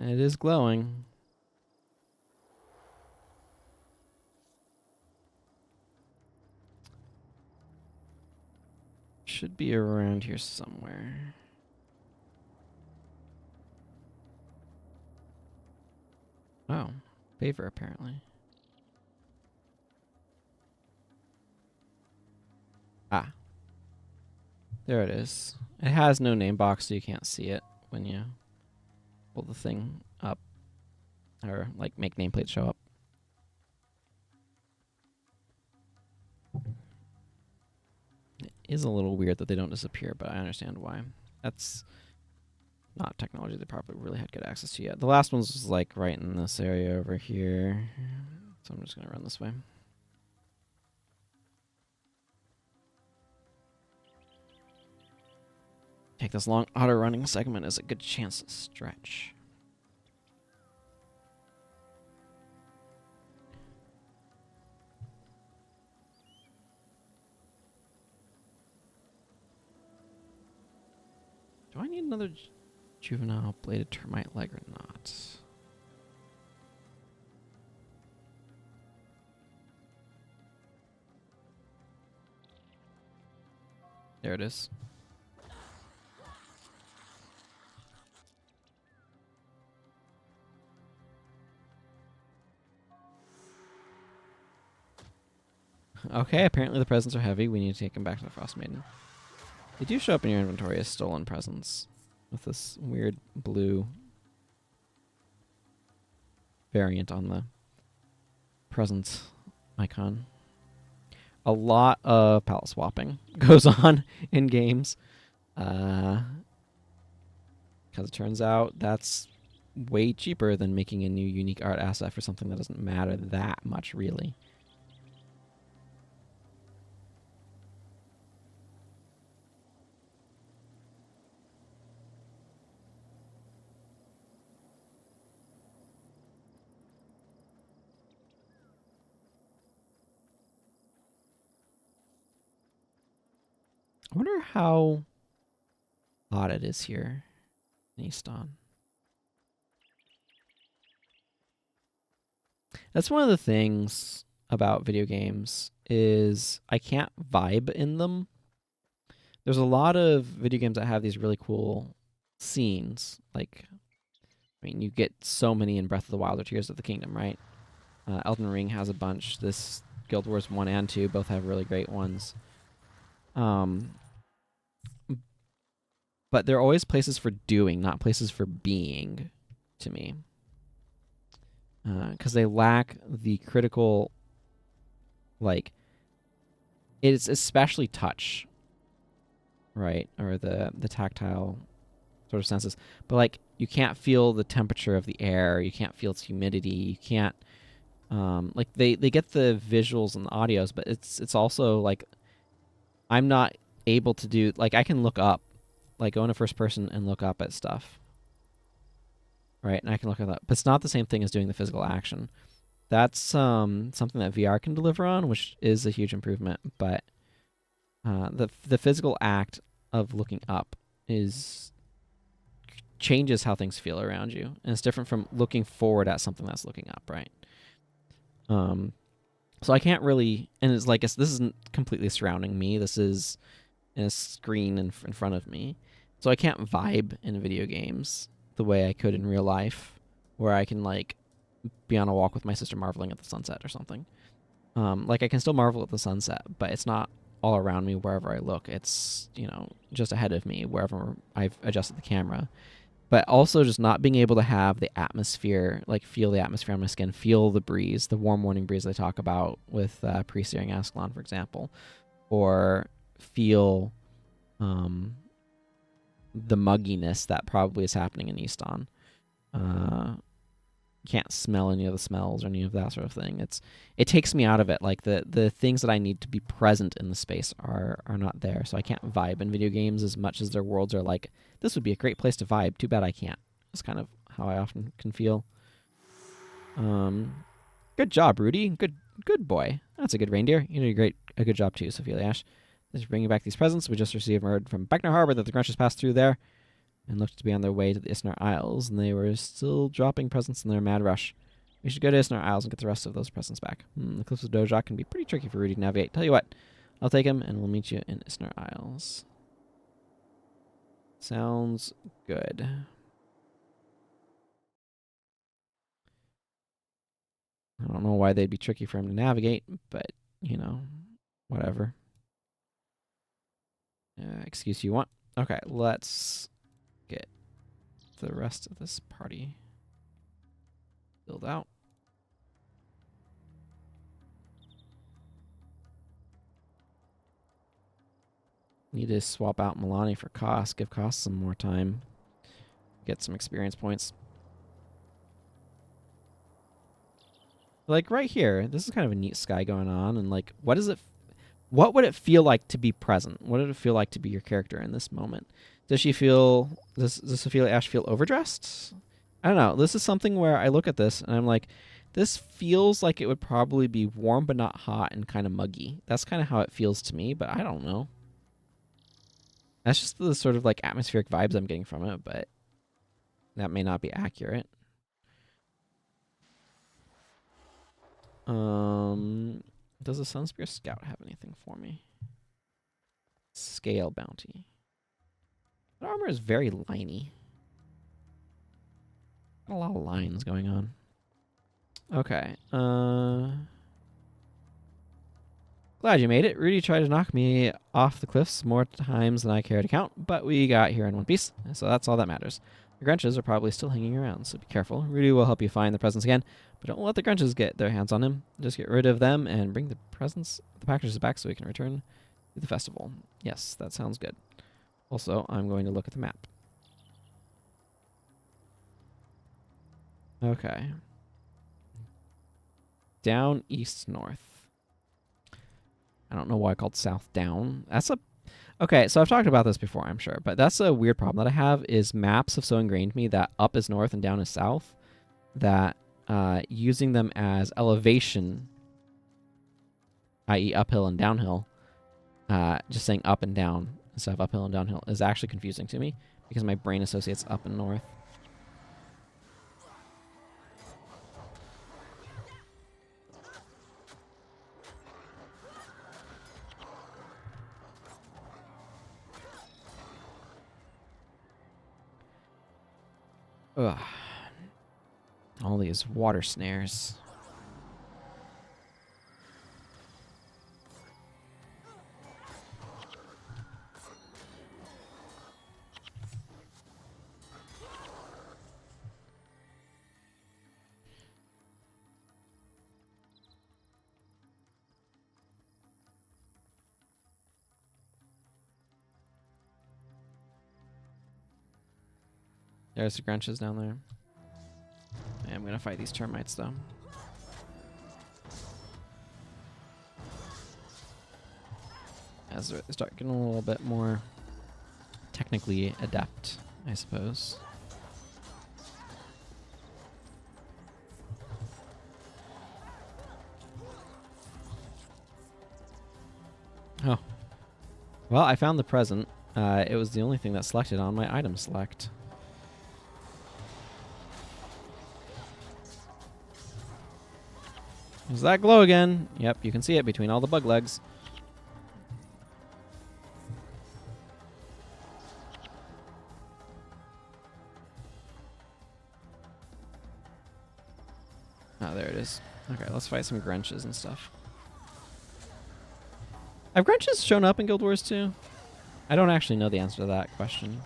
It is glowing. Should be around here somewhere. Oh, favor apparently. Ah. There it is. It has no name box, so you can't see it when you pull the thing up. Or, like, make nameplates show up. It is a little weird that they don't disappear, but I understand why. That's not technology they probably really had good access to yet. The last one's was, like, right in this area over here. So I'm just going to run this way. Take this long auto-running segment as a good chance to stretch. Do I need another juvenile bladed termite leg or not? There it is. Okay, apparently the presents are heavy. We need to take them back to the Frost Maiden. They do show up in your inventory as stolen presents with this weird blue variant on the presents icon. A lot of palette swapping goes on in games. Because it turns out that's way cheaper than making a new unique art asset for something that doesn't matter that much, really. I wonder how hot it is here in Easton. That's one of the things about video games is I can't vibe in them. There's a lot of video games that have these really cool scenes. Like, I mean, you get so many in Breath of the Wild or Tears of the Kingdom, right? Elden Ring has a bunch. This Guild Wars 1 and 2 both have really great ones. but they're always places for doing, not places for being to me. Because they lack the critical, like, it's especially touch, right? Or the tactile sort of senses. But, like, you can't feel the temperature of the air. You can't feel its humidity. You can't, like, they get the visuals and the audios, but it's also, like, I'm not able to do, like, I can look up, like, go into first person and look up at stuff, right? And I can look at that. But it's not the same thing as doing the physical action. That's something that VR can deliver on, which is a huge improvement. But the physical act of looking up changes how things feel around you, and it's different from looking forward at something that's looking up, right? So I can't really, and it's like this isn't completely surrounding me. This is in a screen in front of me, so I can't vibe in video games the way I could in real life, where I can, like, be on a walk with my sister marveling at the sunset or something. Like, I can still marvel at the sunset, but it's not all around me wherever I look. It's, just ahead of me wherever I've adjusted the camera. But also just not being able to have the atmosphere, like, feel the atmosphere on my skin, feel the breeze, the warm morning breeze I talk about with pre-searing Ascalon, for example, or feel the mugginess that probably is happening in Easton. Can't smell any of the smells or any of that sort of thing. It takes me out of it. Like, the things that I need to be present in the space are not there. So I can't vibe in video games as much as their worlds are like, this would be a great place to vibe. Too bad I can't. It's kind of how I often can feel. Good job, Rudy. Good boy. That's a good reindeer. You did a good job too, Sophia Ash. Just bringing back these presents. We just received word from Beckner Harbor that the Grunches passed through there and looked to be on their way to the Isnar Isles, and they were still dropping presents in their mad rush. We should go to Isnar Isles and get the rest of those presents back. The cliffs of Dojak can be pretty tricky for Rudy to navigate. Tell you what, I'll take him, and we'll meet you in Isnar Isles. Sounds good. I don't know why they'd be tricky for him to navigate, but, whatever. Excuse you want. Okay, let's get the rest of this party filled out. Need to swap out Milani for Koss. Give Koss some more time. Get some experience points. Like, right here, this is kind of a neat sky going on, and, like, what would it feel like to be present? What did it feel like to be your character in this moment? Does Sophia Ash feel overdressed? I don't know. This is something where I look at this and I'm like, this feels like it would probably be warm but not hot and kind of muggy. That's kind of how it feels to me, but I don't know. That's just the sort of, like, atmospheric vibes I'm getting from it, but that may not be accurate. Does the Sunspear Scout have anything for me? Scale bounty. That armor is very liney. Got a lot of lines going on. Okay. Glad you made it. Rudy tried to knock me off the cliffs more times than I care to count, but we got here in one piece, so that's all that matters. The Grunches are probably still hanging around, so be careful. Rudy will help you find the presents again, but don't let the Grunches get their hands on him. Just get rid of them and bring the packages back so we can return to the festival. Yes, that sounds good. Also, I'm going to look at the map. Okay. Down, east, north. I don't know why I called south down. Okay, so I've talked about this before, I'm sure, but that's a weird problem that I have is maps have so ingrained me that up is north and down is south that using them as elevation, i.e. uphill and downhill, just saying up and down instead of uphill and downhill is actually confusing to me because my brain associates up and north. Ugh. All these water snares. There's the Grunches down there. I am going to fight these termites, though. As they start getting a little bit more technically adept, I suppose. Oh. Well, I found the present. It was the only thing that selected on my item select. There's that glow again. Yep, you can see it between all the bug legs. Oh, there it is. Okay, let's fight some Grunches and stuff. Have Grunches shown up in Guild Wars 2? I don't actually know the answer to that question.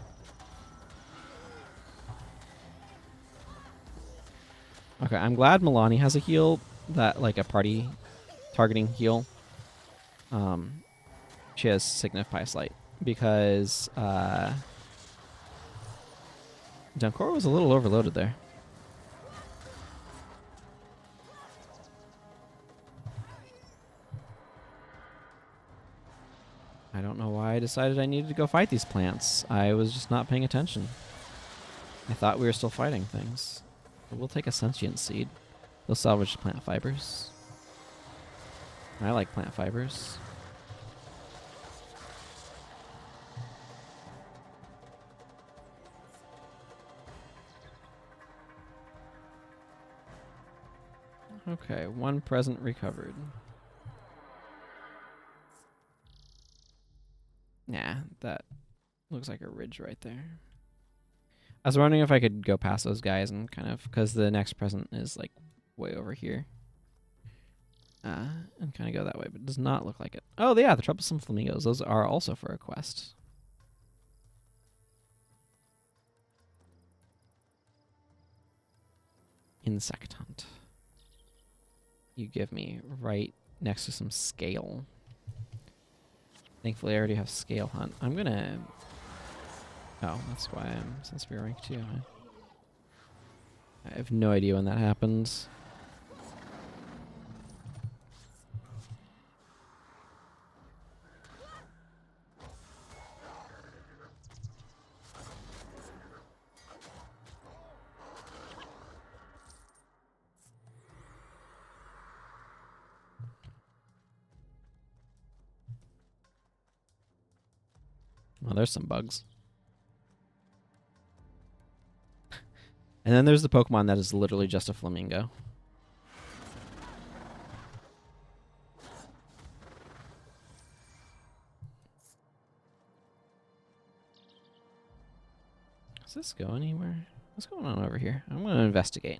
Okay, I'm glad Milani has a heal, that like a party targeting heal. She has Signify Slight because Dunkor was a little overloaded there. I don't know why I decided I needed to go fight these plants. I was just not paying attention. I thought we were still fighting things. But we'll take a sentient seed. They'll salvage plant fibers. I like plant fibers. Okay, one present recovered. Nah, that looks like a ridge right there. I was wondering if I could go past those guys and kind of, because the next present is like way over here. And kind of go that way, but it does not look like it. Oh, yeah, the troublesome flamingos. Those are also for a quest. Insect hunt. You give me right next to some scale. Thankfully, I already have scale hunt. I'm gonna... Oh, that's why I'm since we're rank 2. I have no idea when that happens. Well, there's some bugs. And then there's the Pokemon that is literally just a flamingo. Does this go anywhere? What's going on over here? I'm going to investigate.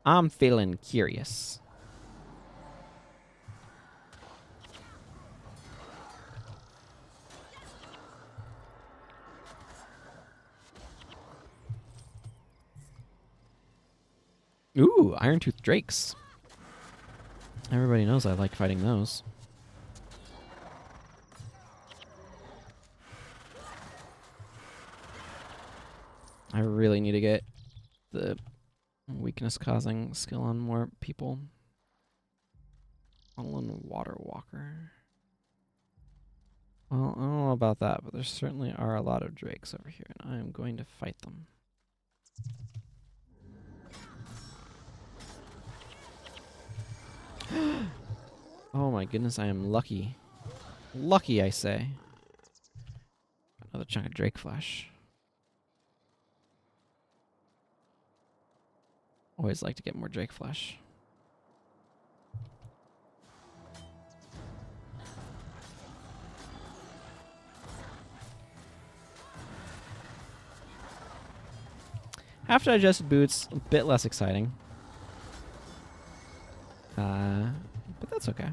I'm feeling curious. Ooh, Iron-Tooth Drakes. Everybody knows I like fighting those. I really need to get the weakness-causing skill on more people. Fallen Water Walker. Well, I don't know about that, but there certainly are a lot of drakes over here, and I am going to fight them. Oh my goodness, I am lucky. Lucky, I say. Another chunk of drake flesh. Always like to get more drake flesh. Half digested boots, a bit less exciting. But that's okay.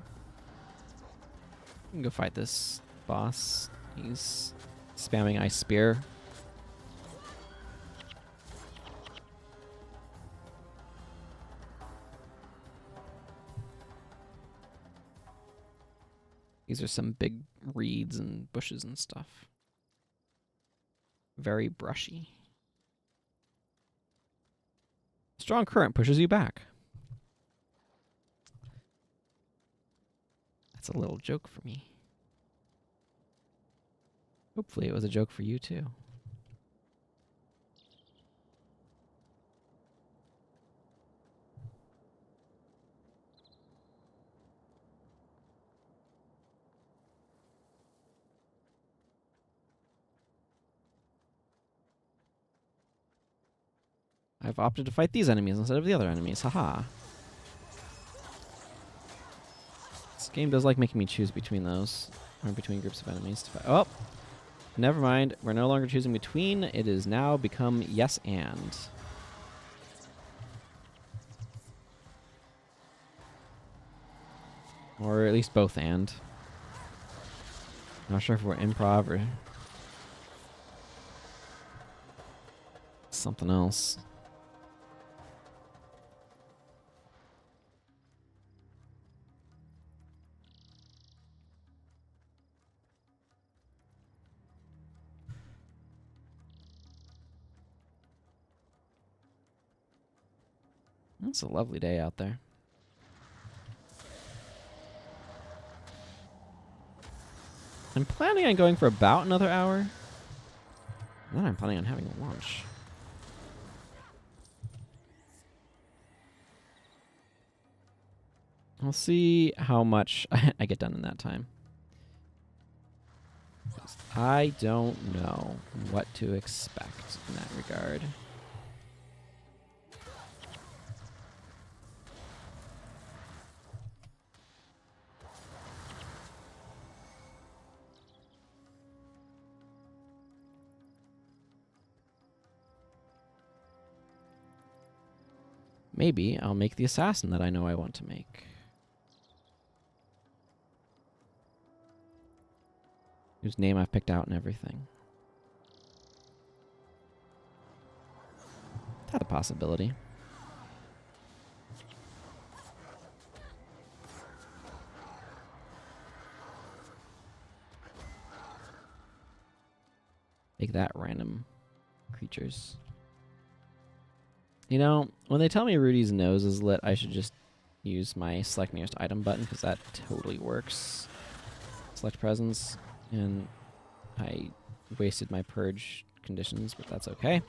We can go fight this boss. He's spamming Ice Spear. These are some big reeds and bushes and stuff. Very brushy. Strong current pushes you back. That's a little joke for me. Hopefully it was a joke for you too. I've opted to fight these enemies instead of the other enemies. Haha. This game does like making me choose between those. Or between groups of enemies to fight. Oh! Never mind. We're no longer choosing between. It is now become yes and. Or at least both and. Not sure if we're improv or something else. It's a lovely day out there. I'm planning on going for about another hour. And then I'm planning on having lunch. We'll see how much I get done in that time. I don't know what to expect in that regard. Maybe I'll make the assassin that I know I want to make. Whose name I've picked out and everything. That's a possibility. Take that, random creatures. You know, when they tell me Rudy's nose is lit, I should just use my select nearest item button, because that totally works. Select presence, and I wasted my purge conditions, but that's okay.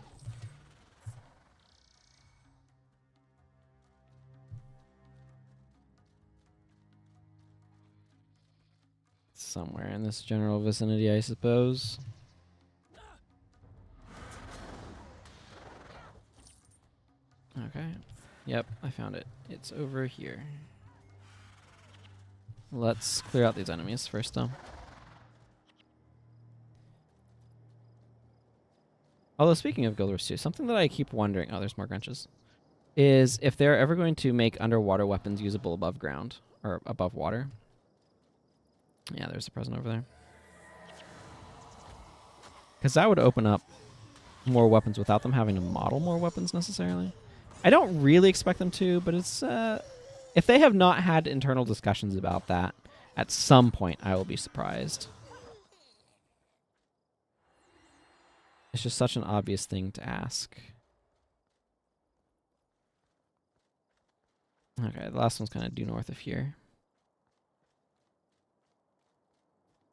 Somewhere in this general vicinity, I suppose. Okay. Yep, I found it. It's over here. Let's clear out these enemies first, though. Although, speaking of Guild Wars 2, something that I keep wondering... Oh, there's more Grunches. Is if they're ever going to make underwater weapons usable above ground. Or above water. Yeah, there's a present over there. Because that would open up more weapons without them having to model more weapons, necessarily. I don't really expect them to, but it's... if they have not had internal discussions about that, at some point I will be surprised. It's just such an obvious thing to ask. Okay, the last one's kind of due north of here.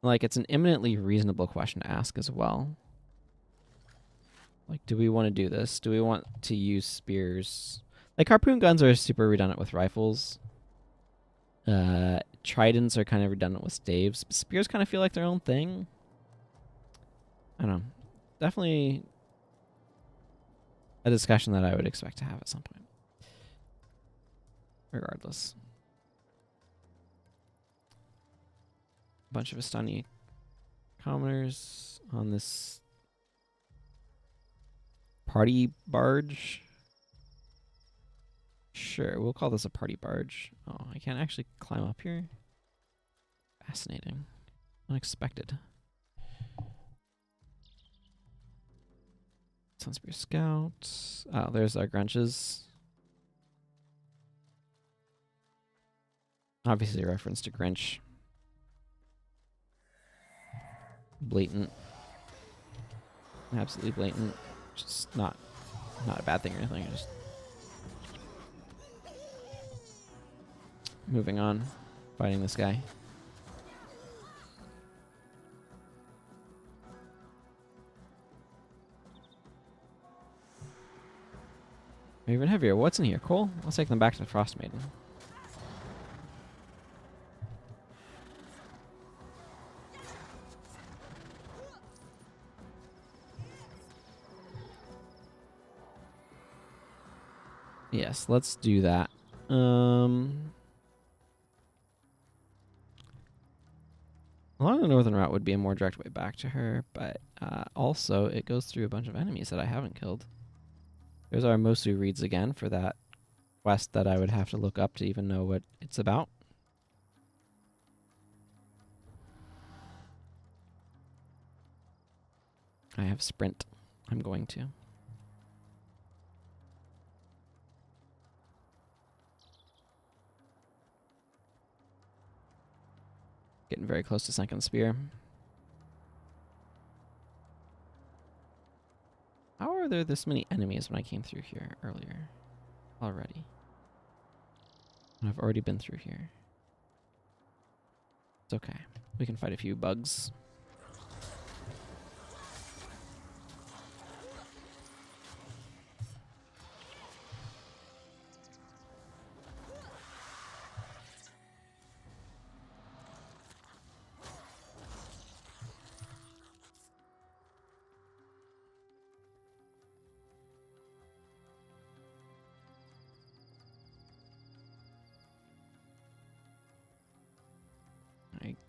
Like, it's an eminently reasonable question to ask as well. Like, do we want to do this? Do we want to use spears? Like, harpoon guns are super redundant with rifles. Tridents are kind of redundant with staves. Spears kind of feel like their own thing. I don't know. Definitely a discussion that I would expect to have at some point. Regardless. A bunch of Estani commoners on this party barge. Sure, we'll call this a party barge. Oh, I can't actually climb up here? Fascinating. Unexpected. Sunspear Scout. Oh, there's our Grunches. Obviously a reference to Grinch. Blatant. Absolutely blatant. Just not a bad thing or anything. Just moving on, fighting this guy. Even heavier. What's in here? Cool. Let's take them back to the Frost Maiden. Yes, let's do that. Along the northern route would be a more direct way back to her, but also it goes through a bunch of enemies that I haven't killed. There's our Mosu reads again for that quest that I would have to look up to even know what it's about. I have sprint. I'm going to. Getting very close to Second Spear. How are there this many enemies when I came through here earlier? Already. And I've already been through here. It's okay. We can fight a few bugs.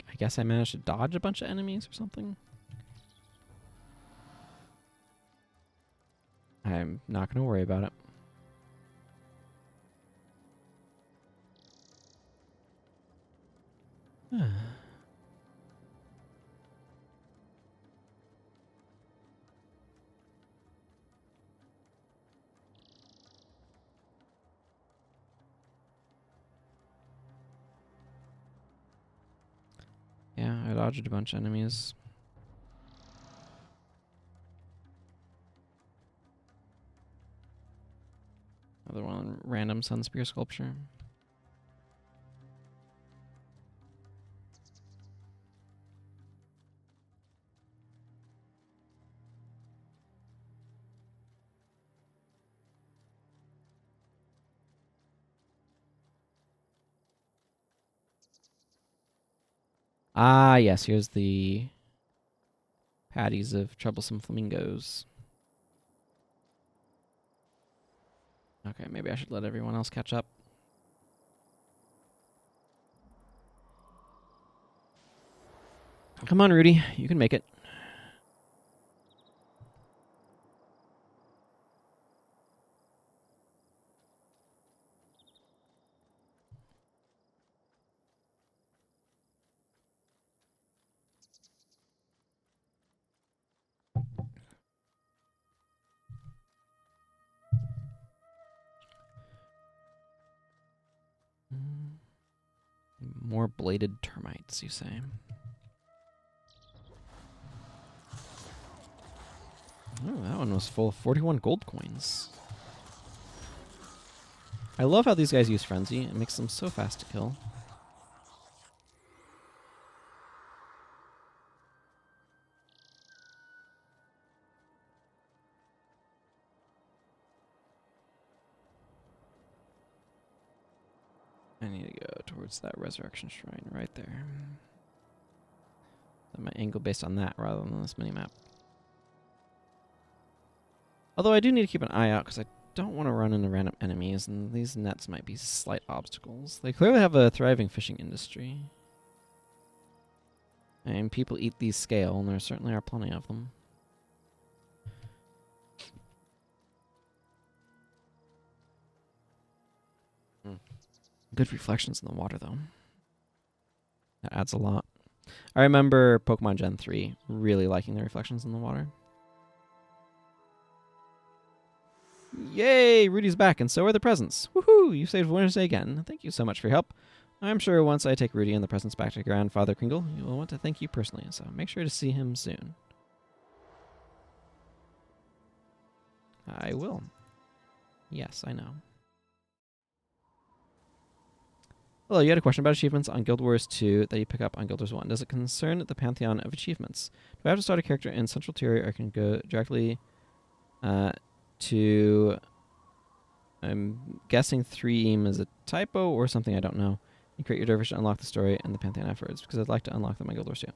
I guess I managed to dodge a bunch of enemies or something. I'm not going to worry about it. Yeah, I dodged a bunch of enemies. Another one, random Sun Spear sculpture. Ah, yes, here's the patties of troublesome flamingos. Okay, maybe I should let everyone else catch up. Come on, Rudy. You can make it. More bladed termites, you say? Oh, that one was full of 41 gold coins. I love how these guys use Frenzy. It makes them so fast to kill. I need to go towards that Resurrection Shrine right there. Set my angle based on that rather than this minimap. Although I do need to keep an eye out because I don't want to run into random enemies, and these nets might be slight obstacles. They clearly have a thriving fishing industry. And people eat these scale, and there certainly are plenty of them. Good reflections in the water, though. That adds a lot. I remember Pokemon Gen 3 really liking the reflections in the water. Yay! Rudy's back, and so are the presents. Woohoo! You saved Wintersday again. Thank you so much for your help. I'm sure once I take Rudy and the presents back to Grandfather Kringle, you will want to thank you personally, so make sure to see him soon. I will. Yes, I know. Hello, you had a question about achievements on Guild Wars 2 that you pick up on Guild Wars 1. Does it concern the pantheon of achievements? Do I have to start a character in Central Tier, or I can go directly to... I'm guessing 3 is a typo or something, I don't know. You create your dervish to unlock the story and the pantheon afterwards, because I'd like to unlock them on Guild Wars 2.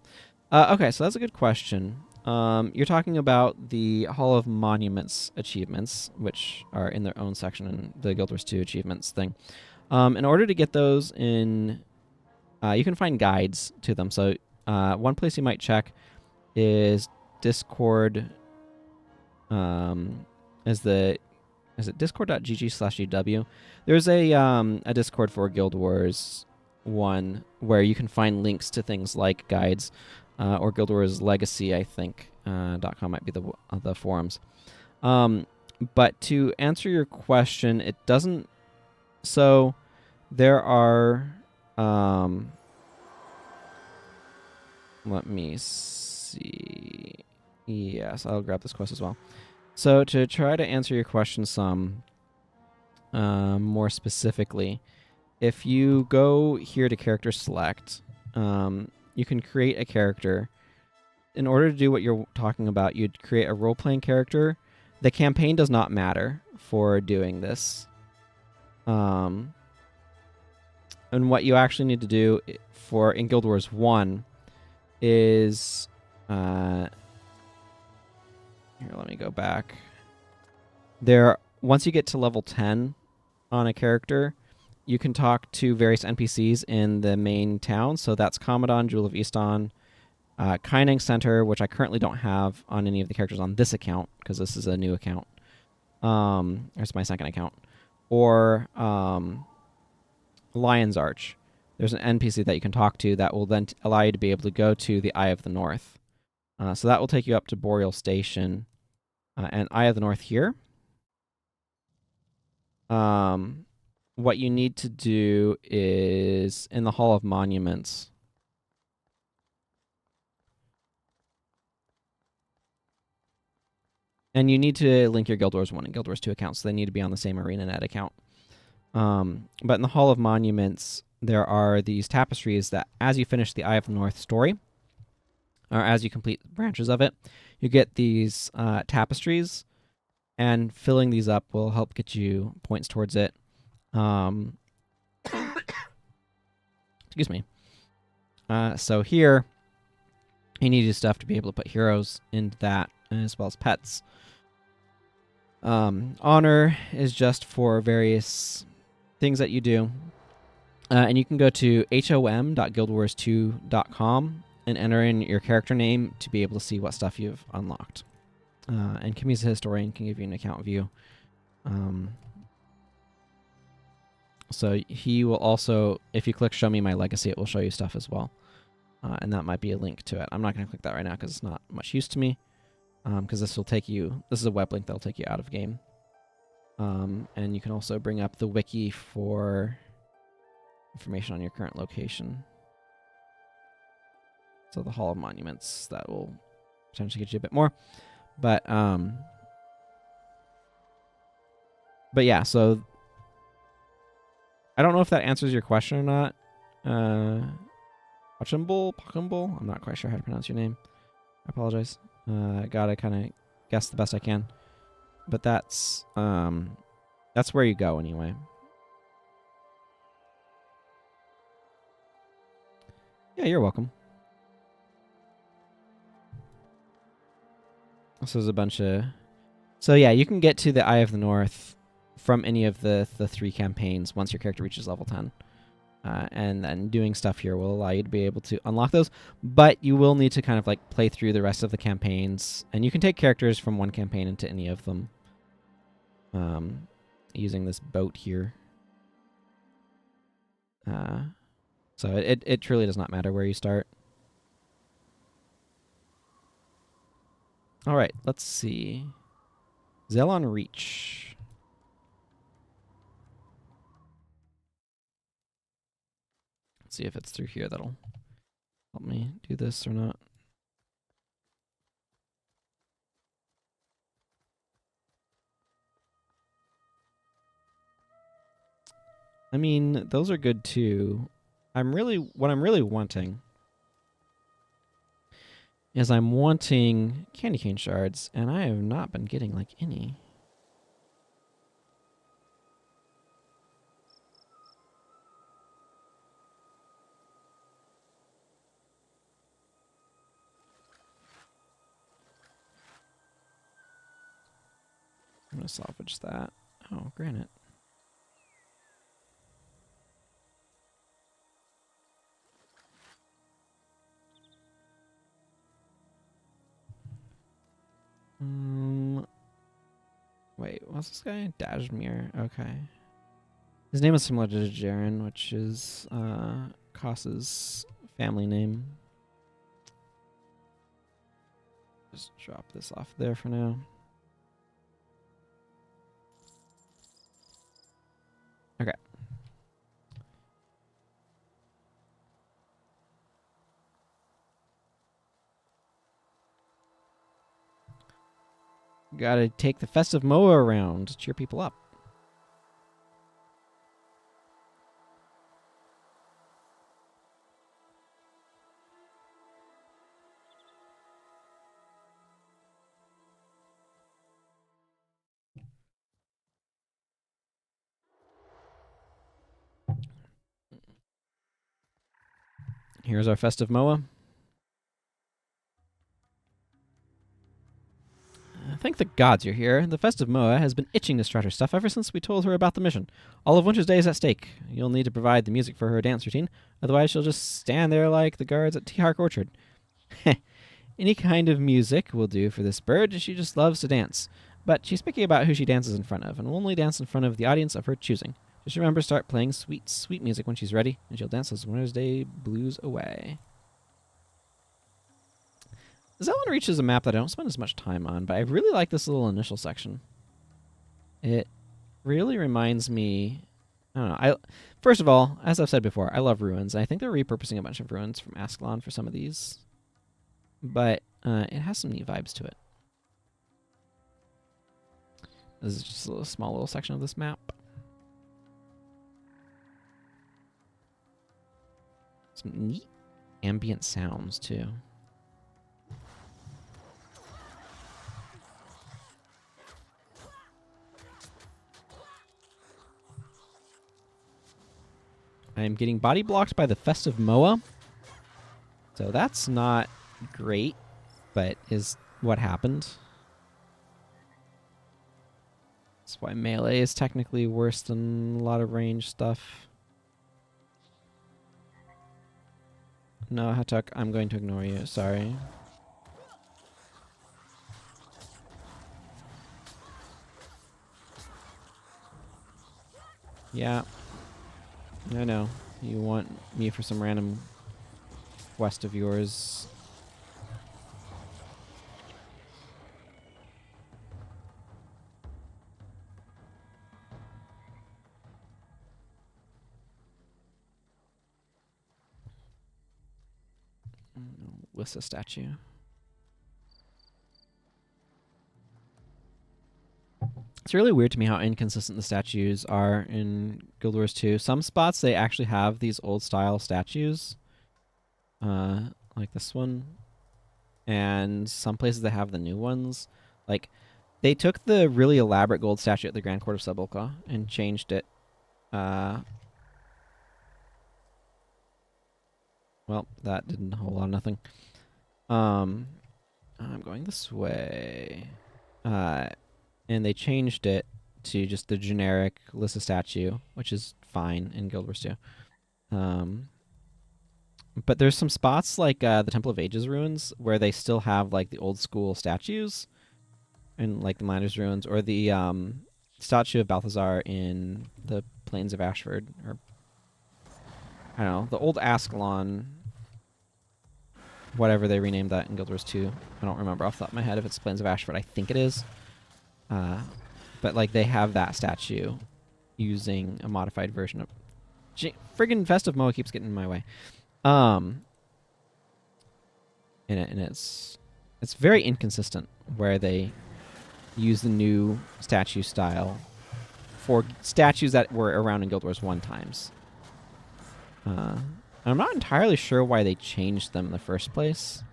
Okay, so that's a good question. You're talking about the Hall of Monuments achievements, which are in their own section in the Guild Wars 2 achievements thing. In order to get those in, you can find guides to them. So one place you might check is Discord. Is it discord.gg/GW? There's a Discord for Guild Wars 1 where you can find links to things like guides, or Guild Wars Legacy, I think. .com might be the forums. But to answer your question, it doesn't. So there are. Let me see. Yes, I'll grab this quest as well. So to try to answer your question some more specifically, if you go here to character select, you can create a character. In order to do what you're talking about, you'd create a role-playing character. The campaign does not matter for doing this. And what you actually need to do in Guild Wars 1 is... here, let me go back. Once you get to level 10 on a character, you can talk to various NPCs in the main town. So that's Commandant, Jewel of Easton, Kynang Center, which I currently don't have on any of the characters on this account, because this is a new account. It's my second account. Or Lion's Arch. There's an NPC that you can talk to that will then allow you to be able to go to the Eye of the North. So that will take you up to Boreal Station and Eye of the North here. What you need to do is in the Hall of Monuments. And you need to link your Guild Wars 1 and Guild Wars 2 accounts, so they need to be on the same ArenaNet account. But in the Hall of Monuments, there are these tapestries that, as you finish the Eye of the North story, or as you complete branches of it, you get these tapestries, and filling these up will help get you points towards it. Excuse me. So here, you need your stuff to be able to put heroes into that, as well as pets. Honor is just for various things that you do. And you can go to hom.guildwars2.com and enter in your character name to be able to see what stuff you've unlocked. And Kimmy's a historian, can give you an account view. So he will also, if you click Show Me My Legacy, it will show you stuff as well. And that might be a link to it. I'm not going to click that right now because it's not much use to me. Because this is a web link that will take you out of game. And you can also bring up the wiki for information on your current location. So the Hall of Monuments, that will potentially get you a bit more. But yeah, so I don't know if that answers your question or not. Pachumble? I'm not quite sure how to pronounce your name. I apologize. I gotta kind of guess the best I can. But that's where you go anyway. Yeah, you're welcome. This is a bunch of... So yeah, you can get to the Eye of the North from any of the 3 campaigns once your character reaches level 10. And then doing stuff here will allow you to be able to unlock those. But you will need to kind of like play through the rest of the campaigns. And you can take characters from one campaign into any of them. Using this boat here. So it truly does not matter where you start. All right, let's see. Zelon Reach. Let's see if it's through here that'll help me do this or not. I mean, those are good too. What I'm really wanting is I'm wanting candy cane shards, and I have not been getting like any. I'm gonna salvage that. Oh, granite. Wait, what's this guy? Dashmir. Okay. His name is similar to Jaren, which is Koss's family name. Just drop this off there for now. Okay. Gotta take the festive moa around to cheer people up. Here's our festive moa. Thank the gods you're here. The festive moa has been itching to start her stuff ever since we told her about the mission. All of Winter's Day is at stake. You'll need to provide the music for her dance routine, otherwise she'll just stand there like the guards at T-Hark Orchard. Any kind of music will do for this bird. She just loves to dance. But she's picky about who she dances in front of, and will only dance in front of the audience of her choosing. Just remember to start playing sweet, sweet music when she's ready, and she'll dance those Winter's Day blues away. Zelon Reach is a map that I don't spend as much time on, but I really like this little initial section. It really reminds me... I don't know. First of all, as I've said before, I love ruins. I think they're repurposing a bunch of ruins from Ascalon for some of these. But it has some neat vibes to it. This is just a small little section of this map. Some neat ambient sounds, too. I'm getting body blocked by the festive moa. So that's not great, but is what happened. That's why melee is technically worse than a lot of range stuff. No, Hatuk, I'm going to ignore you. Sorry. Yeah. I know. You want me for some random quest of yours. Wissa statue. It's really weird to me how inconsistent the statues are in Guild Wars 2. Some spots they actually have these old style statues, like this one, and some places they have the new ones. Like, they took the really elaborate gold statue at the Grand Court of Sebulka and changed it. Well, that did a whole lot of nothing. I'm going this way. And they changed it to just the generic Lyssa statue, which is fine in Guild Wars 2. But there's some spots like the Temple of Ages ruins where they still have like the old school statues, and like the Miners ruins, or the statue of Balthazar in the Plains of Ashford, or I don't know, the old Ascalon, whatever they renamed that in Guild Wars 2. I don't remember off the top of my head if it's Plains of Ashford. I think it is. But like they have that statue using a modified version of... friggin' Festive Moa keeps getting in my way. And it's very inconsistent where they use the new statue style for statues that were around in Guild Wars 1 times. I'm not entirely sure why they changed them in the first place.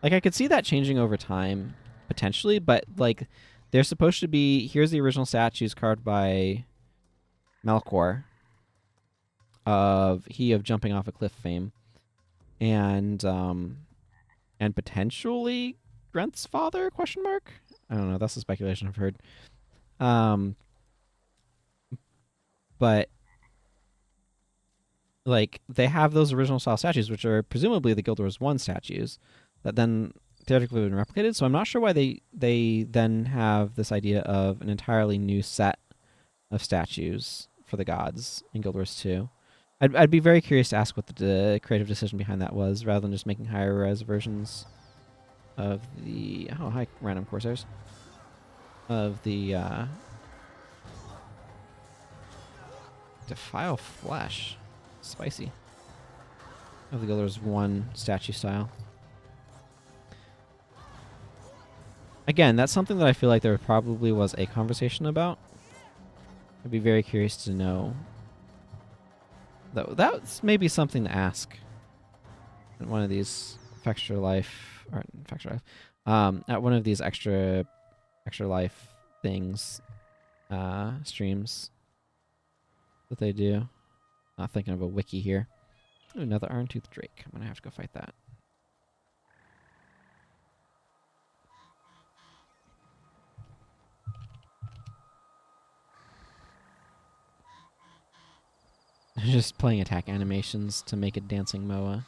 Like, I could see that changing over time, potentially, but, like, they're supposed to be... Here's the original statues carved by Melkor of he of jumping off a cliff fame. And potentially Grenth's father, question mark? I don't know, that's the speculation I've heard. But like, they have those original style statues, which are presumably the Guild Wars 1 statues, that then theoretically have been replicated. So I'm not sure why they then have this idea of an entirely new set of statues for the gods in Guild Wars 2. I'd be very curious to ask what the creative decision behind that was, rather than just making higher res versions of the... Oh, hi, random Corsairs. Of the... Defile Flesh. Spicy. Of the Guild Wars 1 statue style. Again, that's something that I feel like there probably was a conversation about. I'd be very curious to know. That's maybe something to ask at one of these extra life, or extra life, at one of these extra life things, streams that they do. Not thinking of a wiki here. Ooh, another Iron-Tooth Drake. I'm gonna have to go fight that. Just playing attack animations to make a dancing Moa.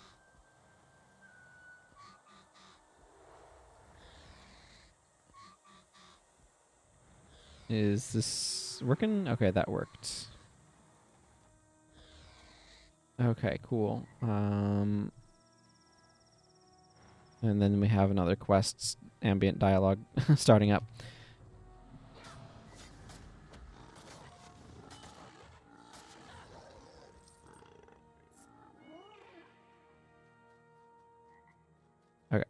Is this working? Okay, that worked. Okay, cool. And then we have another quest, ambient dialogue starting up. Okay.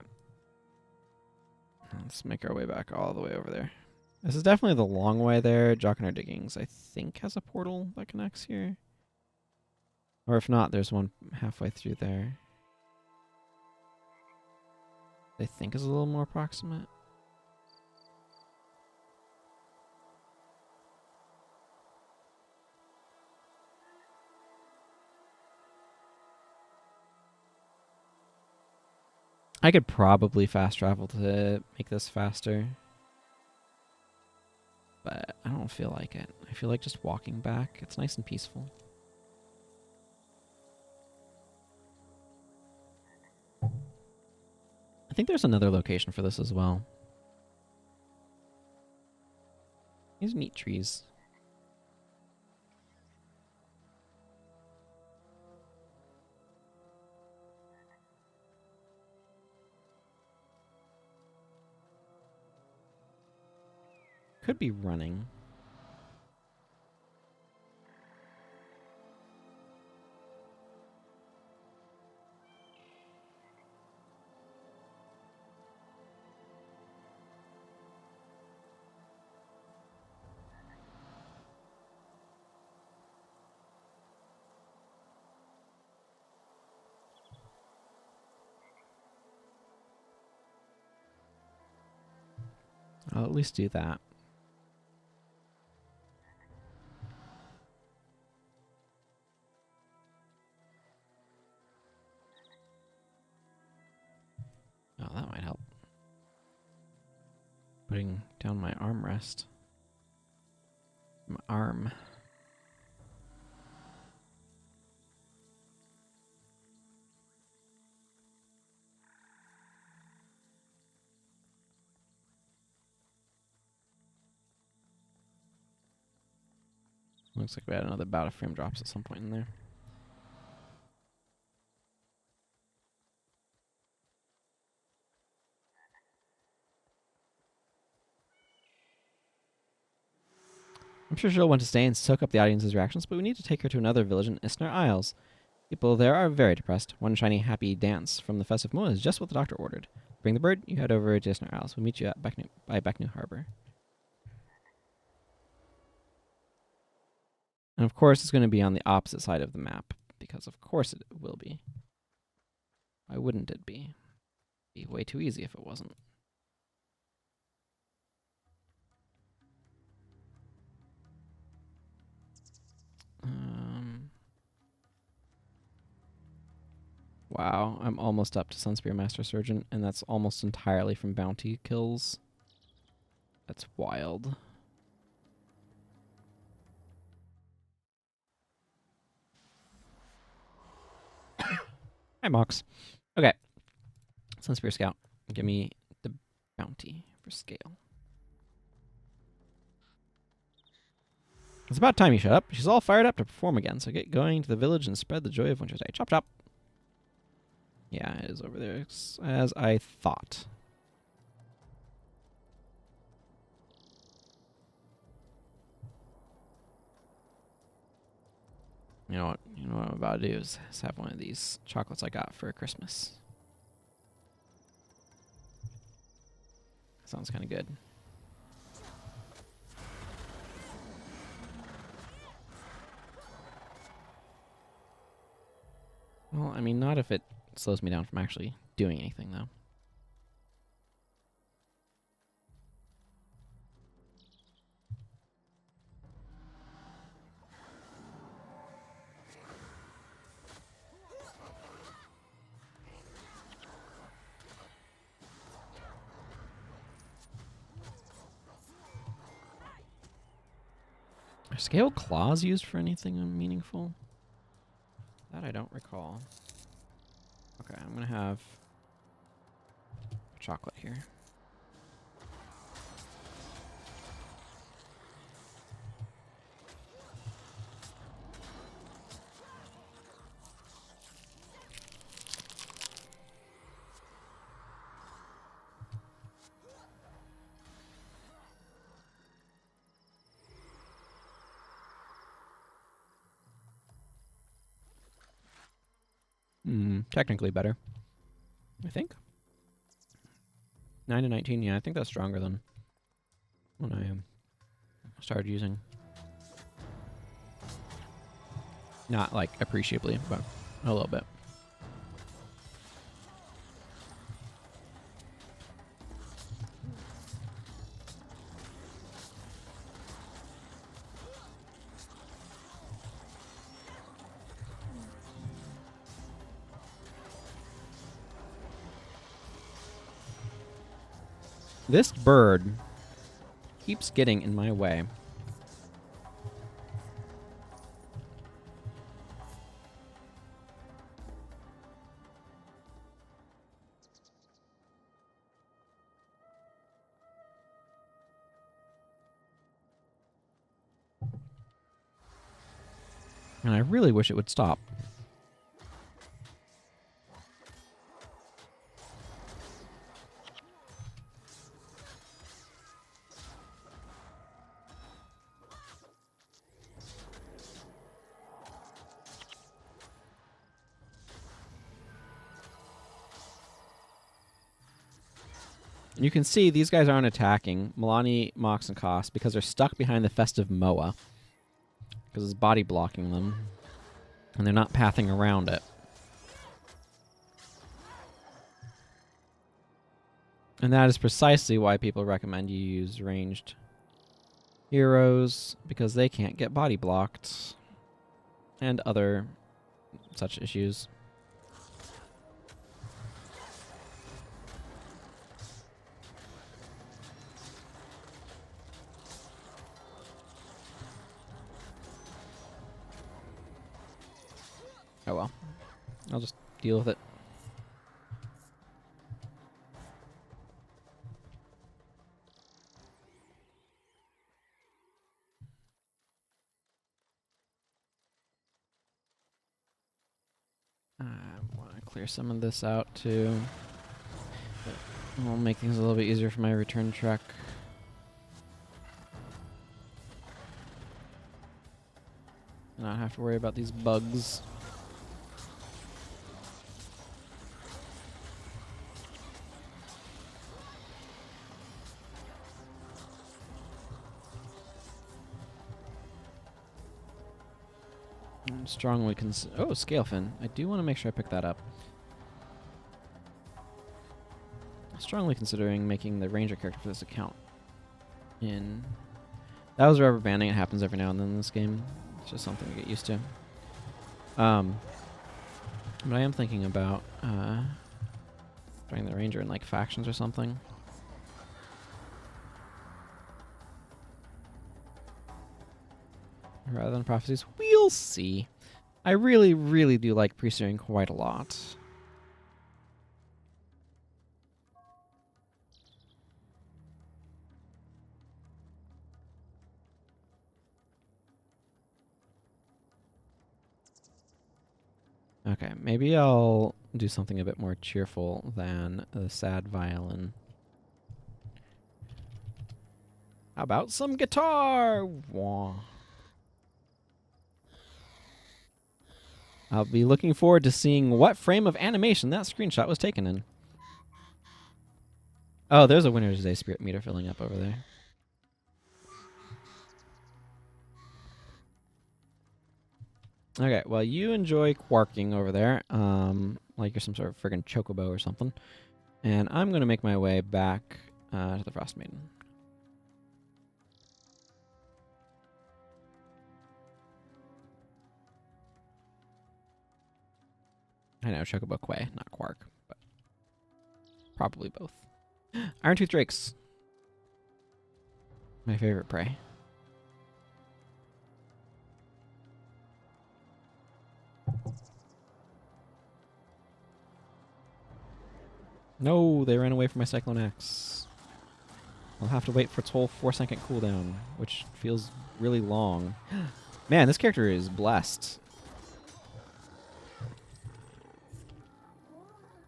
Let's make our way back all the way over there. This is definitely the long way there. Jockenar Diggings, I think, has a portal that connects here. Or if not, there's one halfway through there. I think is a little more proximate. I could probably fast travel to make this faster. But I don't feel like it. I feel like just walking back. It's nice and peaceful. I think there's another location for this as well. These meat trees. Could be running. I'll at least do that. Oh, that might help. Putting down my armrest. My arm. Looks like we had another bout of frame drops at some point in there. I'm sure she'll want to stay and soak up the audience's reactions, but we need to take her to another village in Isnar Isles. People there are very depressed. One shiny, happy dance from the festive moon is just what the doctor ordered. Bring the bird, you head over to Isnar Isles. We'll meet you at by Becknew Harbor. And of course, it's going to be on the opposite side of the map, because of course it will be. Why wouldn't it be? It'd be way too easy if it wasn't. Wow, I'm almost up to Sunspear Master Surgeon, and that's almost entirely from bounty kills. That's wild. Hi, Mox. Okay. Sunspear Scout, give me the bounty for scale. It's about time you shut up. She's all fired up to perform again, so get going to the village and spread the joy of Winter's Day. Chop, chop. Yeah, it is over there, as I thought. You know what? You know what I'm about to do is have one of these chocolates I got for Christmas. Sounds kind of good. Well, I mean, not if it slows me down from actually doing anything, though. Are scaled claws used for anything meaningful? That I don't recall. Okay, I'm gonna have chocolate here. Technically better, I think. 9 to 19, yeah, I think that's stronger than when I started using. Not like appreciably, but a little bit. This bird keeps getting in my way. And I really wish it would stop. You can see these guys aren't attacking Milani, Mox, and Koss because they're stuck behind the festive Moa. Because it's body blocking them. And they're not pathing around it. And that is precisely why people recommend you use ranged heroes, because they can't get body blocked. And other such issues. Oh well. I'll just deal with it. I want to clear some of this out too. It'll make things a little bit easier for my return truck. Not have to worry about these bugs. Strongly oh, Scalefin. I do want to make sure I pick that up. Strongly considering making the ranger character for this account. That was rubber banding. It happens every now and then in this game. It's just something to get used to. But I am thinking about throwing the ranger in like factions or something. Rather than prophecies, we'll see. I really, really do like pre-steering quite a lot. Okay, maybe I'll do something a bit more cheerful than the sad violin. How about some guitar? Wah. I'll be looking forward to seeing what frame of animation that screenshot was taken in. Oh, there's a Winter's Day spirit meter filling up over there. Okay, well, you enjoy quarking over there, like you're some sort of friggin' chocobo or something. And I'm going to make my way back to the Frost Maiden. I know, chocobo quay, not quark, but probably both. Iron-tooth drakes. My favorite prey. No, they ran away from my Cyclone Axe. I'll have to wait for its whole 4-second cooldown, which feels really long. Man, this character is blessed.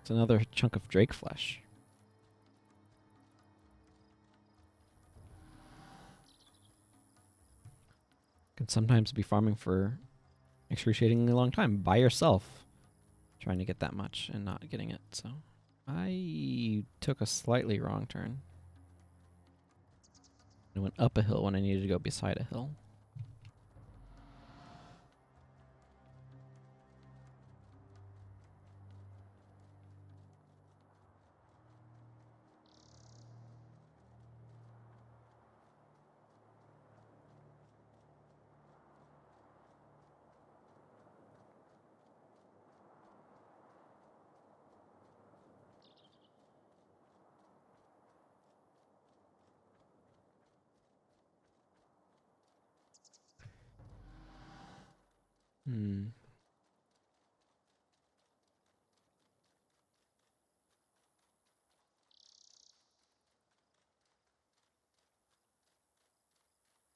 It's another chunk of Drake flesh. Can sometimes be farming for excruciatingly long time by yourself, trying to get that much and not getting it. So I took a slightly wrong turn. I went up a hill when I needed to go beside a hill.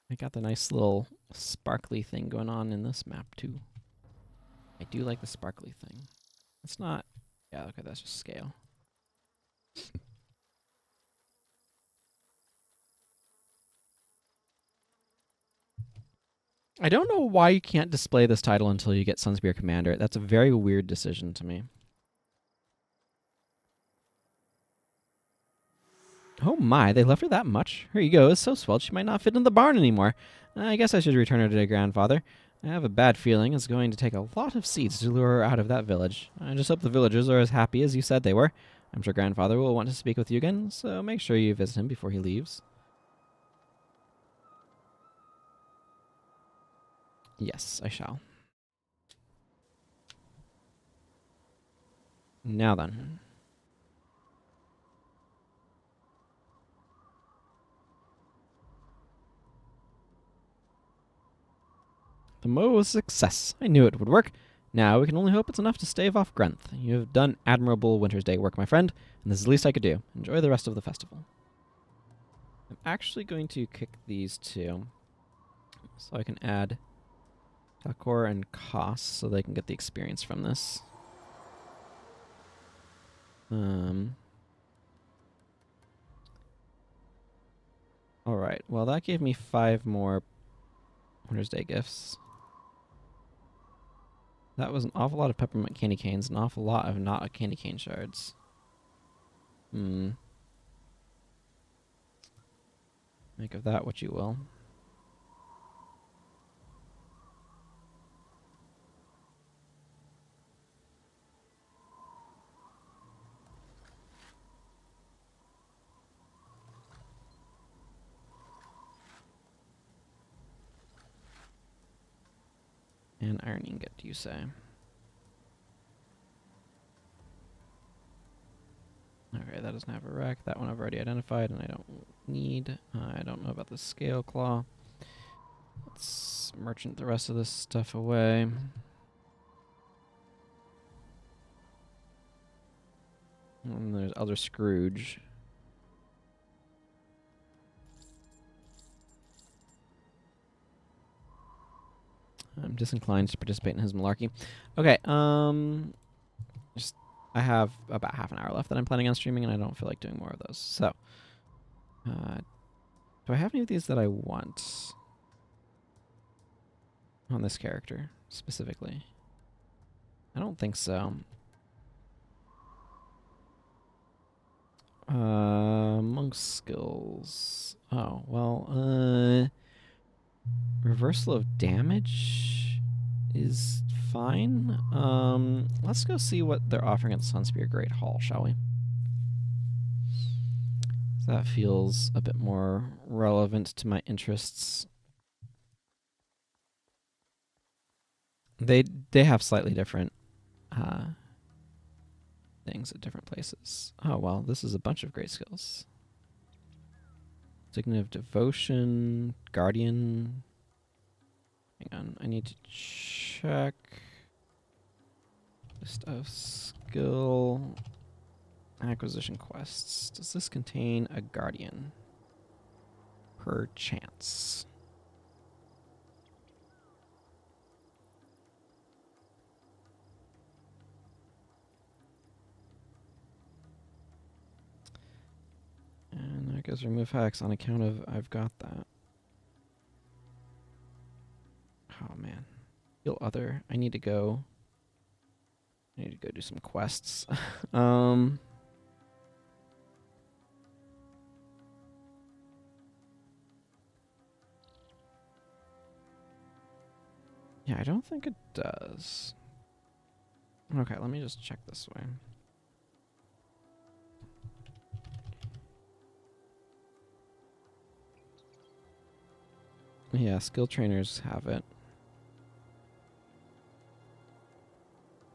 I got the nice little sparkly thing going on in this map too. I do like the sparkly thing. It's not... Yeah, okay, that's just scale. I don't know why you can't display this title until you get Sunspear Commander. That's a very weird decision to me. Oh my, they left her that much? Here you go, it's so swelled she might not fit in the barn anymore. I guess I should return her to her grandfather. I have a bad feeling it's going to take a lot of seeds to lure her out of that village. I just hope the villagers are as happy as you said they were. I'm sure grandfather will want to speak with you again, so make sure you visit him before he leaves. Yes, I shall. Now then. The mow was a success. I knew it would work. Now we can only hope it's enough to stave off Grunth. You have done admirable Winter's Day work, my friend, and this is the least I could do. Enjoy the rest of the festival. I'm actually going to kick these two, so I can add Talcor and Koss, so they can get the experience from this. Alright, well that gave me 5 more Winter's Day gifts. That was an awful lot of peppermint candy canes, an awful lot of not candy cane shards. Make of that what you will. And iron ingot, you say? Okay, that doesn't have a rack. That one I've already identified, and I don't need. I don't know about the scale claw. Let's merchant the rest of this stuff away. And there's Elder Scrooge. I'm disinclined to participate in his malarkey. Okay, just I have about half an hour left that I'm planning on streaming, and I don't feel like doing more of those. So, do I have any of these that I want on this character specifically? I don't think so. Monk skills. Oh, well, reversal of damage is fine. Let's go see what they're offering at the Sunspear Great Hall, shall we? That feels a bit more relevant to my interests. They have slightly different things at different places. Oh, well, this is a bunch of great skills. Signet of Devotion, Guardian. Hang on, I need to check. List of skill acquisition quests. Does this contain a Guardian? Perchance. And there goes remove hex on account of I've got that. Oh man. Heal other. I need to go do some quests. Yeah, I don't think it does. Okay, let me just check this way. Yeah, skill trainers have it.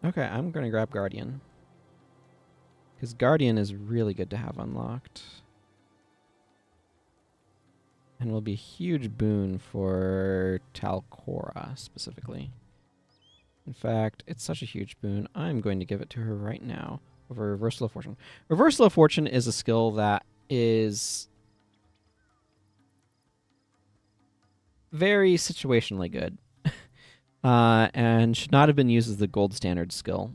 Okay, I'm going to grab Guardian. Because Guardian is really good to have unlocked. And will be a huge boon for Talcora, specifically. In fact, it's such a huge boon, I'm going to give it to her right now over Reversal of Fortune. Reversal of Fortune is a skill that is very situationally good. And should not have been used as the gold standard skill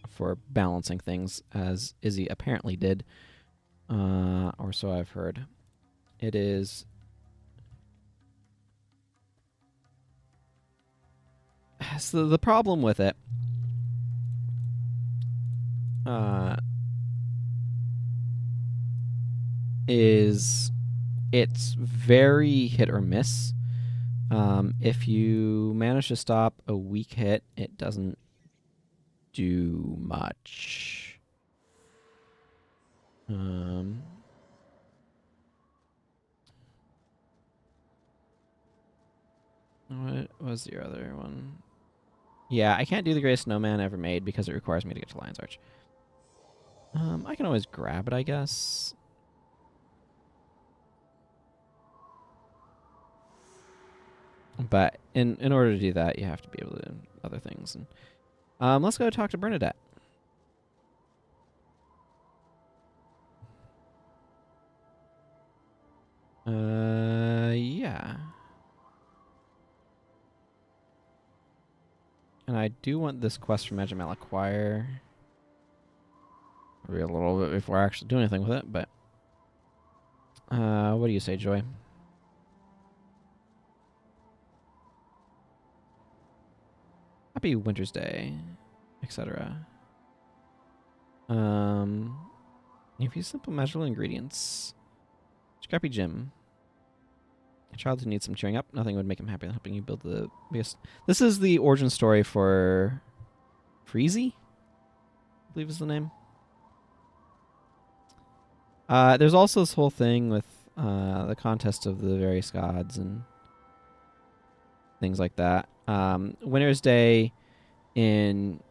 for balancing things, as Izzy apparently did. Or so I've heard. It is... So the problem with it is it's very hit or miss. If you manage to stop a weak hit, it doesn't do much. What was your other one? Yeah, I can't do the greatest snowman ever made because it requires me to get to Lion's Arch. I can always grab it, I guess. But in order to do that, you have to be able to do other things. And let's go talk to Bernadette. Yeah. And I do want this quest from Edgemel Acquire. Maybe a little bit before I actually do anything with it, but... what do you say, Joy? Happy Winter's Day, etc. If you simple magical ingredients. Scrappy Jim. A child who needs some cheering up. Nothing would make him happier than helping you build the biggest... This is the origin story for... Freezy? I believe is the name. There's also this whole thing with the contest of the various gods, and things like that. Winter's Day in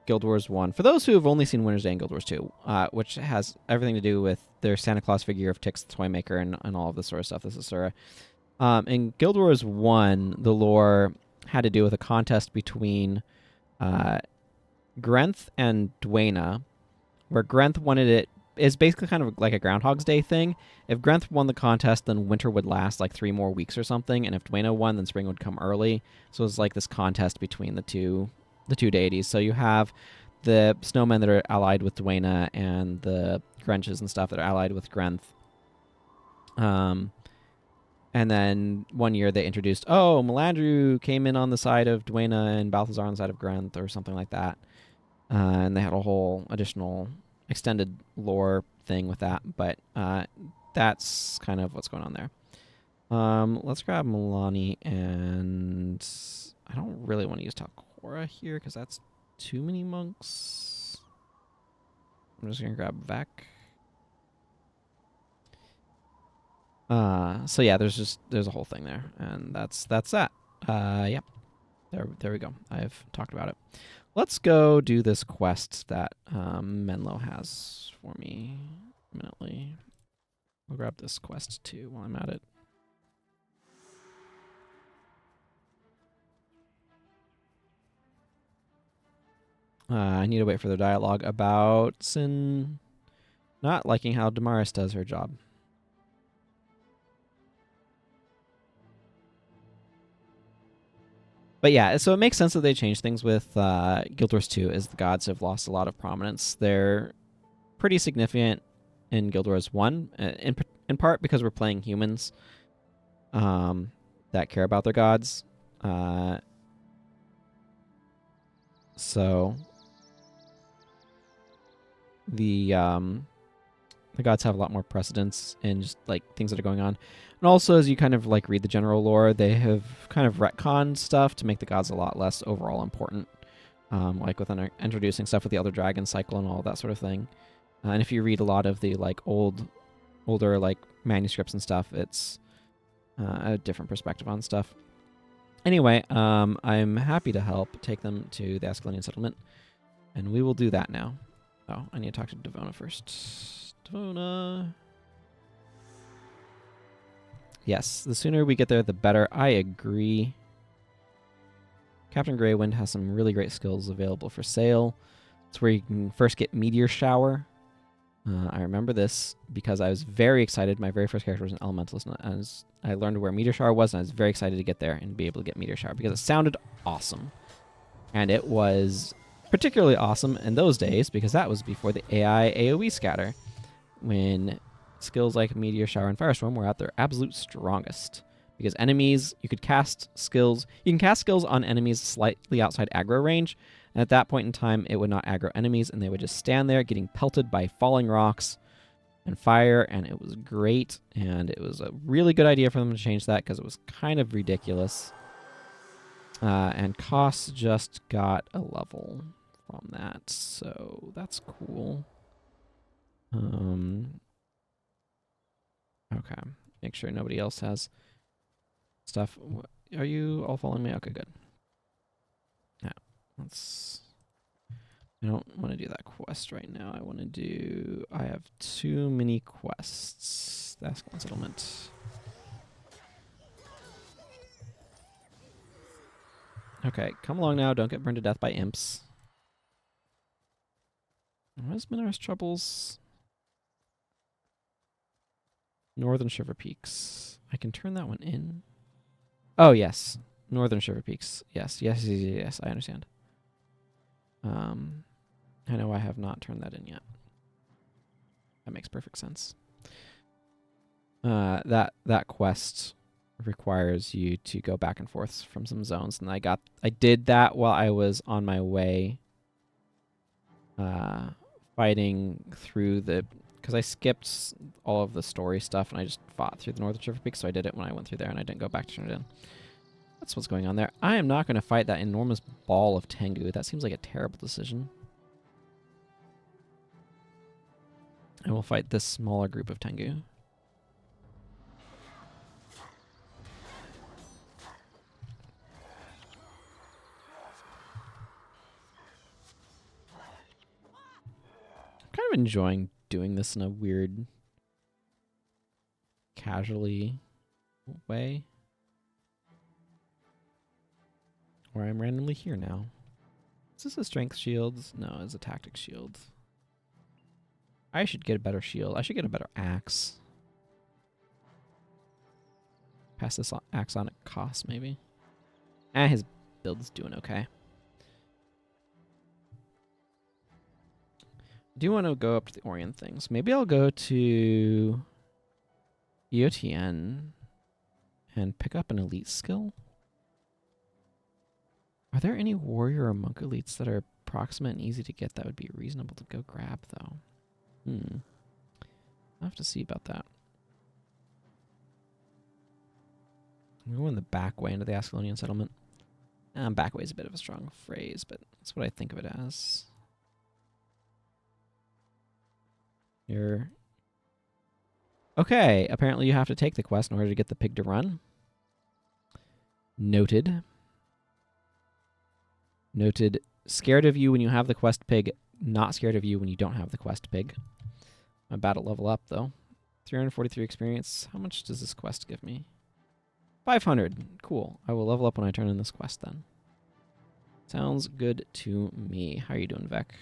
Guild Wars 1. For those who have only seen Winter's Day in Guild Wars 2, which has everything to do with their Santa Claus figure of Tix the Toymaker and all of this sort of stuff. This is Sura. In Guild Wars 1, the lore had to do with a contest between Grenth and Dwayna, where Grenth wanted it. It's basically kind of like a Groundhog's Day thing. If Grenth won the contest, then winter would last like 3 more weeks or something, and if Dwayna won, then spring would come early. So it's like this contest between the two deities. So you have the snowmen that are allied with Dwayna and the Grenches and stuff that are allied with Grenth. And then one year they introduced, Melandru came in on the side of Dwayna and Balthazar on the side of Grenth or something like that. And they had a whole additional extended lore thing with that. But that's kind of what's going on there. Let's grab Milani, and I don't really want to use Talcora here because that's too many monks. I'm just going to grab Vec. So yeah, there's a whole thing there, and that's that. Yep. There we go. I've talked about it. Let's go do this quest that Menlo has for me imminently. I'll grab this quest too while I'm at it. I need to wait for their dialogue about Sin not liking how Damaris does her job. But yeah, so it makes sense that they changed things with Guild Wars 2, as the gods have lost a lot of prominence. They're pretty significant in Guild Wars 1, in part because we're playing humans that care about their gods. So the gods have a lot more precedence in just like things that are going on. And also, as you kind of like read the general lore, they have kind of retconned stuff to make the gods a lot less overall important. Like with introducing stuff with the Elder Dragon cycle and all that sort of thing. And if you read a lot of the like older like manuscripts and stuff, it's a different perspective on stuff. Anyway, I'm happy to help take them to the Ascalonian settlement, and we will do that now. Oh, I need to talk to Devona first. Devona. Yes, the sooner we get there, the better. I agree. Captain Greywind has some really great skills available for sale. It's where you can first get Meteor Shower. I remember this because I was very excited. My very first character was an Elementalist, and I learned where Meteor Shower was, and I was very excited to get there and be able to get Meteor Shower because it sounded awesome. And it was particularly awesome in those days because that was before the AI AoE scatter, when skills like Meteor Shower and Firestorm were at their absolute strongest. Because enemies, you can cast skills on enemies slightly outside aggro range, and at that point in time, it would not aggro enemies, and they would just stand there getting pelted by falling rocks and fire, and it was great, and it was a really good idea for them to change that because it was kind of ridiculous. And costs just got a level from that, so that's cool. Okay, make sure nobody else has stuff. Are you all following me? Okay, good. Now, I don't want to do that quest right now. I have too many quests. That's one settlement. Okay, come along now. Don't get burned to death by imps. What is Minaris Troubles? Northern Shiver Peaks. I can turn that one in. Oh, yes. Northern Shiver Peaks. Yes. I understand. I know I have not turned that in yet. That makes perfect sense. That quest requires you to go back and forth from some zones, and I did that while I was on my way fighting through because I skipped all of the story stuff and I just fought through the Northern Shiver Peaks, so I did it when I went through there and I didn't go back to turn it in. That's what's going on there. I am not going to fight that enormous ball of Tengu. That seems like a terrible decision. I will fight this smaller group of Tengu. of enjoying doing this in a weird, casually way. Where I'm randomly here now. Is this a strength shield? No, it's a tactic shield. I should get a better shield. I should get a better axe. Pass this axe on at cost, maybe. His build's doing okay. I do want to go up to the Orient things. Maybe I'll go to EOTN and pick up an elite skill. Are there any warrior or monk elites that are proximate and easy to get that would be reasonable to go grab, though? I'll have to see about that. I'm going the back way into the Ascalonian settlement. Back way is a bit of a strong phrase, but that's what I think of it as. You're... Okay, apparently you have to take the quest in order to get the pig to run. Noted. Noted. Scared of you when you have the quest pig, not scared of you when you don't have the quest pig. I'm about to level up, though. 343 experience. How much does this quest give me? 500. Cool. I will level up when I turn in this quest, then. Sounds good to me. How are you doing, Vec?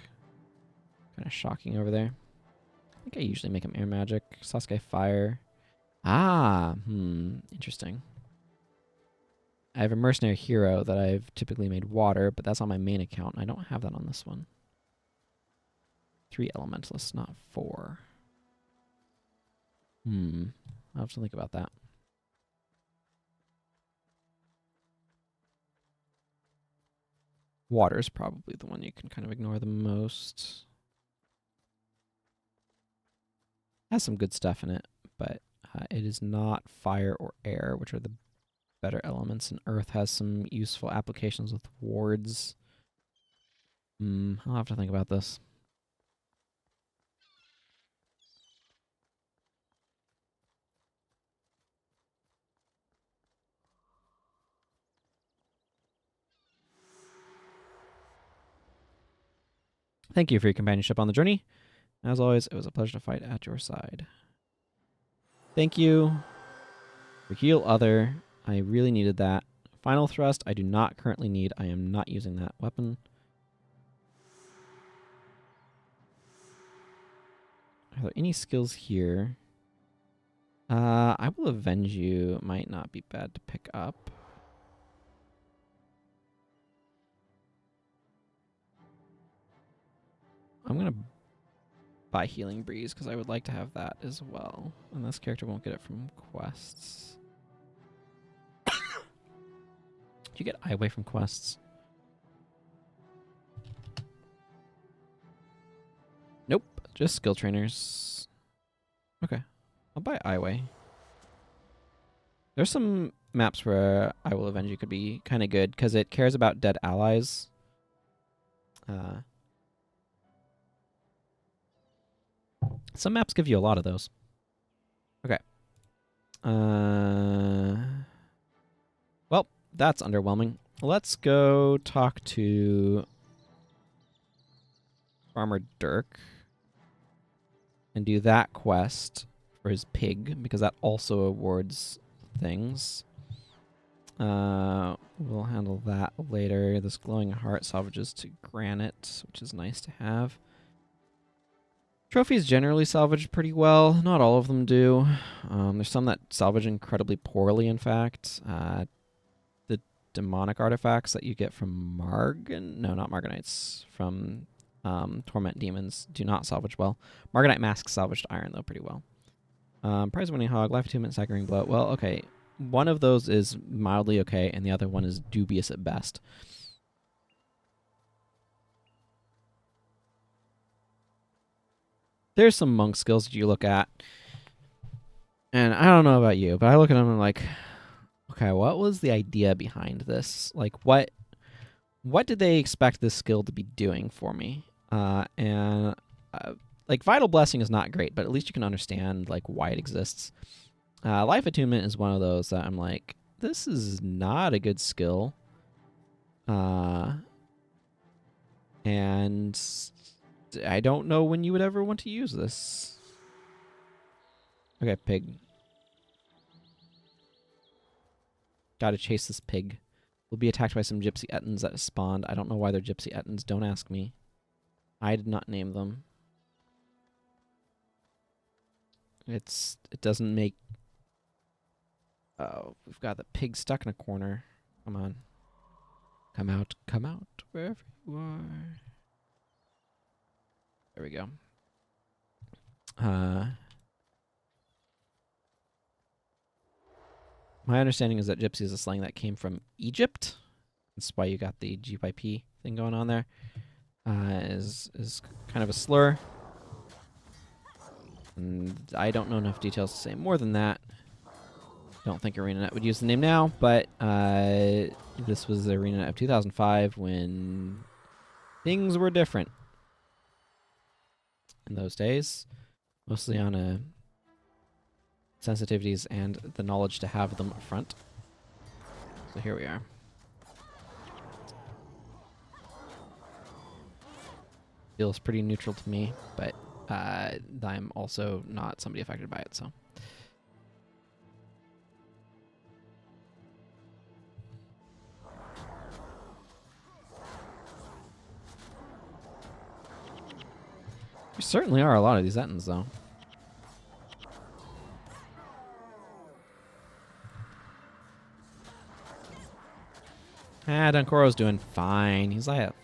Kind of shocking over there. I think I usually make him air magic. Sasuke fire. Interesting. I have a mercenary hero that I've typically made water, but that's on my main account. I don't have that on this one. 3 elementalists, not 4. I'll have to think about that. Water's probably the one you can kind of ignore the most. Has some good stuff in it, but it is not fire or air, which are the better elements, and earth has some useful applications with wards. I'll have to think about this. Thank you for your companionship on the journey. As always, it was a pleasure to fight at your side. Thank you. For heal other, I really needed that. Final thrust, I do not currently need. I am not using that weapon. Are there any skills here? I will avenge you. Might not be bad to pick up. I'm going to buy Healing Breeze because I would like to have that as well. And this character won't get it from quests. Do you get eye away from quests? Nope. Just skill trainers. Okay. I'll buy Eyeway. There's some maps where I Will Avenge You could be kind of good because it cares about dead allies. Some maps give you a lot of those. Okay. Well, that's underwhelming. Let's go talk to Farmer Dirk and do that quest for his pig, because that also awards things. We'll handle that later. This glowing heart salvages to granite, which is nice to have. Trophies generally salvage pretty well. Not all of them do. There's some that salvage incredibly poorly, in fact. The demonic artifacts that you get from No, not Marganites. From Torment Demons do not salvage well. Marganite masks salvaged iron, though, pretty well. Prize-winning hog, life attunement, staggering blow. Well, okay. One of those is mildly okay, and the other one is dubious at best. There's some monk skills that you look at, and I don't know about you, but I look at them and I'm like, okay, what was the idea behind this? Like, what did they expect this skill to be doing for me? Like, Vital Blessing is not great, but at least you can understand, like, why it exists. Life Attunement is one of those that I'm like, this is not a good skill. And I don't know when you would ever want to use this. Okay, pig. Gotta chase this pig. We'll be attacked by some gypsy ettins that spawned. I don't know why they're gypsy ettins. Don't ask me. I did not name them. It doesn't make... Oh, we've got the pig stuck in a corner. Come on. Come out, wherever you are. There we go. My understanding is that gypsy is a slang that came from Egypt. That's why you got the GYP thing going on there. Is kind of a slur. And I don't know enough details to say more than that. Don't think ArenaNet would use the name now, but this was ArenaNet of 2005 when things were different in those days. Mostly on sensitivities and the knowledge to have them up front. So here we are. Feels pretty neutral to me, but I'm also not somebody affected by it, so. There certainly are a lot of these ettins, though. Dunkoro's doing fine. He's like at